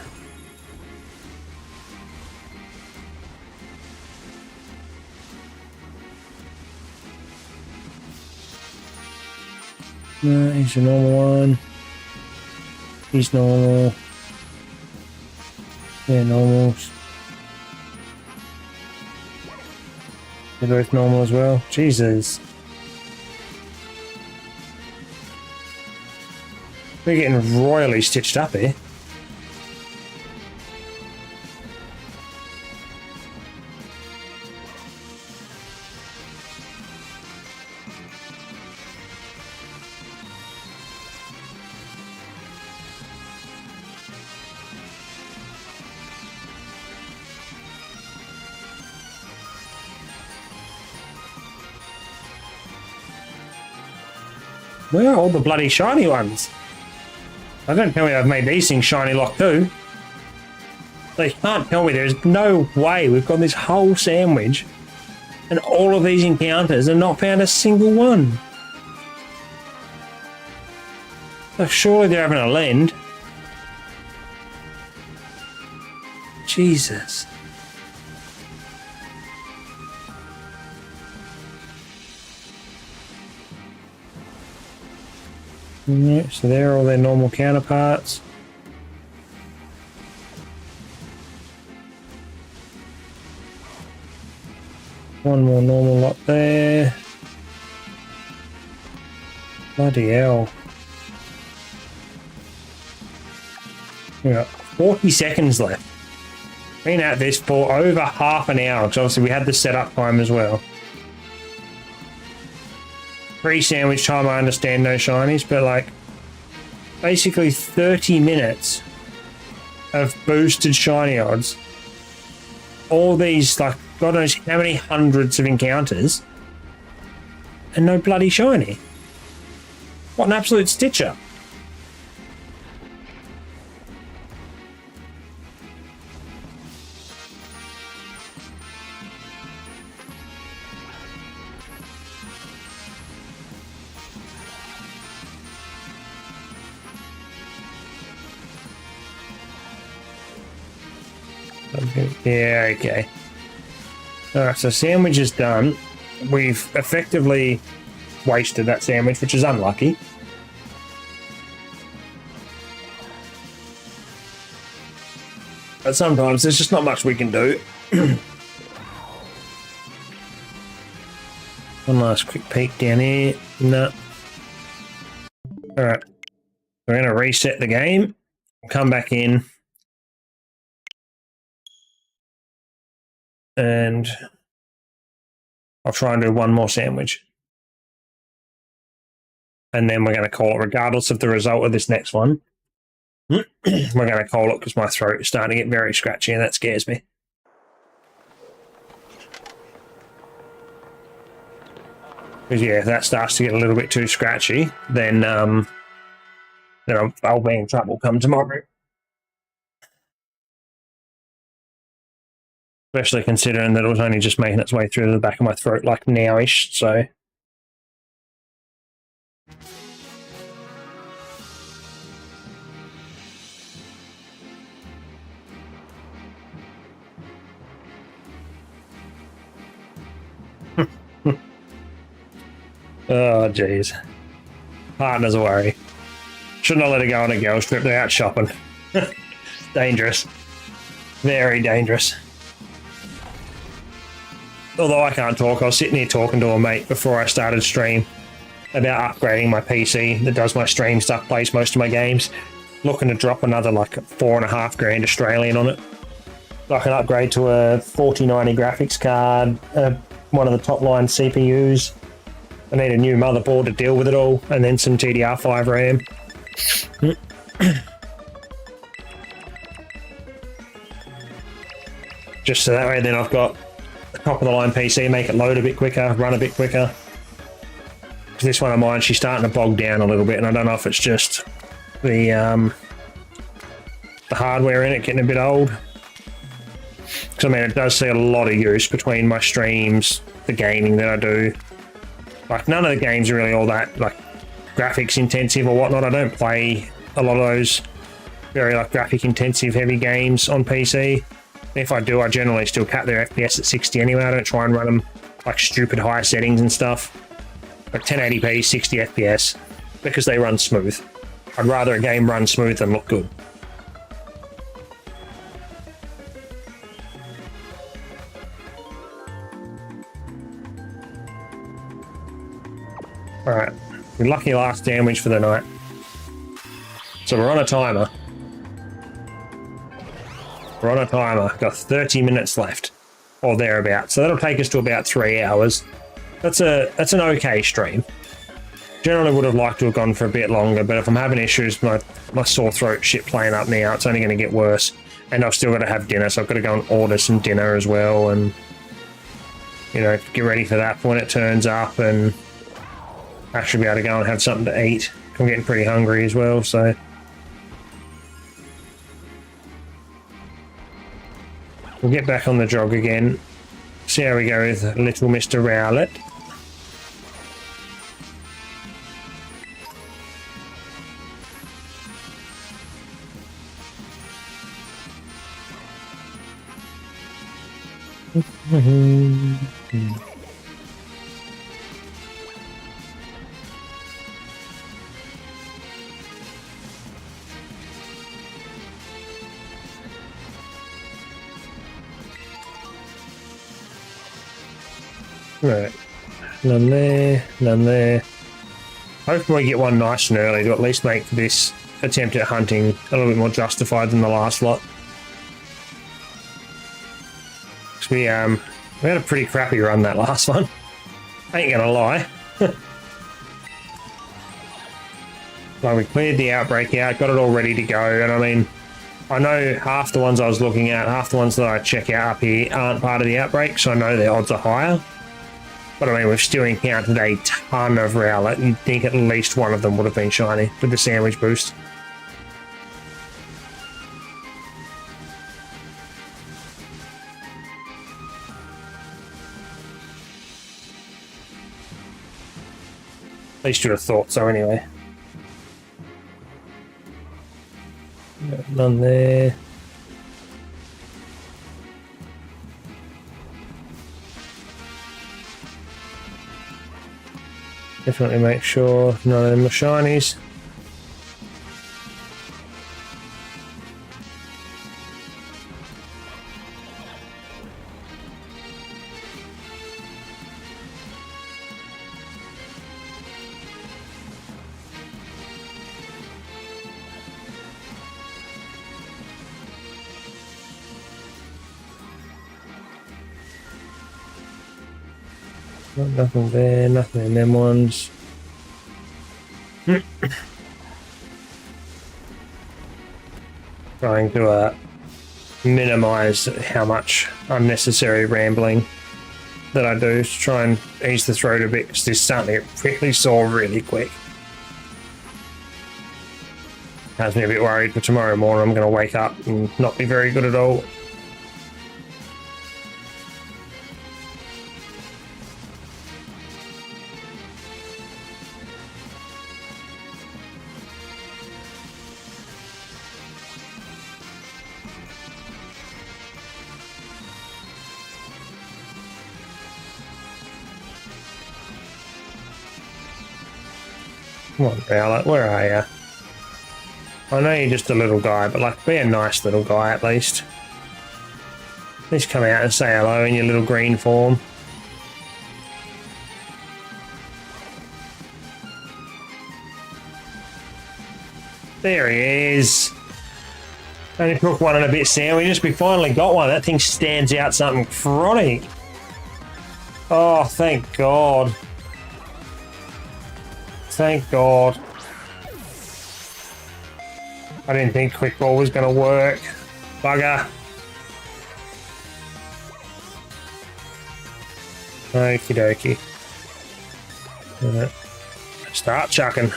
No, he's a normal one. He's normal. Yeah, normals. They're both normal as well. Jesus. We're getting royally stitched up here. Where are all the bloody shiny ones? I don't tell me I've made these things shiny lock too. They can't tell me there's no way we've got this whole sandwich and all of these encounters and not found a single one. So surely they're having a lend. Jesus. Yeah, so they're all their normal counterparts. One more normal lot there. Bloody hell. We got 40 seconds left. Been at this for over half an hour, because obviously we had the setup time as well. Pre-sandwich time, I understand no shinies, but like basically 30 minutes of boosted shiny odds. All these, like, God knows how many hundreds of encounters and no bloody shiny. What an absolute stitcher. Yeah, okay. Alright, so sandwich is done. We've effectively wasted that sandwich, which is unlucky. But sometimes there's just not much we can do. One last quick peek down here. No. Alright. We're going to reset the game. Come back in. And I'll try and do one more sandwich. And then we're going to call it, regardless of the result of this next one. We're going to call it because my throat is starting to get very scratchy and that scares me. Because yeah, if that starts to get a little bit too scratchy, then I'll be in trouble come tomorrow. Especially considering that it was only just making its way through the back of my throat like now-ish, so... Oh, jeez. Partner's a worry. Shouldn't have let her go on a girls' trip. They're out shopping. Dangerous. Very dangerous. Although I can't talk, I was sitting here talking to a mate before I started stream about upgrading my PC that does my stream stuff, plays most of my games. Looking to drop another like $4.5 grand Australian on it. So I can upgrade to a 4090 graphics card, one of the top line CPUs. I need a new motherboard to deal with it all, and then some TDR5 RAM. Just so that way then I've got a top of the line PC, make it load a bit quicker, run a bit quicker. This one of mine, she's starting to bog down a little bit, and I don't know if it's just the hardware in it getting a bit old. Because I mean, it does see a lot of use between my streams, the gaming that I do. Like, none of the games are really all that like graphics intensive or whatnot. I don't play a lot of those very like graphic intensive heavy games on PC. If I do, I generally still cap their FPS at 60 anyway. I don't try and run them like stupid high settings and stuff. Like 1080p, 60 FPS, because they run smooth. I'd rather a game run smooth than look good. Alright, lucky last sandwich for the night. So we're on a timer. We're on a timer. Got 30 minutes left, or thereabouts. So that'll take us to about 3 hours. That's an okay stream. Generally would have liked to have gone for a bit longer, but if I'm having issues, my sore throat shit playing up now, it's only going to get worse. And I've still got to have dinner, so I've got to go and order some dinner as well, and you know, get ready for that for when it turns up, and I should be able to go and have something to eat. I'm getting pretty hungry as well, so. We'll get back on the jog again. See how we go with little Mr. Rowlet. Right, none there, none there. Hopefully we get one nice and early to at least make this attempt at hunting a little bit more justified than the last lot. We had a pretty crappy run that last one. I ain't gonna lie. Like, we cleared the outbreak out, got it all ready to go, and I mean, I know half the ones I was looking at, half the ones that I check out up here aren't part of the outbreak, so I know their odds are higher. But I mean, we've still encountered a ton of Rowlet. You'd think at least one of them would have been shiny with the sandwich boost. At least you'd have thought so anyway. None there. Definitely make sure none of them are shinies. Nothing there, nothing in them ones. Trying to minimize how much unnecessary rambling that I do to try and ease the throat a bit, because this is starting to get really sore really quick. Has me a bit worried for tomorrow morning. I'm going to wake up and not be very good at all. Come on, Rowlet, where are you? I know you're just a little guy, but like, be a nice little guy at least. At least come out and say hello in your little green form. There he is. Only took one and a bit, Sam. We finally got one. That thing stands out something chronic. Oh, thank God. Thank God. I didn't think quick ball was going to work. Bugger. Okie dokie. Start chucking.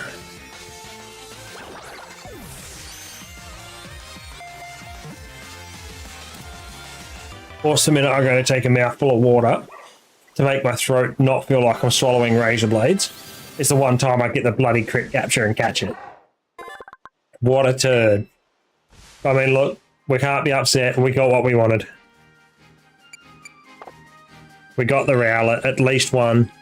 Force the minute I'm going to take a mouthful of water to make my throat not feel like I'm swallowing razor blades. It's the one time I get the bloody crit capture and catch it. What a turd. I mean, look, we can't be upset. We got what we wanted. We got the Rowlet, at least one.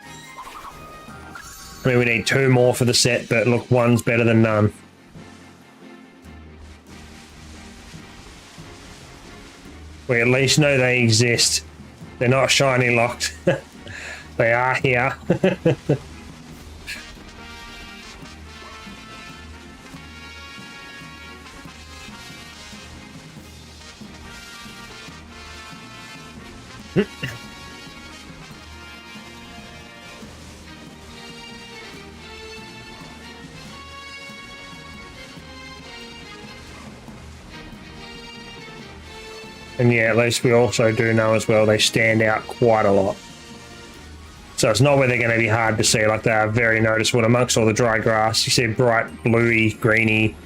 I mean, we need 2 more for the set, but look, one's better than none. We at least know they exist. They're not shiny locked. They are here. And yeah, at least we also do know as well they stand out quite a lot. So it's not where they're going to be hard to see, like they are very noticeable amongst all the dry grass. You see bright bluey, greeny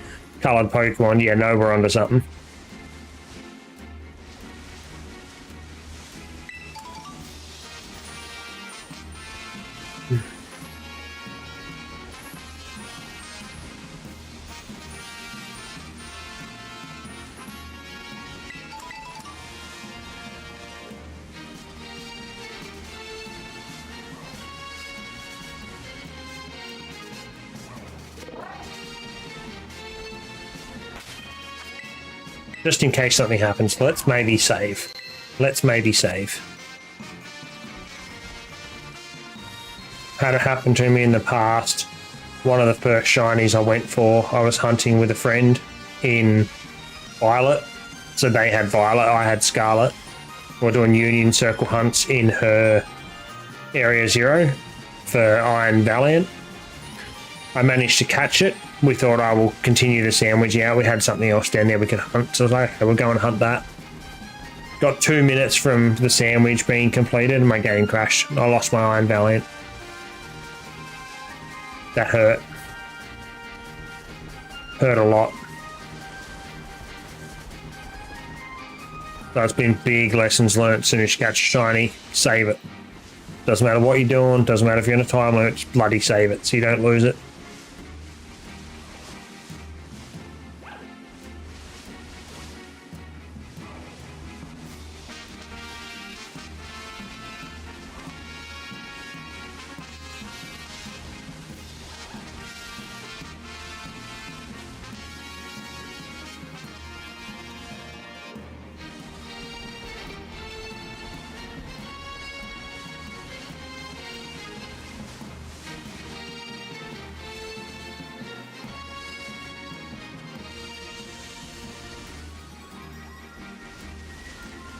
coloured Pokemon, yeah, no, we're onto something. Just in case something happens, let's maybe save. Let's maybe save. Had it happen to me in the past. One of the first shinies I went for, I was hunting with a friend in Violet. So they had Violet, I had Scarlet. We're doing Union Circle hunts in her Area 0 for Iron Valiant. I managed to catch it. We thought I will continue the sandwich out. We had something else down there we could hunt. So I was like, okay, we'll go and hunt that. Got 2 minutes from the sandwich being completed and my game crashed. I lost my Iron Valiant. That hurt. Hurt a lot. So it's been big lessons learned. As soon as you catch a shiny, save it. Doesn't matter what you're doing. Doesn't matter if you're in a time limit. Just bloody save it so you don't lose it.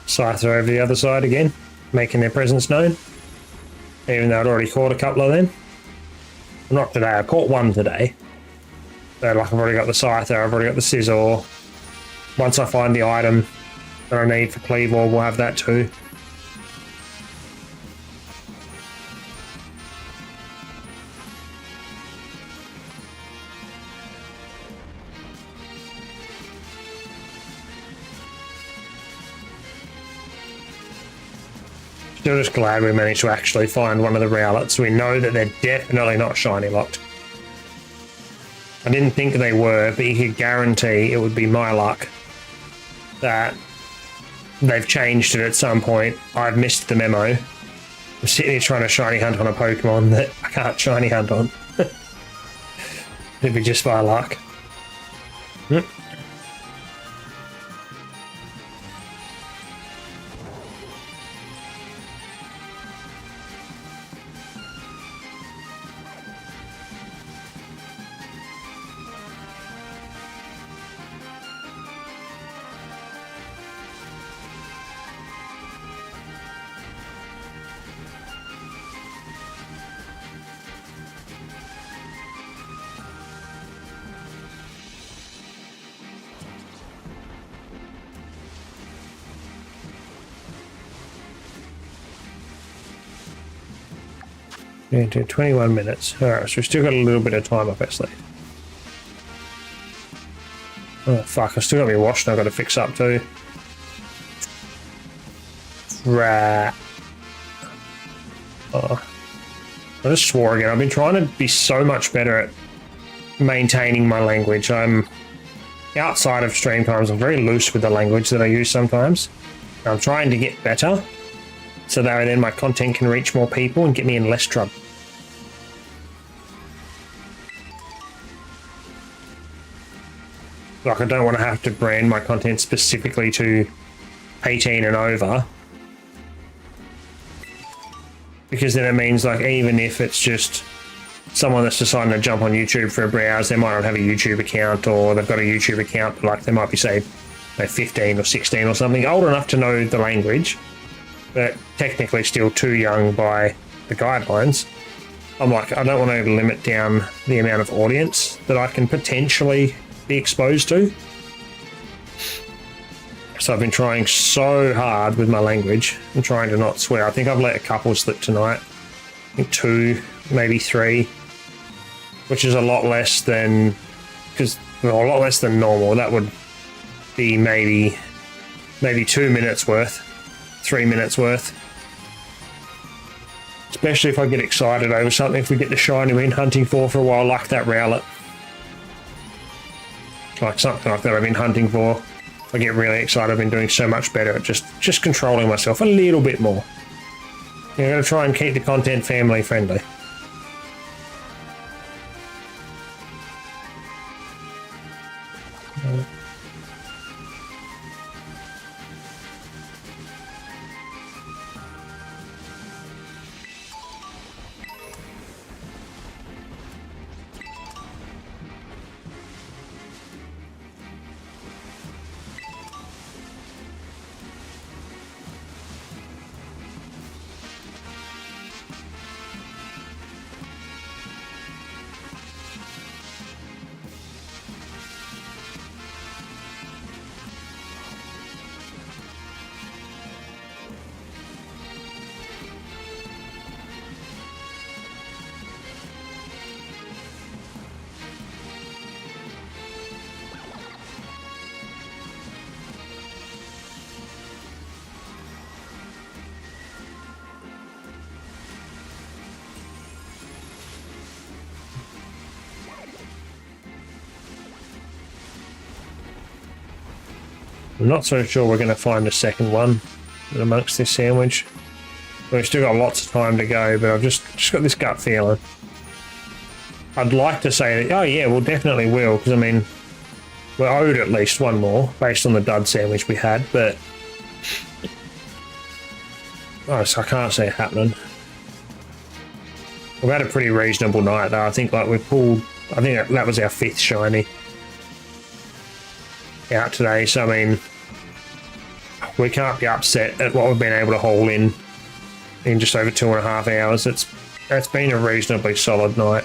Scyther over the other side again, making their presence known. Even though I'd already caught a couple of them. Not today, I caught one today. So like I've already got the Scyther, I've already got the Scizor. Once I find the item that I need for Cleavor, we'll have that too. Still just glad we managed to actually find one of the Rowlets. We know that they're definitely not shiny locked. I didn't think they were, but you could guarantee it would be my luck that they've changed it at some point. I've missed the memo. I'm sitting here trying to shiny hunt on a Pokemon that I can't shiny hunt on. It'd be just my luck. Into 21 minutes. Alright, so we've still got a little bit of time up our sleeve. Oh fuck, I've still got me washed and I've got to fix up too. Rat. Oh. I just swore again. I've been trying to be so much better at maintaining my language. I'm outside of stream times. I'm very loose with the language that I use sometimes. I'm trying to get better so that then my content can reach more people and get me in less trouble. Like, I don't want to have to brand my content specifically to 18 and over, because then it means, like, even if it's just someone that's deciding to jump on YouTube for a browse, they might not have a YouTube account, or they've got a YouTube account, but like they might be, say, 15 or 16 or something, old enough to know the language, but technically still too young by the guidelines. I'm like, I don't want to limit down the amount of audience that I can potentially be exposed to. So I've been trying so hard with my language and trying to not swear. I think I've let a couple slip tonight. I think 2, maybe 3, which is a lot less than, a lot less than normal. That would be maybe 2 minutes worth, 3 minutes worth. Especially if I get excited over something, if we get the shiny we've been hunting for a while, like that Rowlet. Like something like that I've been hunting for. I get really excited. I've been doing so much better at just controlling myself a little bit more. I'm going to try and keep the content family friendly. I'm not so sure we're going to find a second one amongst this sandwich. We've still got lots of time to go, but I've just got this gut feeling. I'd like to say that, oh yeah, we'll definitely will, because I mean, we're owed at least one more based on the dud sandwich we had, but so I can't see it happening. We've had a pretty reasonable night though. I think like we pulled, I think that was our 5th shiny out today, so I mean, we can't be upset at what we've been able to haul in just over 2.5 hours. It's been a reasonably solid night.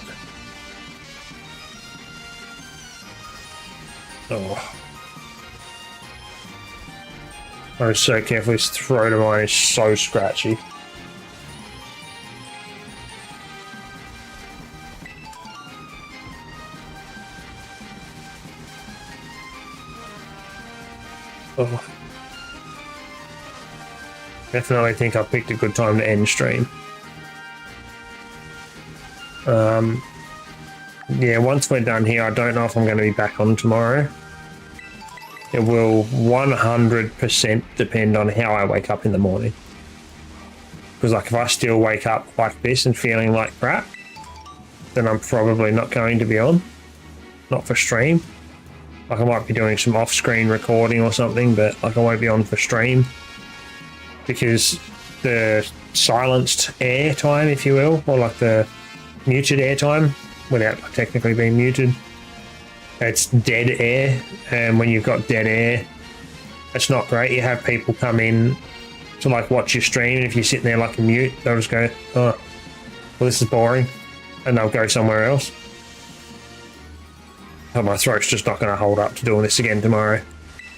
Oh, I was so careful. His throat of mine is so scratchy. Oh. Definitely think I picked a good time to end stream. Yeah, once we're done here, I don't know if I'm going to be back on tomorrow. It will 100% depend on how I wake up in the morning. Because like if I still wake up like this and feeling like crap, then I'm probably not going to be on. Not for stream. Like I might be doing some off-screen recording or something, but like I won't be on for stream. Because the silenced air time, if you will, or like the muted air time, without technically being muted, it's dead air, and when you've got dead air, it's not great. You have people come in to like watch your stream, and if you're sitting there like a mute, they'll just go, oh, well this is boring, and they'll go somewhere else. Oh, my throat's just not going to hold up to doing this again tomorrow.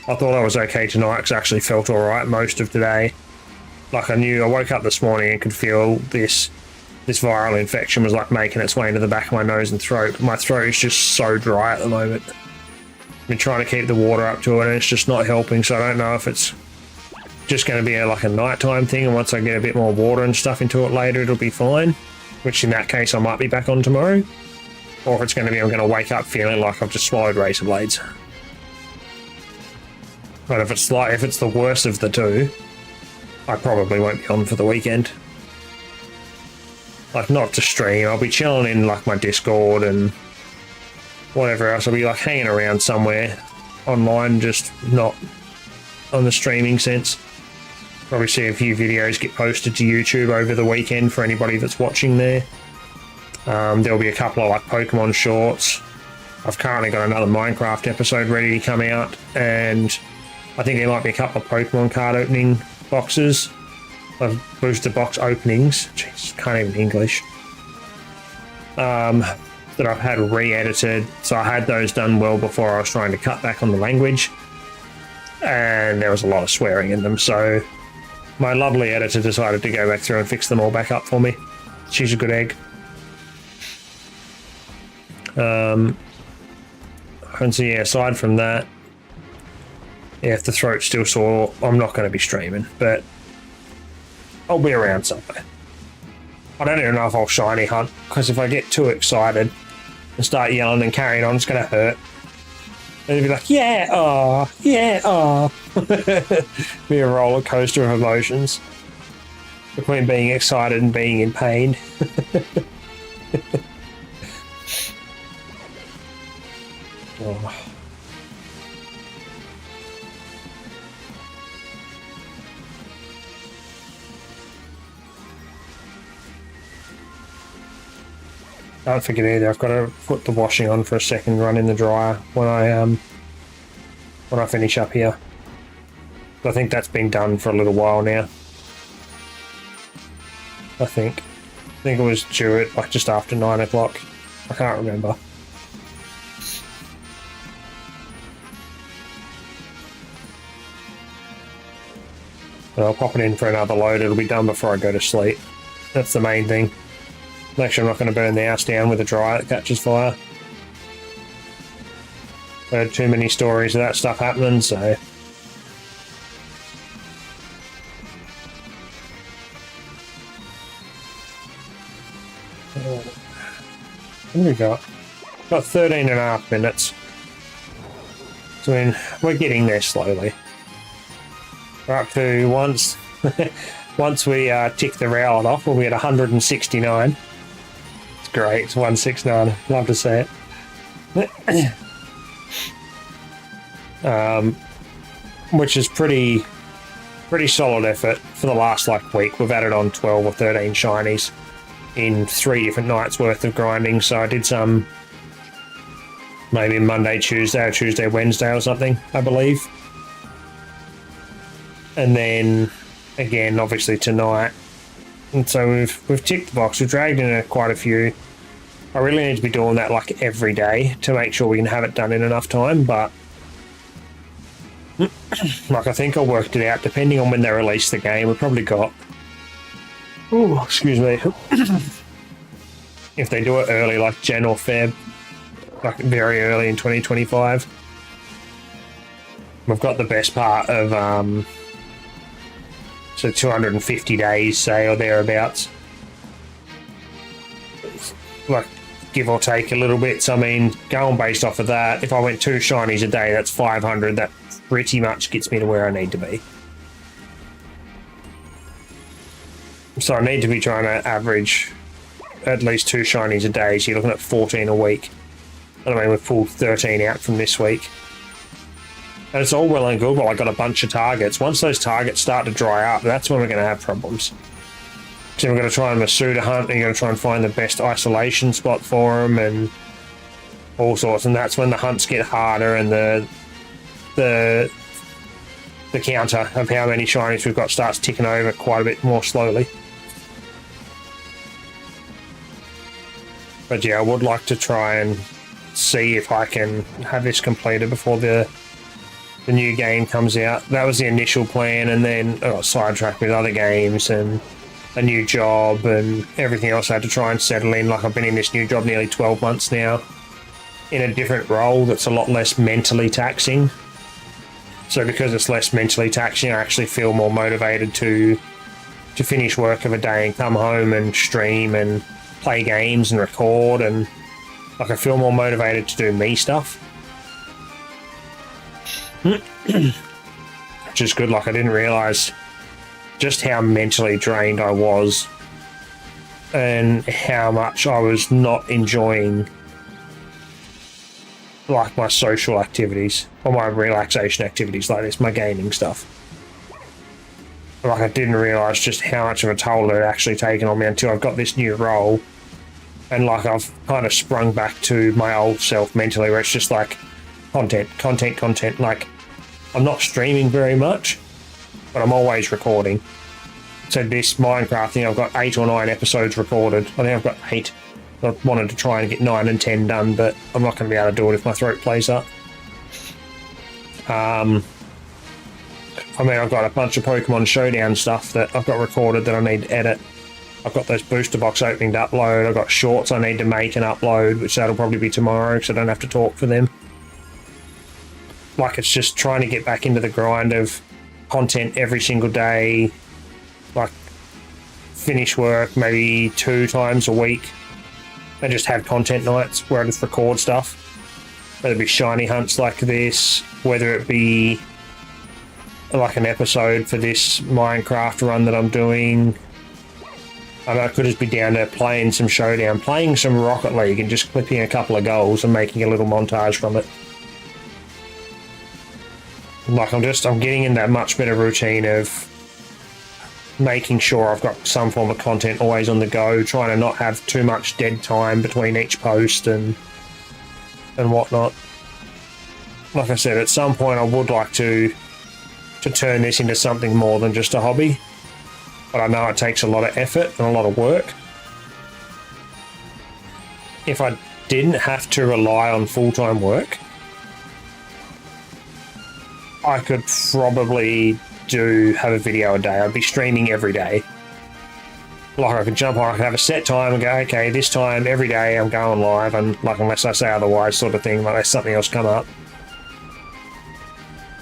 I thought I was okay tonight because I actually felt alright most of today. Like I woke up this morning and could feel this viral infection was like making its way into the back of my nose and throat. My throat is just so dry at the moment. I've been trying to keep the water up to it and it's just not helping, so I don't know if it's just going to be like a nighttime thing, and once I get a bit more water and stuff into it later, it'll be fine. Which in that case, I might be back on tomorrow. Or if it's going to be, I'm going to wake up feeling like I've just swallowed razor blades. But if it's the worst of the two, I probably won't be on for the weekend. Like, not to stream, I'll be chilling in like my Discord and whatever else. I'll be like hanging around somewhere online, just not on the streaming sense. Probably see a few videos get posted to YouTube over the weekend for anybody that's watching there. There'll be a couple of like Pokemon shorts. I've currently got another Minecraft episode ready to come out, and I think there might be a couple of Pokemon card opening boxes. Booster box openings. Jeez, can't even English. That I've had re-edited. So I had those done well before I was trying to cut back on the language. And there was a lot of swearing in them, so my lovely editor decided to go back through and fix them all back up for me. She's a good egg. And so yeah, aside from that, yeah, if the throat's still sore, I'm not going to be streaming, but I'll be around somewhere. I don't even know if I'll shiny hunt, because if I get too excited and start yelling and carrying on, it's going to hurt. And it'll be like, yeah, oh, yeah, oh. Be a roller coaster of emotions between being excited and being in pain. Oh. Don't forget either, I've got to put the washing on for a second, run in the dryer when I finish up here. I think that's been done for a little while now. I think it was due at like just after 9 o'clock. I can't remember. But I'll pop it in for another load, it'll be done before I go to sleep. That's the main thing. Make sure I'm not going to burn the house down with a dryer that catches fire. I heard too many stories of that stuff happening, so... What have we got? Got 13 and a half minutes. So I mean, we're getting there slowly. We're up to once we tick the rowlet off, we'll be at 169. It's great, it's 169. Love to see it. Which is pretty solid effort for the last like week. We've added on 12 or 13 shinies in 3 different nights worth of grinding. So I did some maybe Monday, Tuesday, or Tuesday, Wednesday or something, I believe. And then again, obviously tonight. And so we've ticked the box. We've dragged in quite a few. I really need to be doing that like every day to make sure we can have it done in enough time. But like I think I worked it out. Depending on when they release the game, we've probably got. Oh, excuse me. If they do it early, like Jan or Feb, like very early in 2025, we've got the best part of so 250 days, say, or thereabouts. Like, give or take a little bit. So, I mean, going based off of that, if I went 2 shinies a day, that's 500. That pretty much gets me to where I need to be. So I need to be trying to average at least 2 shinies a day. So you're looking at 14 a week. I mean, we've pulled 13 out from this week. And it's all well and good, but I got a bunch of targets. Once those targets start to dry up, that's when we're going to have problems. So we're going to try and Masuda hunt, and you're going to try and find the best isolation spot for them, and all sorts. And that's when the hunts get harder, and the counter of how many shinies we've got starts ticking over quite a bit more slowly. But yeah, I would like to try and see if I can have this completed before the new game comes out. That was the initial plan, and then I got sidetracked with other games and a new job and everything else I had to try and settle in. Like, I've been in this new job nearly 12 months now in a different role that's a lot less mentally taxing. So because it's less mentally taxing, I actually feel more motivated to finish work of a day and come home and stream and play games and record, and like I feel more motivated to do me stuff. Which is good. Like I didn't realise just how mentally drained I was and how much I was not enjoying like my social activities or my relaxation activities like this, my gaming stuff. Like I didn't realise just how much of a toll it had actually taken on me until I've got this new role, and like I've kind of sprung back to my old self mentally, where it's just like content. Like I'm not streaming very much, but I'm always recording. So this Minecraft thing, I've got 8 or 9 episodes recorded. I think I've got 8. I wanted to try and get 9 and 10 done, but I'm not going to be able to do it if my throat plays up. I mean, I've got a bunch of Pokemon Showdown stuff that I've got recorded that I need to edit. I've got those booster box opening to upload. I've got shorts I need to make and upload, which that'll probably be tomorrow, so I don't have to talk for them. Like, it's just trying to get back into the grind of content every single day. Like, finish work maybe 2 times a week and just have content nights where I just record stuff. Whether it be shiny hunts like this, whether it be like an episode for this Minecraft run that I'm doing. I know it could just be down to playing some Showdown, playing some Rocket League and just clipping a couple of goals and making a little montage from it. Like I'm getting in that much better routine of making sure I've got some form of content always on the go, trying to not have too much dead time between each post and whatnot. Like I said, at some point I would like to turn this into something more than just a hobby, but I know it takes a lot of effort and a lot of work. If I didn't have to rely on full-time work, I could probably have a video a day. I'd be streaming every day. Like I could jump on, I could have a set time and go, okay, this time every day I'm going live, and like unless I say otherwise sort of thing, like there's something else come up.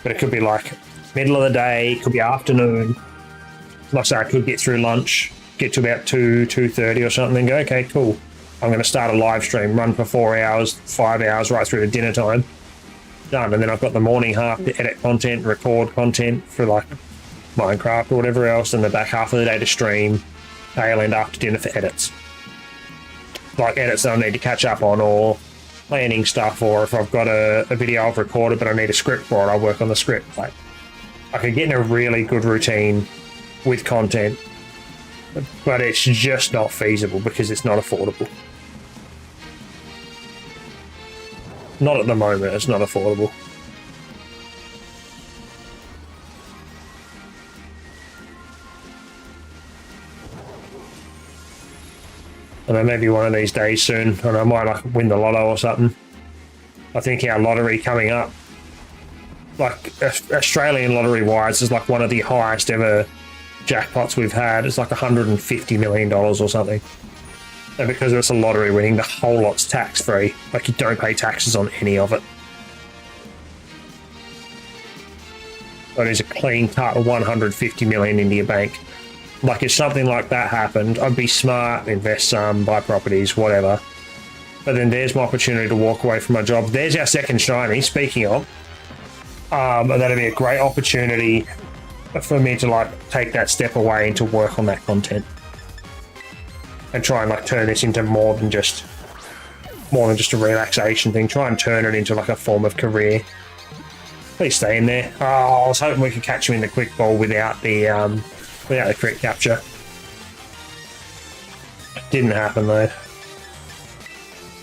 But it could be like middle of the day, it could be afternoon. Like I say, I could get through lunch, get to about 2:30 or something, and go, okay, cool. I'm going to start a live stream, run for 4 hours, 5 hours, right through to dinner time. Done. And then I've got the morning half to edit content, record content for like Minecraft or whatever else, and the back half of the day to stream, tail end after dinner for edits. Like edits that I need to catch up on, or planning stuff, or if I've got a video I've recorded but I need a script for it, I'll work on the script. Like I could get in a really good routine with content, but it's just not feasible because it's not affordable. Not at the moment, it's not affordable. And then maybe one of these days soon, and I might like win the lotto or something. I think our lottery coming up, like Australian lottery wise, is like one of the highest ever jackpots we've had. It's like $150 million or something. And because it's a lottery winning, the whole lot's tax free. Like you don't pay taxes on any of it. So it is a clean cut of $150 million into your bank. Like if something like that happened, I'd be smart, invest some, buy properties, whatever. But then there's my opportunity to walk away from my job. There's our second shiny, speaking of. That'd be a great opportunity for me to like take that step away and to work on that content. And try and like turn this into more than just a relaxation thing. Try and turn it into like a form of career. Please stay in there. Oh, I was hoping we could catch you in the quick ball without the crit capture. Didn't happen though.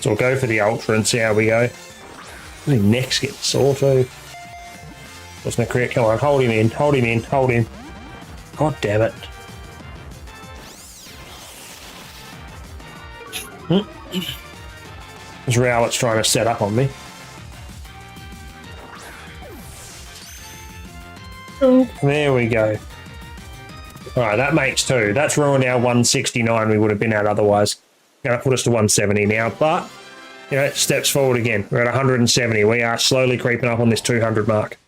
So we'll go for the ultra and see how we go. My neck's getting sore too. What's my crit? Come on, hold him in, hold him in, hold him. God damn it. This Rowlet's trying to set up on me. There we go. Alright, that makes 2. That's ruined our 169 we would have been at otherwise. Going to put us to 170 now, but, you know, steps forward again. We're at 170. We are slowly creeping up on this 200 mark.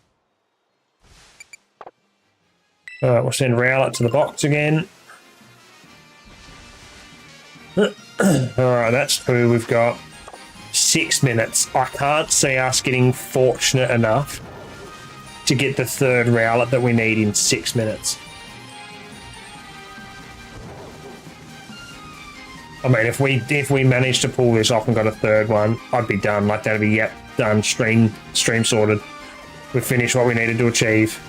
Alright, we'll send Rowlet to the box again. Alright, that's 2. We've got 6 minutes. I can't see us getting fortunate enough to get the 3rd Rowlet that we need in 6 minutes. I mean, if we manage to pull this off and got a 3rd one, I'd be done. Like, that'd be, yep, done. Stream sorted. We've finished what we needed to achieve.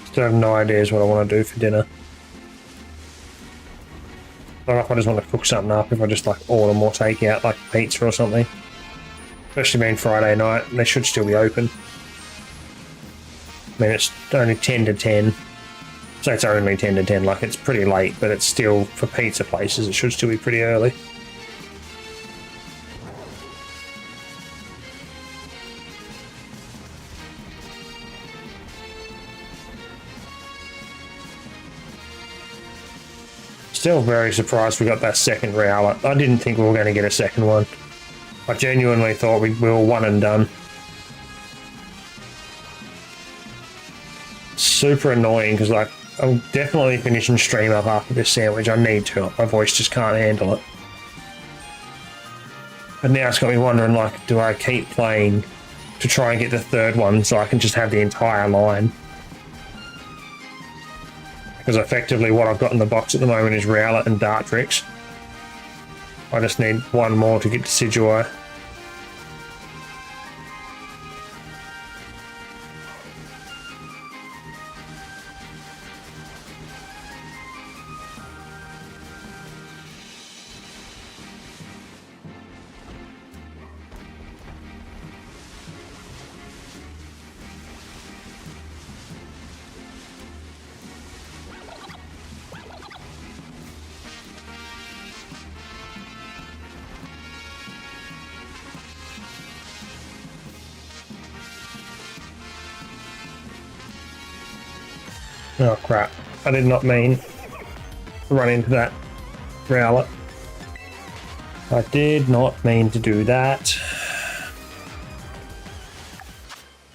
Still have no ideas what I want to do for dinner. I don't know if I just want to cook something up, if I just like order more takeout, like pizza or something. Especially being Friday night, they should still be open. I mean, it's only 10 to 10. So it's only 10 to 10, like it's pretty late, but it's still, for pizza places, it should still be pretty early. Still very surprised we got that 2nd Rowlet. I didn't think we were going to get a 2nd one. I genuinely thought we were one and done. Super annoying, because like, I'm definitely finishing stream up after this sandwich. I need to. My voice just can't handle it. But now it's got me wondering, like, do I keep playing to try and get the 3rd one so I can just have the entire line? Because effectively what I've got in the box at the moment is Rowlet and Dartrix. I just need one more to get to Decidueye. Oh crap, I did not mean to run into that Rowlet. I did not mean to do that.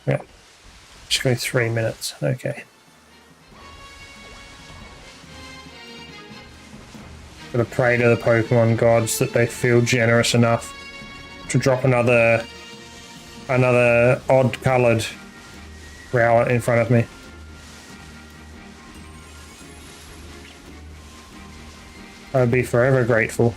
Yep, just go 3 minutes, okay. Gotta pray to the Pokemon gods that they feel generous enough to drop another odd-coloured Rowlet in front of me. I'd be forever grateful.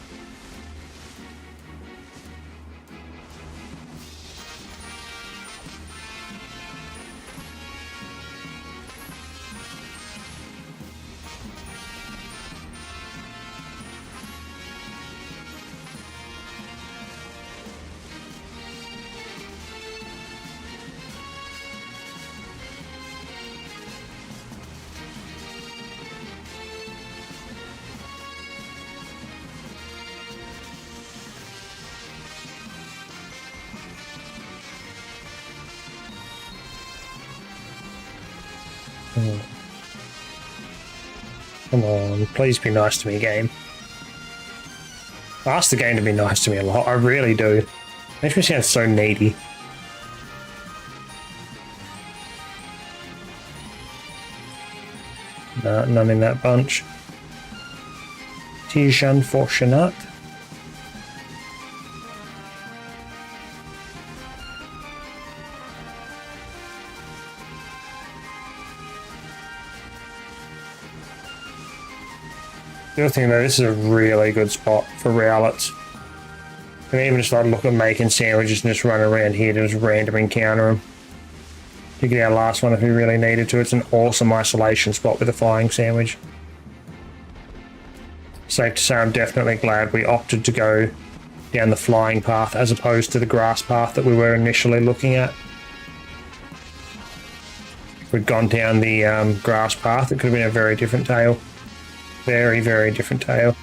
Come on, please be nice to me, game. I ask the game to be nice to me a lot, I really do. Makes me sound so needy. No, none in that bunch. Tis unfortunate. The other thing though, this is a really good spot for Rowlets. And even just like look at making sandwiches and just run around here to just random encounter them. To get our last one if we really needed to. It's an awesome isolation spot with a flying sandwich. Safe to say I'm definitely glad we opted to go down the flying path as opposed to the grass path that we were initially looking at. If we'd gone down the grass path, it could have been a very different tale. Very, very different tale.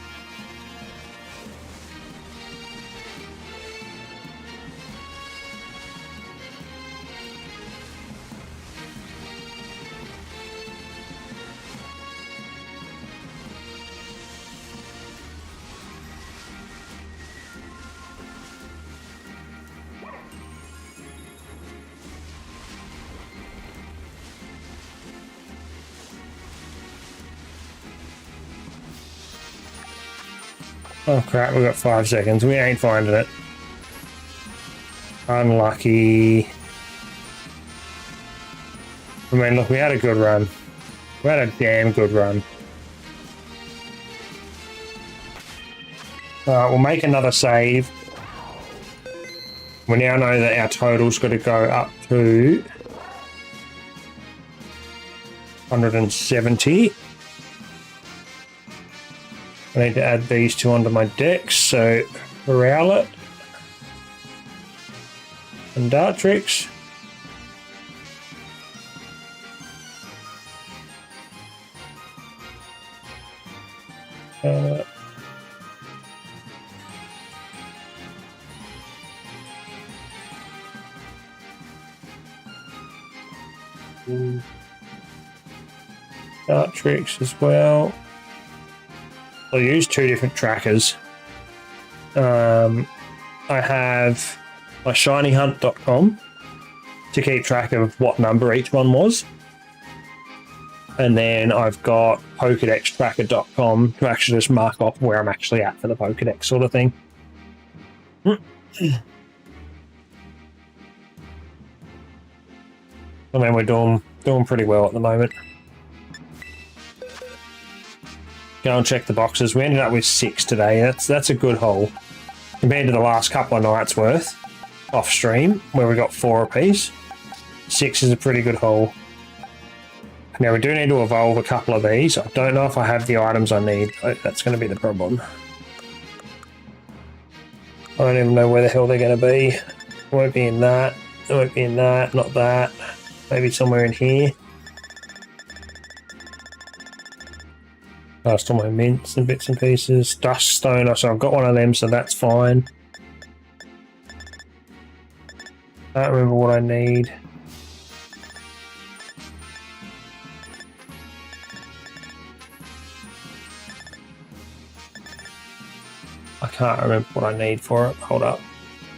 Oh crap, we've got 5 seconds. We ain't finding it. Unlucky. I mean, look, we had a good run. We had a damn good run. Alright, we'll make another save. We now know that our total's got to go up to 170. I need to add these two onto my dex, so Rowlet and Dartrix. Dartrix as well. I'll use 2 different trackers. I have my shinyhunt.com to keep track of what number each one was. And then I've got pokedextracker.com to actually just mark off where I'm actually at for the Pokedex sort of thing. I mean, we're doing pretty well at the moment. Go and check the boxes. We ended up with 6 today. That's a good haul. Compared to the last couple of nights worth off stream, where we got 4 apiece. 6 is a pretty good haul. Now we do need to evolve a couple of these. I don't know if I have the items I need. That's going to be the problem. I don't even know where the hell they're going to be. It won't be in that. It won't be in that. Not that. Maybe somewhere in here. Last all my mints and bits and pieces. Dust stone, so I've got one of them, so that's fine. Can't remember what I need. I can't remember what I need for it. Hold up.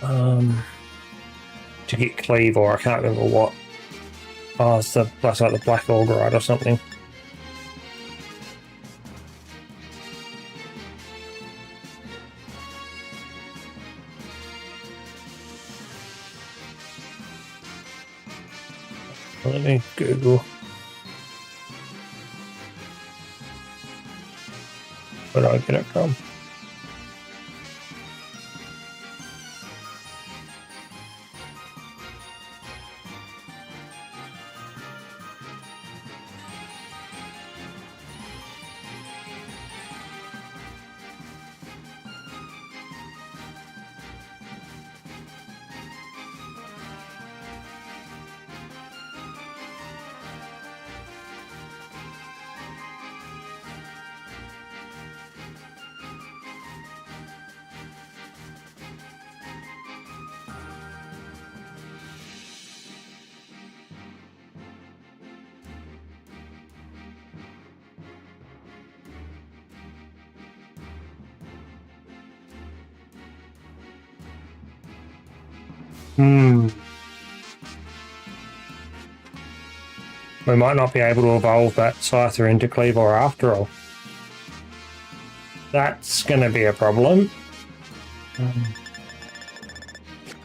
To get cleave, or I can't remember what. Oh, that's like the black augerite or something. Let me Google. Where did I get it from? We might not be able to evolve that Scyther into Cleavor after all. That's going to be a problem.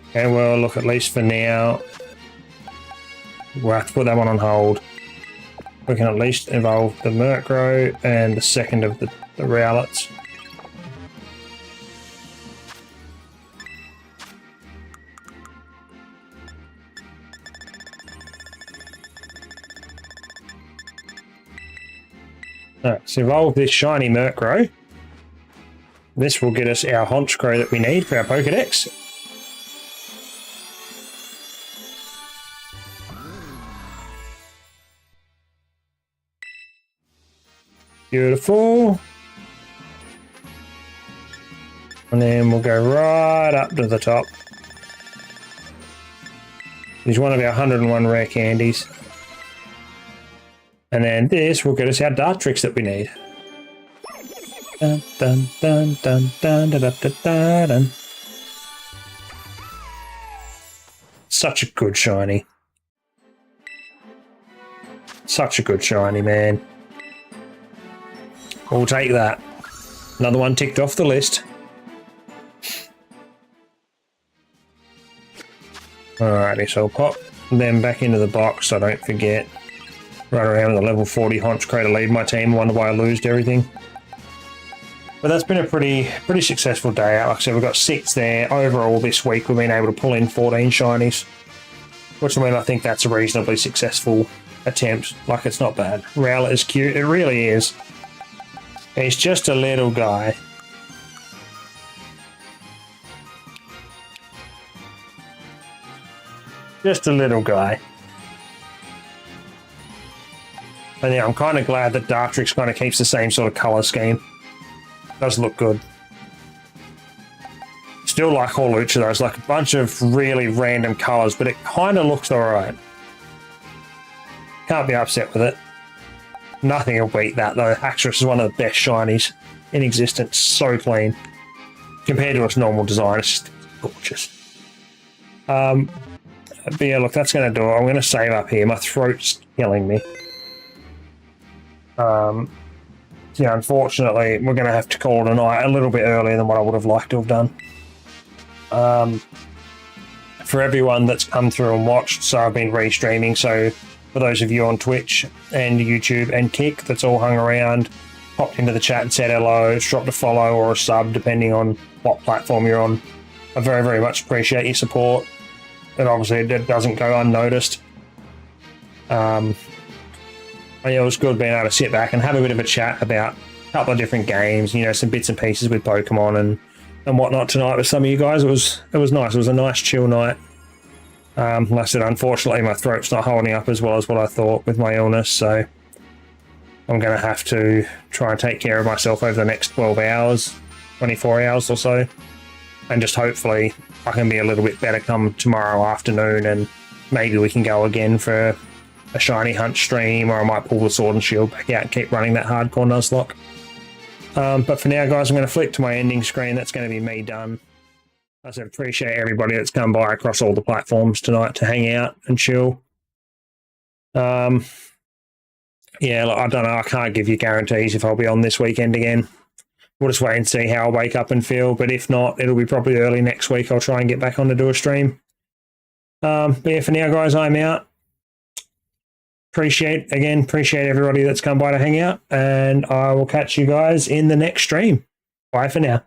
Okay, well, look, at least for now, we'll have to put that one on hold. We've we can at least evolve the Murkrow and the second of the Rowlets. Alright, so evolve this shiny Murkrow. This will get us our Honchkrow that we need for our Pokedex. Beautiful. And then we'll go right up to the top. Use one of our 101 rare candies. And then this will get us our Dartrix that we need. Dun, dun, dun, dun, dun, dun, dun, dun, dun, dun. Such a good shiny. Such a good shiny, man. We'll take that. Another one ticked off the list. Alrighty, so I'll pop them back into the box so I don't forget. Run around with a level 40 Honchkrow to lead my team. I wonder why I lost everything. But that's been a pretty successful day out. Like I said, we've got 6 there. Overall this week we've been able to pull in 14 shinies. Which I mean, I think that's a reasonably successful attempt. Like, it's not bad. Rowlet is cute. It really is. He's just a little guy. Just a little guy. And yeah, I'm kind of glad that Dartrix kind of keeps the same sort of colour scheme. Does look good. Still like Horlucha though. It's like a bunch of really random colours, but it kind of looks alright. Can't be upset with it. Nothing will beat that though. Haxorus is one of the best shinies in existence. So clean. Compared to its normal design, it's just gorgeous. But yeah, look, that's going to do it. I'm going to save up here. My throat's killing me. Yeah, unfortunately, we're going to have to call it a night a little bit earlier than what I would have liked to have done. For everyone that's come through and watched, so I've been restreaming, so for those of you on Twitch and YouTube and Kick that's all hung around, popped into the chat and said hello, dropped a follow or a sub depending on what platform you're on. I very, very much appreciate your support. And obviously it doesn't go unnoticed. Yeah, it was good being able to sit back and have a bit of a chat about a couple of different games, you know, some bits and pieces with Pokemon and whatnot tonight with some of you guys. It was nice. It was a nice chill night. Like I said, unfortunately my throat's not holding up as well as what I thought with my illness, so I'm going to have to try and take care of myself over the next 12 hours, 24 hours or so, and just hopefully I can be a little bit better come tomorrow afternoon, and maybe we can go again for a shiny hunt stream, or I might pull the Sword and Shield back out and keep running that hardcore Nuzlocke. But for now, guys, I'm going to flick to my ending screen. That's going to be me done. I said, appreciate everybody that's come by across all the platforms tonight to hang out and chill. Yeah, look, I don't know. I can't give you guarantees if I'll be on this weekend again. We'll just wait and see how I wake up and feel. But if not, it'll be probably early next week. I'll try and get back on to do a stream. But yeah, for now, guys, I'm out. Appreciate everybody that's come by to hang out. And I will catch you guys in the next stream. Bye for now.